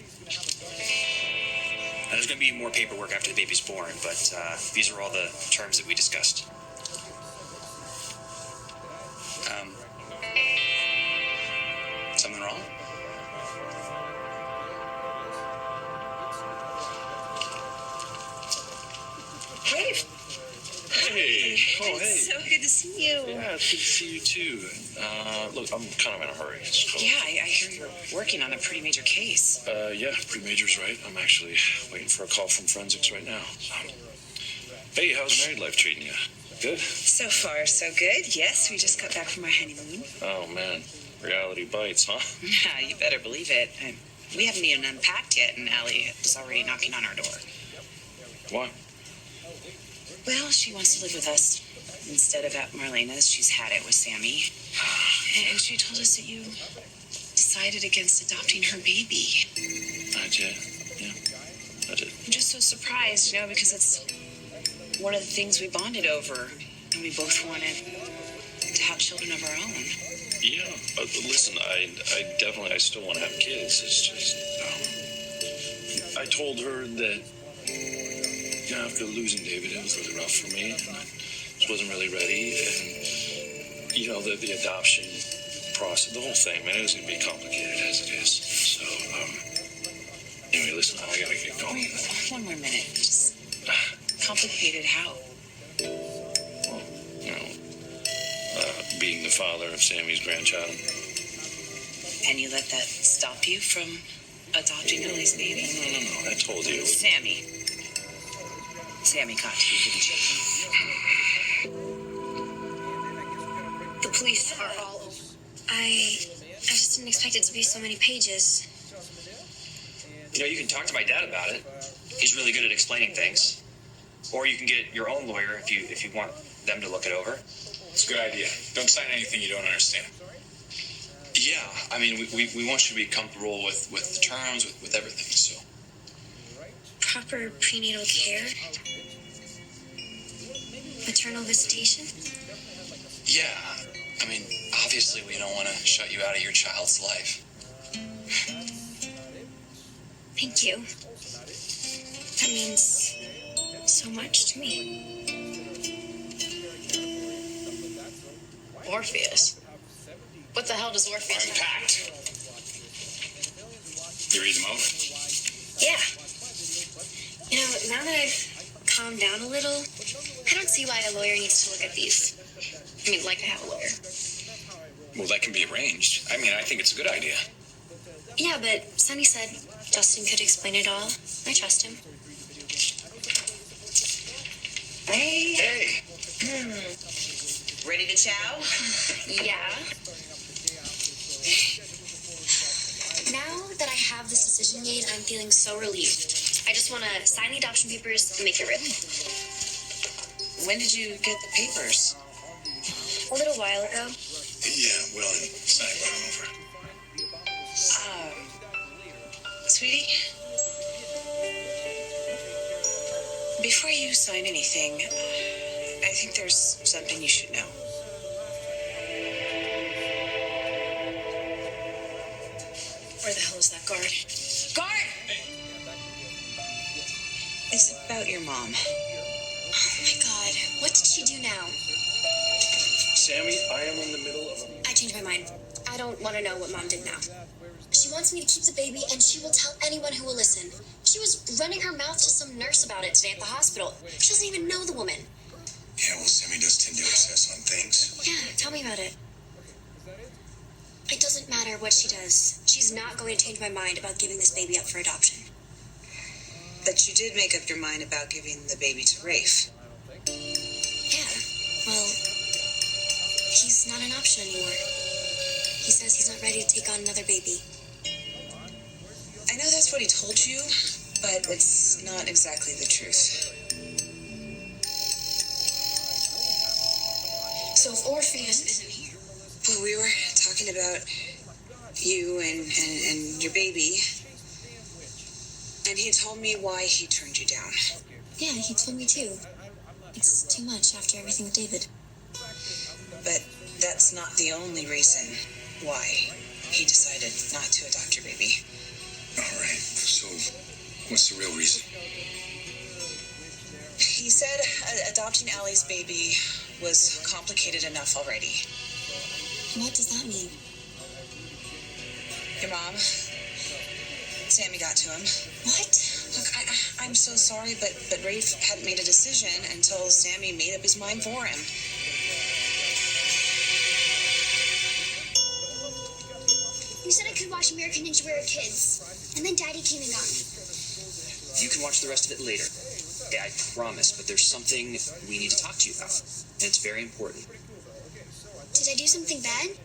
There's going to be more paperwork after the baby's born, but these are all the terms that we discussed. Something wrong? Rafe. Hey. Oh, hey. It's so good to see you. Yeah, it's good to see you too. Look, I'm kind of in a hurry. So. Yeah, I hear you're working on a pretty major case. Yeah, pretty major's right. I'm actually waiting for a call from forensics right now. Hey, how's married life treating you? Good? So far, so good. Yes, we just got back from our honeymoon. Oh, man. Reality bites, huh? Yeah, you better believe it. We haven't even unpacked yet, and Allie was already knocking on our door. Why? Well, she wants to live with us. Instead of at Marlena's, she's had it with Sammy. And she told us that you decided against adopting her baby. I did. Yeah, I did. I'm just so surprised, because it's one of the things we bonded over. And we both wanted to have children of our own. Yeah, but listen, I still want to have kids. It's just, I told her that, after losing David, it was really rough for me, and I just wasn't really ready, and, the adoption process, the whole thing, man, it was going to be complicated as it is, so, anyway, listen, I gotta get going. Wait, one more minute, just complicated how? Well, being the father of Sammy's grandchild. And you let that stop you from adopting Ellie's baby? No, I told you. Sammy caught you, didn't you? The police are all over. I just didn't expect it to be so many pages. You can talk to my dad about it. He's really good at explaining things. Or you can get your own lawyer if you want them to look it over. It's a good idea. Don't sign anything you don't understand. Yeah, I mean, we want you to be comfortable with the terms, with everything, so. Proper prenatal care? Maternal visitation? Yeah, I mean, obviously we don't want to shut you out of your child's life. Thank you. That means so much to me. Orpheus? What the hell does Orpheus have? Unpacked. You read them over? Yeah. Now that I've calmed down a little, I don't see why a lawyer needs to look at these. I mean, like I have a lawyer. Well, that can be arranged. I think it's a good idea. Yeah, but Sonny said Justin could explain it all. I trust him. Hey. Ready to chow? Yeah. Now that I have this decision made, I'm feeling so relieved. I just want to sign the adoption papers and make it real. When did you get the papers? A little while ago. Yeah, well, and sign it over. Sweetie? Before you sign anything, I think there's something you should know. Where the hell is that guard? Guard! It's about your mom. Oh my God. What did she do now? Sammy, I am in the middle of I changed my mind. I don't want to know what Mom did now. She wants me to keep the baby, and she will tell anyone who will listen. She was running her mouth to some nurse about it today at the hospital. She doesn't even know the woman. Yeah, well, Sammy does tend to obsess on things. Yeah, tell me about it. It doesn't matter what she does. She's not going to change my mind about giving this baby up for adoption. But you did make up your mind about giving the baby to Rafe. Yeah, well, he's not an option anymore. He says he's not ready to take on another baby. I know that's what he told you, but it's not exactly the truth. So if Orpheus isn't here... Well, we were talking about you and your baby, and he told me why he turned you down. Yeah, he told me too. It's too much after everything with David. But that's not the only reason why he decided not to adopt your baby. All right, so what's the real reason? He said adopting Allie's baby was complicated enough already. What does that mean? Your mom, Sammy got to him. What? Look, I'm so sorry, but Rafe hadn't made a decision until Sammy made up his mind for him. You said I could watch American Ninja Warrior Kids, and then Daddy came and got me. You can watch the rest of it later. Yeah, I promise, but there's something we need to talk to you about, and it's very important. Did I do something bad?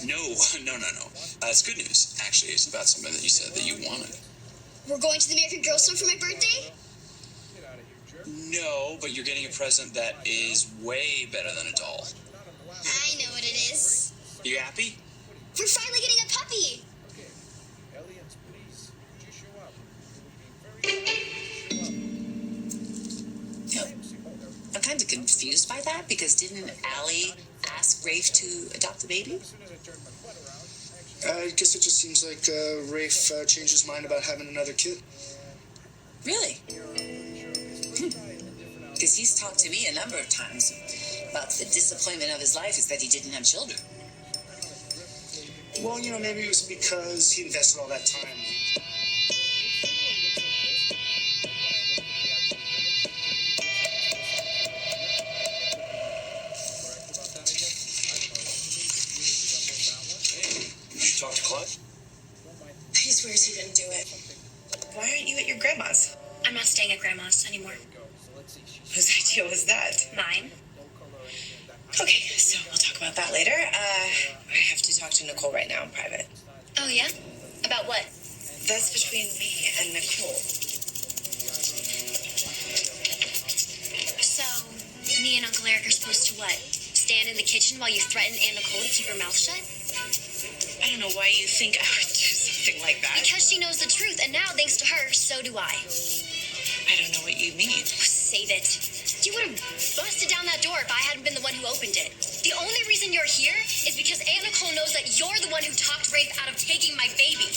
No. It's good news. Actually, it's about something that you said that you wanted. We're going to the American Girl store for my birthday? No, but you're getting a present that is way better than a doll. I know what it is. You happy? We're finally getting a puppy! I'm kind of confused by that, because didn't Allie ask Rafe to adopt the baby? I guess it just seems like Rafe changed his mind about having another kid. Really? Because he's talked to me a number of times about the disappointment of his life is that he didn't have children. Well, maybe it was because he invested all that time. Talk to Claude? He swears he didn't do it. Why aren't you at your grandma's? I'm not staying at Grandma's anymore. Whose idea was that? Mine. Okay, so we'll talk about that later. I have to talk to Nicole right now in private. Oh, yeah? About what? That's between me and Nicole. So, me and Uncle Eric are supposed to what? Stand in the kitchen while you threaten Aunt Nicole to keep her mouth shut? I don't know why you think I would do something like that. Because she knows the truth, and now, thanks to her, so do I. I don't know what you mean. Save it. You would have busted down that door if I hadn't been the one who opened it. The only reason you're here is because Aunt Nicole knows that you're the one who talked Rafe out of taking my baby.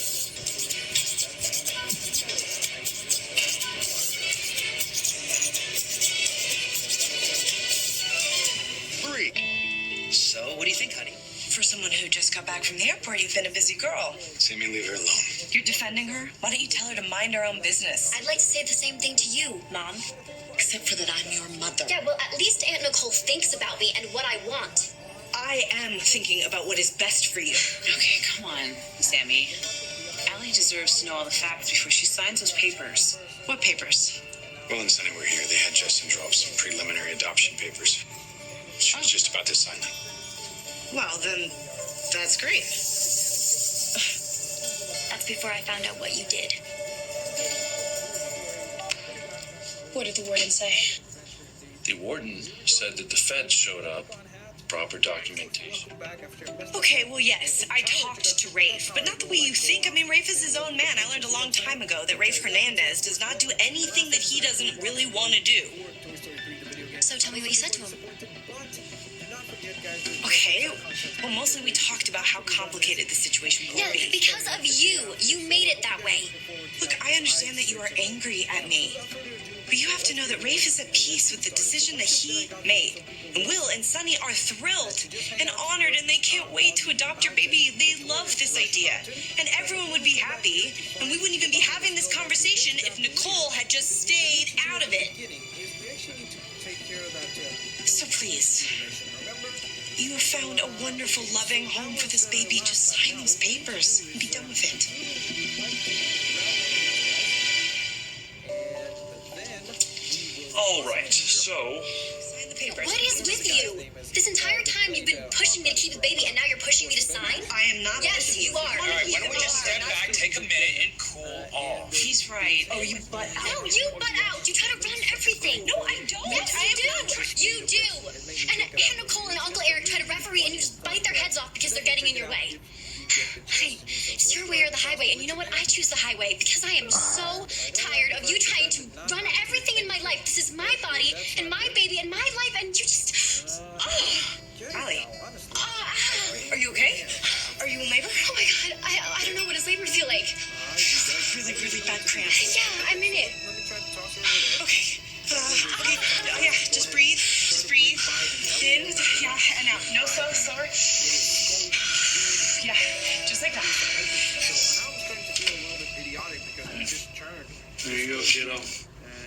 So, what do you think, honey? For someone who just got back from the airport, you've been a busy girl. Sammy, leave her alone. You're defending her? Why don't you tell her to mind her own business? I'd like to say the same thing to you, Mom. Except for that I'm your mother. Yeah, well, at least Aunt Nicole thinks about me and what I want. I am thinking about what is best for you. Okay, come on, Sammy. Allie deserves to know all the facts before she signs those papers. What papers? Well, and Sonny were here. They had Justin draw up some preliminary adoption papers. She was just about to sign them. Well, then, that's great. That's before I found out what you did. What did the warden say? The warden said that the feds showed up. Proper documentation. Okay, well, yes, I talked to Rafe, but not the way you think. I mean, Rafe is his own man. I learned a long time ago that Rafe Hernandez does not do anything that he doesn't really want to do. So tell me what you said to him. Okay, well, mostly we talked about how complicated the situation will be. Because of you. You made it that way. Look, I understand that you are angry at me, but you have to know that Rafe is at peace with the decision that he made. And Will and Sonny are thrilled and honored, and they can't wait to adopt your baby. They love this idea, and everyone would be happy, and we wouldn't even be having this conversation if Nicole had just stayed out of it. So please, you have found a wonderful, loving home for this baby. Just sign those papers and be done with it. All right, so Sign the papers. What is with you? This entire time you've been pushing me to keep the baby, and now you're pushing me to sign? I am not. Yes, you are. All right, why don't we just step back, take a minute, and cool off? He's right. Oh, you butt out. No, you butt out. You try to run everything. No, I don't. Yes, I you do. You do. And Aunt Nicole and Uncle Eric try to referee, and you just bite their heads off because they're getting in your way. Hey, it's your way or the highway, and you know what? I choose the highway because I am so tired of you trying to run everything in my life. This is my body and my baby and my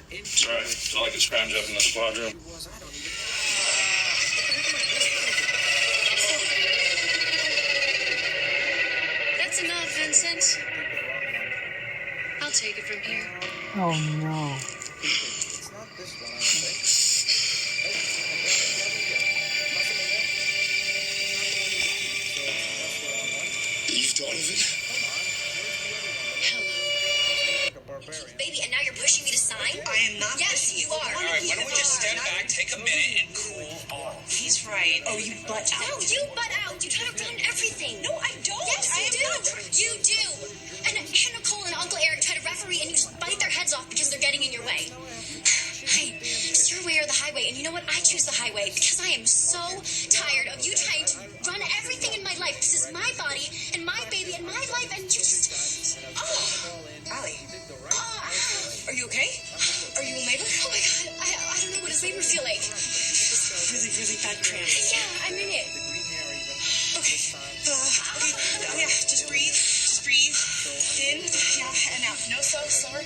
That's right. So I could scrounge up in the squad room. That's enough, Vincent. I'll take it from here. Oh no. It's not this one, I don't think. Eve Donovan? Baby, and now you're pushing me to sign? I am not Yes, pushing you are. All right, why don't we just step back, take a minute, and cool off? He's right. Oh, you butt out. No, you butt out. You try to run everything. No, I don't. Yes, I you am do. not. You do. And Nicole and Uncle Eric try to referee, and you just bite their heads off because they're getting in your way. Hey, it's your way or the highway, and you know what? I choose the highway because I am so tired of you trying to run everything in my life. This is my body and my baby and my life, and you just... Oh, Allie. Are you okay? Are you in labor? oh my God. I don't know. What does labor feel like? Really, really bad cramp. Yeah, I'm in it. Okay. Okay. Yeah, just breathe. Just breathe. In. Yeah, and out. No slower.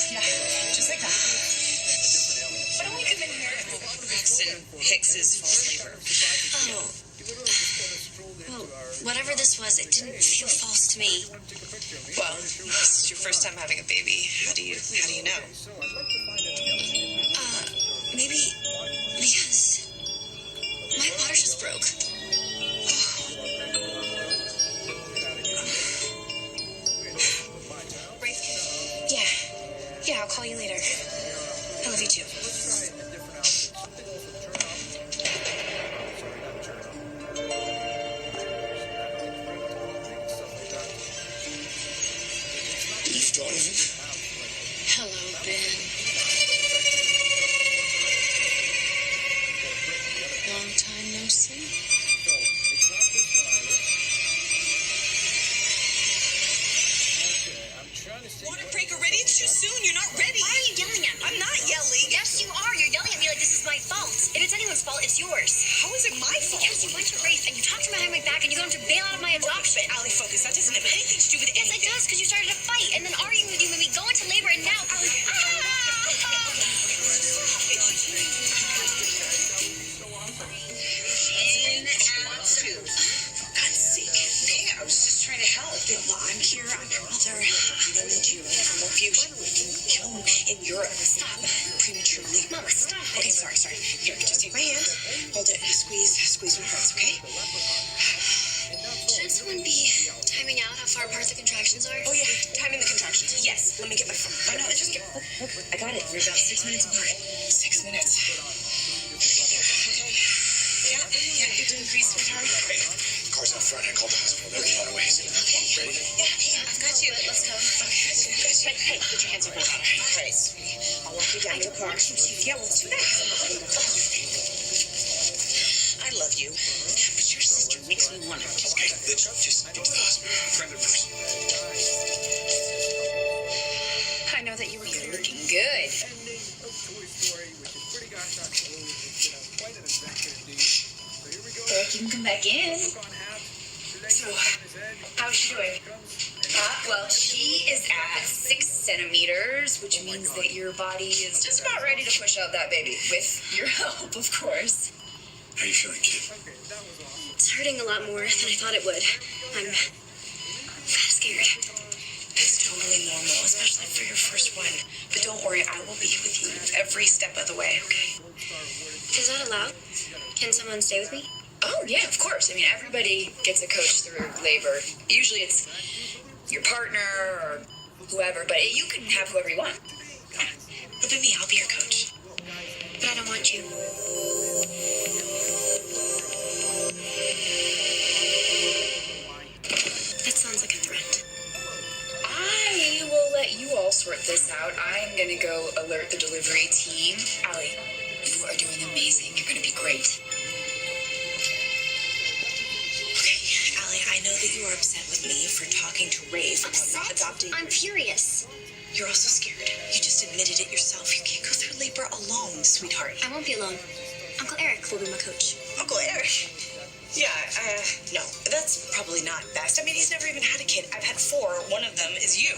Yeah, just like that. Why don't we come in here and Braxton Hicks's false labor? Oh. Well, whatever this was, it didn't feel false to me. Well, this is your first time having a baby. How do you know? Maybe because my water just broke. Yeah, I'll call you later. I love you too. Eve Donovan? Hello, Ben. Long time no see. Water break already? It's too soon. You're not ready. Why are you yelling at me? I'm not yelling. Yes, you are. You're yelling at me like this is my fault. If it's anyone's fault, it's yours. How is it my fault? Because you went to Rafe and you talked to me behind my back and you got him to bail out of my adoption. Allie, focus. That doesn't have anything to do with Yes, anything. it does, because you started a fight and then arguing with you made me go into labor and now... In and two. For God's sake. Hey, I was just trying to help. Well, I'm here. I'm your mother. I'm gonna need you for more fusion. In Europe. Stop. Prematurely. Mama, stop it. Okay, sorry. Here, just take my hand. Hold it. Squeeze my hearts, okay? Shouldn't someone be timing out how far apart the contractions are? Oh, yeah. Timing the contractions. Yes. Let me get my phone. Oh, no, it's just... Look, I got it. We're about 6 minutes apart. 6 minutes. Okay. Yeah, you're doing great, sweetheart. Hey, car's out front. I called the hospital. They're on their way. Okay. Ready? Yeah, I've got you. Let's go. Okay. Hey, put your hands on my bottom. All right, sweetie. I'll walk you down to the car. Yeah, let's do that. I love you. But your sister makes me want to... Okay, let's just get to the hospital. Grab it first. I know that you were here looking good. Eric, you can come back in. So, how's she doing? Well, she is at 6 centimeters, which means that your body is just about ready to push out that baby, with your help, of course. How you feeling, kid? It's hurting a lot more than I thought it would. I'm kind of scared. It's totally normal, especially for your first one. But don't worry, I will be with you every step of the way, okay? Is that allowed? Can someone stay with me? Oh, yeah, of course. I mean, everybody gets a coach through labor. Usually it's your partner or whoever, but you can have whoever you want. Look at me, I'll be your coach. But I don't want you. That sounds like a threat. I will let you all sort this out. I'm going to go alert the delivery team. Allie, you are doing amazing. You're going to be great. Okay, Allie, I know that you are upset with me for talking to Rafe about adopting. I'm furious. You're also scared. You just admitted it yourself. You can't go through labor alone, sweetheart. I won't be alone. Uncle Eric will be my coach. Uncle Eric? Yeah, no, that's probably not best. I mean, he's never even had a kid. I've had 4. One of them is you.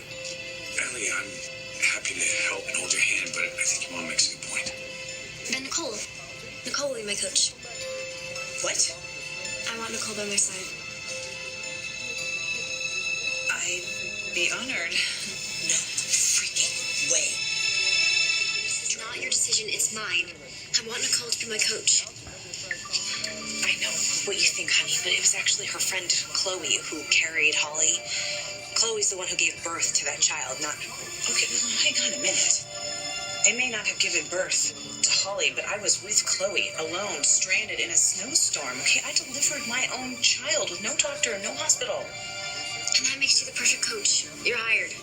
Allie, I'm happy to help but I think your mom makes a good point. Then Nicole. Nicole will be my coach. What? I want Nicole by my side. I'd be honored. No freaking way. This is not your decision, it's mine. I want Nicole to be my coach. I know what you think, honey, but it was actually her friend Chloe who carried Holly. Chloe's the one who gave birth to that child, not... Okay, well, hang on a minute. I may not have given birth to Holly, but I was with Chloe, alone, stranded in a snowstorm. Okay, I delivered my own child with no doctor, no hospital. And that makes you the perfect coach. You're hired.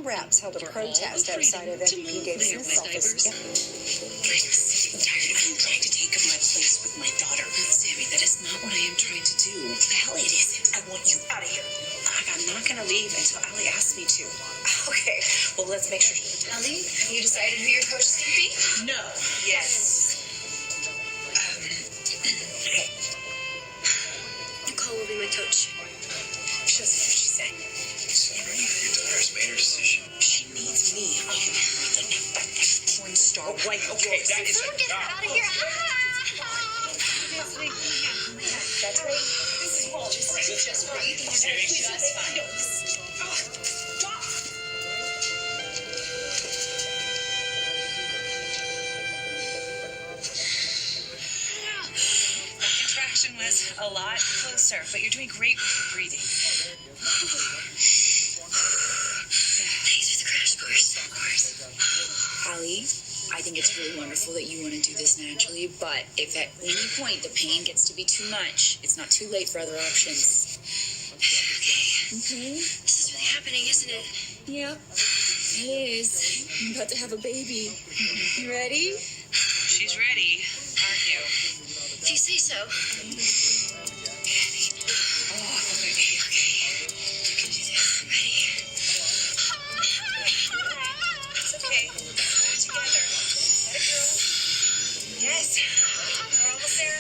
Raps held a protest outside of MVP Davis's office. I'm sick and tired of you trying to take up my place with my daughter. Sammy, that is not what I am trying to do. The hell it isn't. I want you out of here. I'm not going to leave until Allie asks me to. Okay, well, let's make sure. Ellie, have you decided who your coach is going to be? No. Yes. Okay. Nicole will be my coach. She doesn't know what she's saying. So ready for your daughter's made her decision. She needs me. That porn star. Oh, right, okay, that is Someone get her out of here. That's right. This is all just right. Just fine. No, stop. That contraction was a lot closer, but you're doing great with your breathing. These are the crash course. Of course. Allie, I think it's really wonderful that you want to do this naturally, but if at any point the pain gets to be too much, it's not too late for other options. Okay. This is really happening, isn't it? Yep, it is. I'm about to have a baby. You ready? She's ready, aren't you? If you say so. Yes. We're almost there.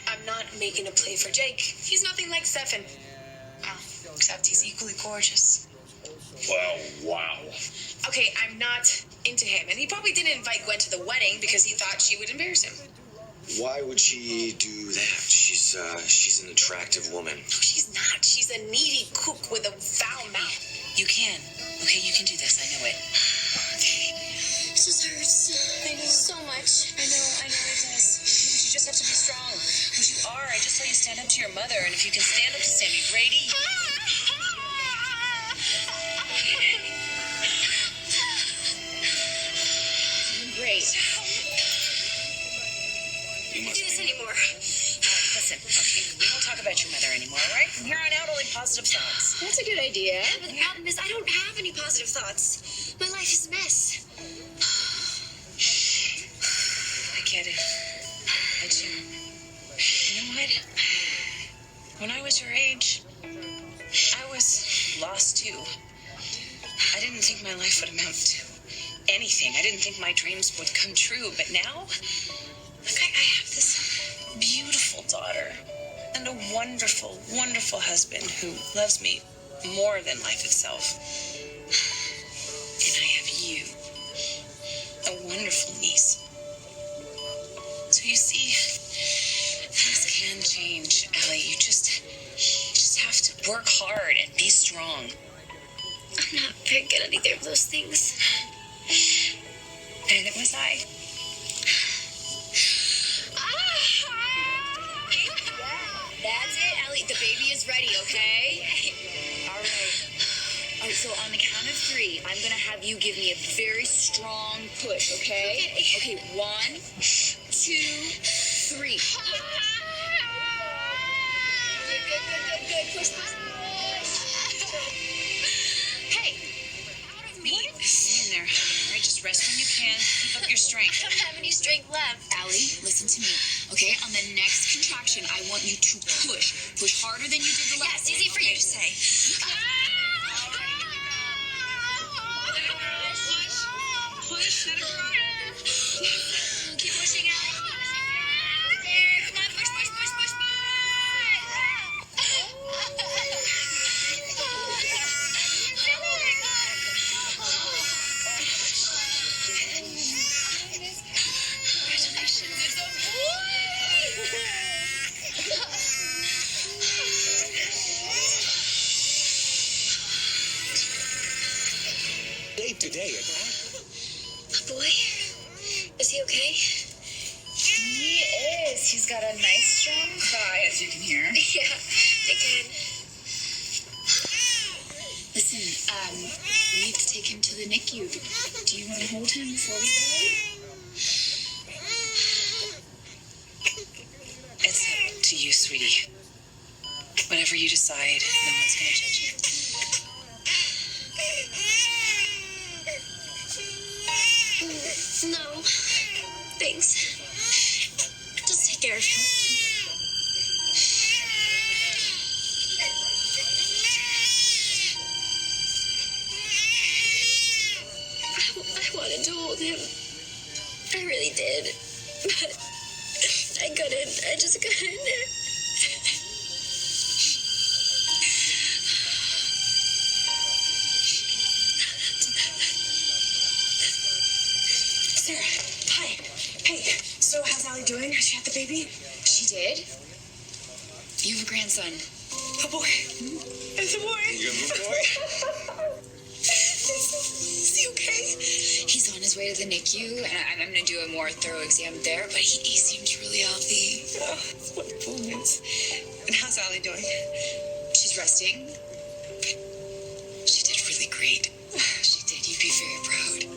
I'm not making a play for Jake. He's nothing like Stefan. Well, except he's equally gorgeous. Wow. Okay, I'm not into him. And he probably didn't invite Gwen to the wedding because he thought she would embarrass him. Why would she do that? She's an attractive woman. No, she's not. She's a needy kook with a foul mouth. You can. Okay, you can do this. I know it. Okay. This just hurts. I know. So much. I know it does. But you just have to be strong. Which you are. I just saw you stand up to your mother, and if you can stand up to Sammy Brady... Great. You Can't do this anymore. Listen, okay, we won't talk about your mother anymore, all right? From here on out, only positive thoughts. That's a good idea. But the problem is I don't have any positive thoughts. My life is a mess. I get it. I do. You know what? When I was your age, I was lost too. I didn't think my life would amount to anything. I didn't think my dreams would come true. But now, look, I have this beautiful daughter and a wonderful, wonderful husband who loves me more than life itself. And I have you, a wonderful niece. So you see, things can change, Allie. You just have to work hard and be strong. I'm not very good at either of those things. And it was I. That's it, Ellie. The baby is ready, okay? All right, so on the count of 3, I'm going to have you give me a very strong push, okay? Okay, 1, 2, 3. Good. Push. Hey, Out of me. Stay in there. All right, just rest when you can. Keep up your strength. I don't have any strength left. Allie, listen to me, okay? On the next contraction, I want you to push. Push harder than you did the last. It's easy for you to say. Push. Let it go. Keep pushing out. He is. He's got a nice, strong thigh, as you can hear. Yeah, I can. Listen, we need to take him to the NICU. Do you want to hold him before we go? It's up to you, sweetie. Whatever you decide, no one's gonna judge you. No, thanks. Just take care of him. I wanted to hold him. I really did. But I couldn't. I just couldn't. Sarah, hi. Hey, so how's Allie doing? Has she had the baby? She did? You have a grandson. A boy. It's a boy. You have a boy? Is he okay? He's on his way to the NICU, and I'm going to do a more thorough exam there, but he seems really healthy. Oh, it's wonderful news. And how's Allie doing? She's resting. She did really great. She did. You'd be very proud.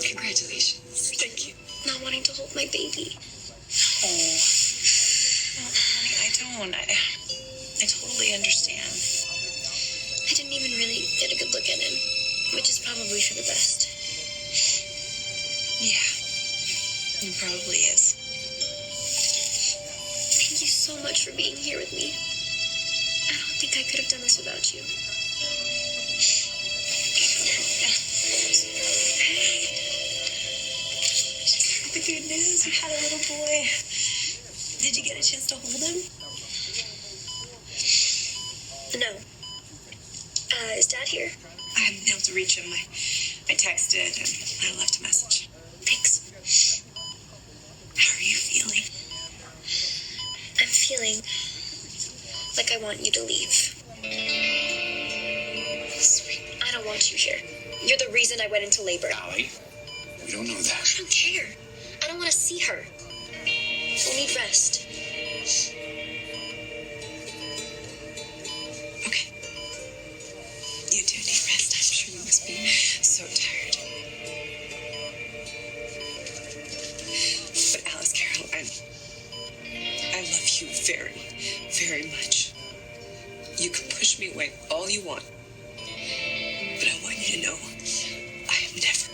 Congratulations. Thank you. Not wanting to hold my baby. Oh, honey, I don't. I totally understand. I didn't even really get a good look at him, which is probably for the best. Yeah, it probably is. Thank you so much for being here with me. I don't think I could have done this without you. The good news, you had a little boy. Did you get a chance to hold him? No. Is Dad here? I haven't been able to reach him. I texted and I left a message. Thanks. How are you feeling? I'm feeling like I want you to leave. Sweet. I don't want you here. You're the reason I went into labor. Allie, we don't know that. I don't care. I don't want to see her. I need rest. Okay. You do need rest. I'm sure you must be so tired. But Alice Carroll, I love you very, very much. You can push me away all you want. But I want you to know I am never,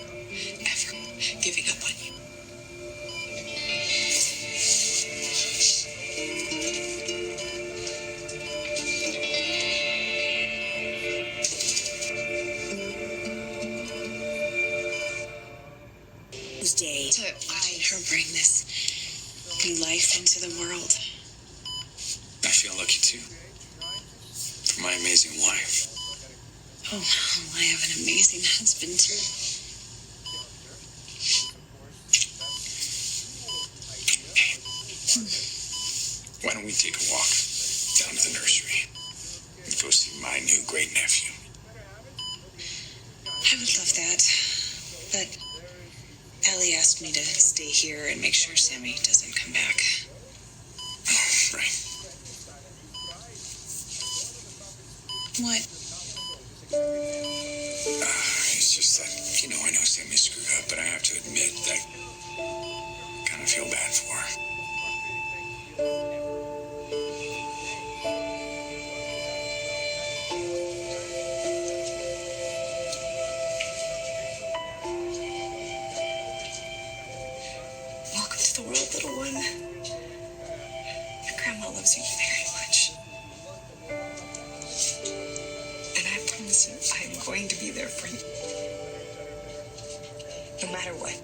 ever giving up on you. Day to watch her bring this new life into the world. I feel lucky too. For my amazing wife. Oh, I have an amazing husband too. Why don't we take a walk down to the nursery and go see my new great nephew? I would love that, but Allie asked me to stay here and make sure Sammy doesn't come back. Oh, right. What? It's just that, I know Sammy screwed up, but I have to admit that I kind of feel bad for her. Welcome to the world, little one. Your grandma loves you very much. And I promise you, I am going to be there for you. No matter what.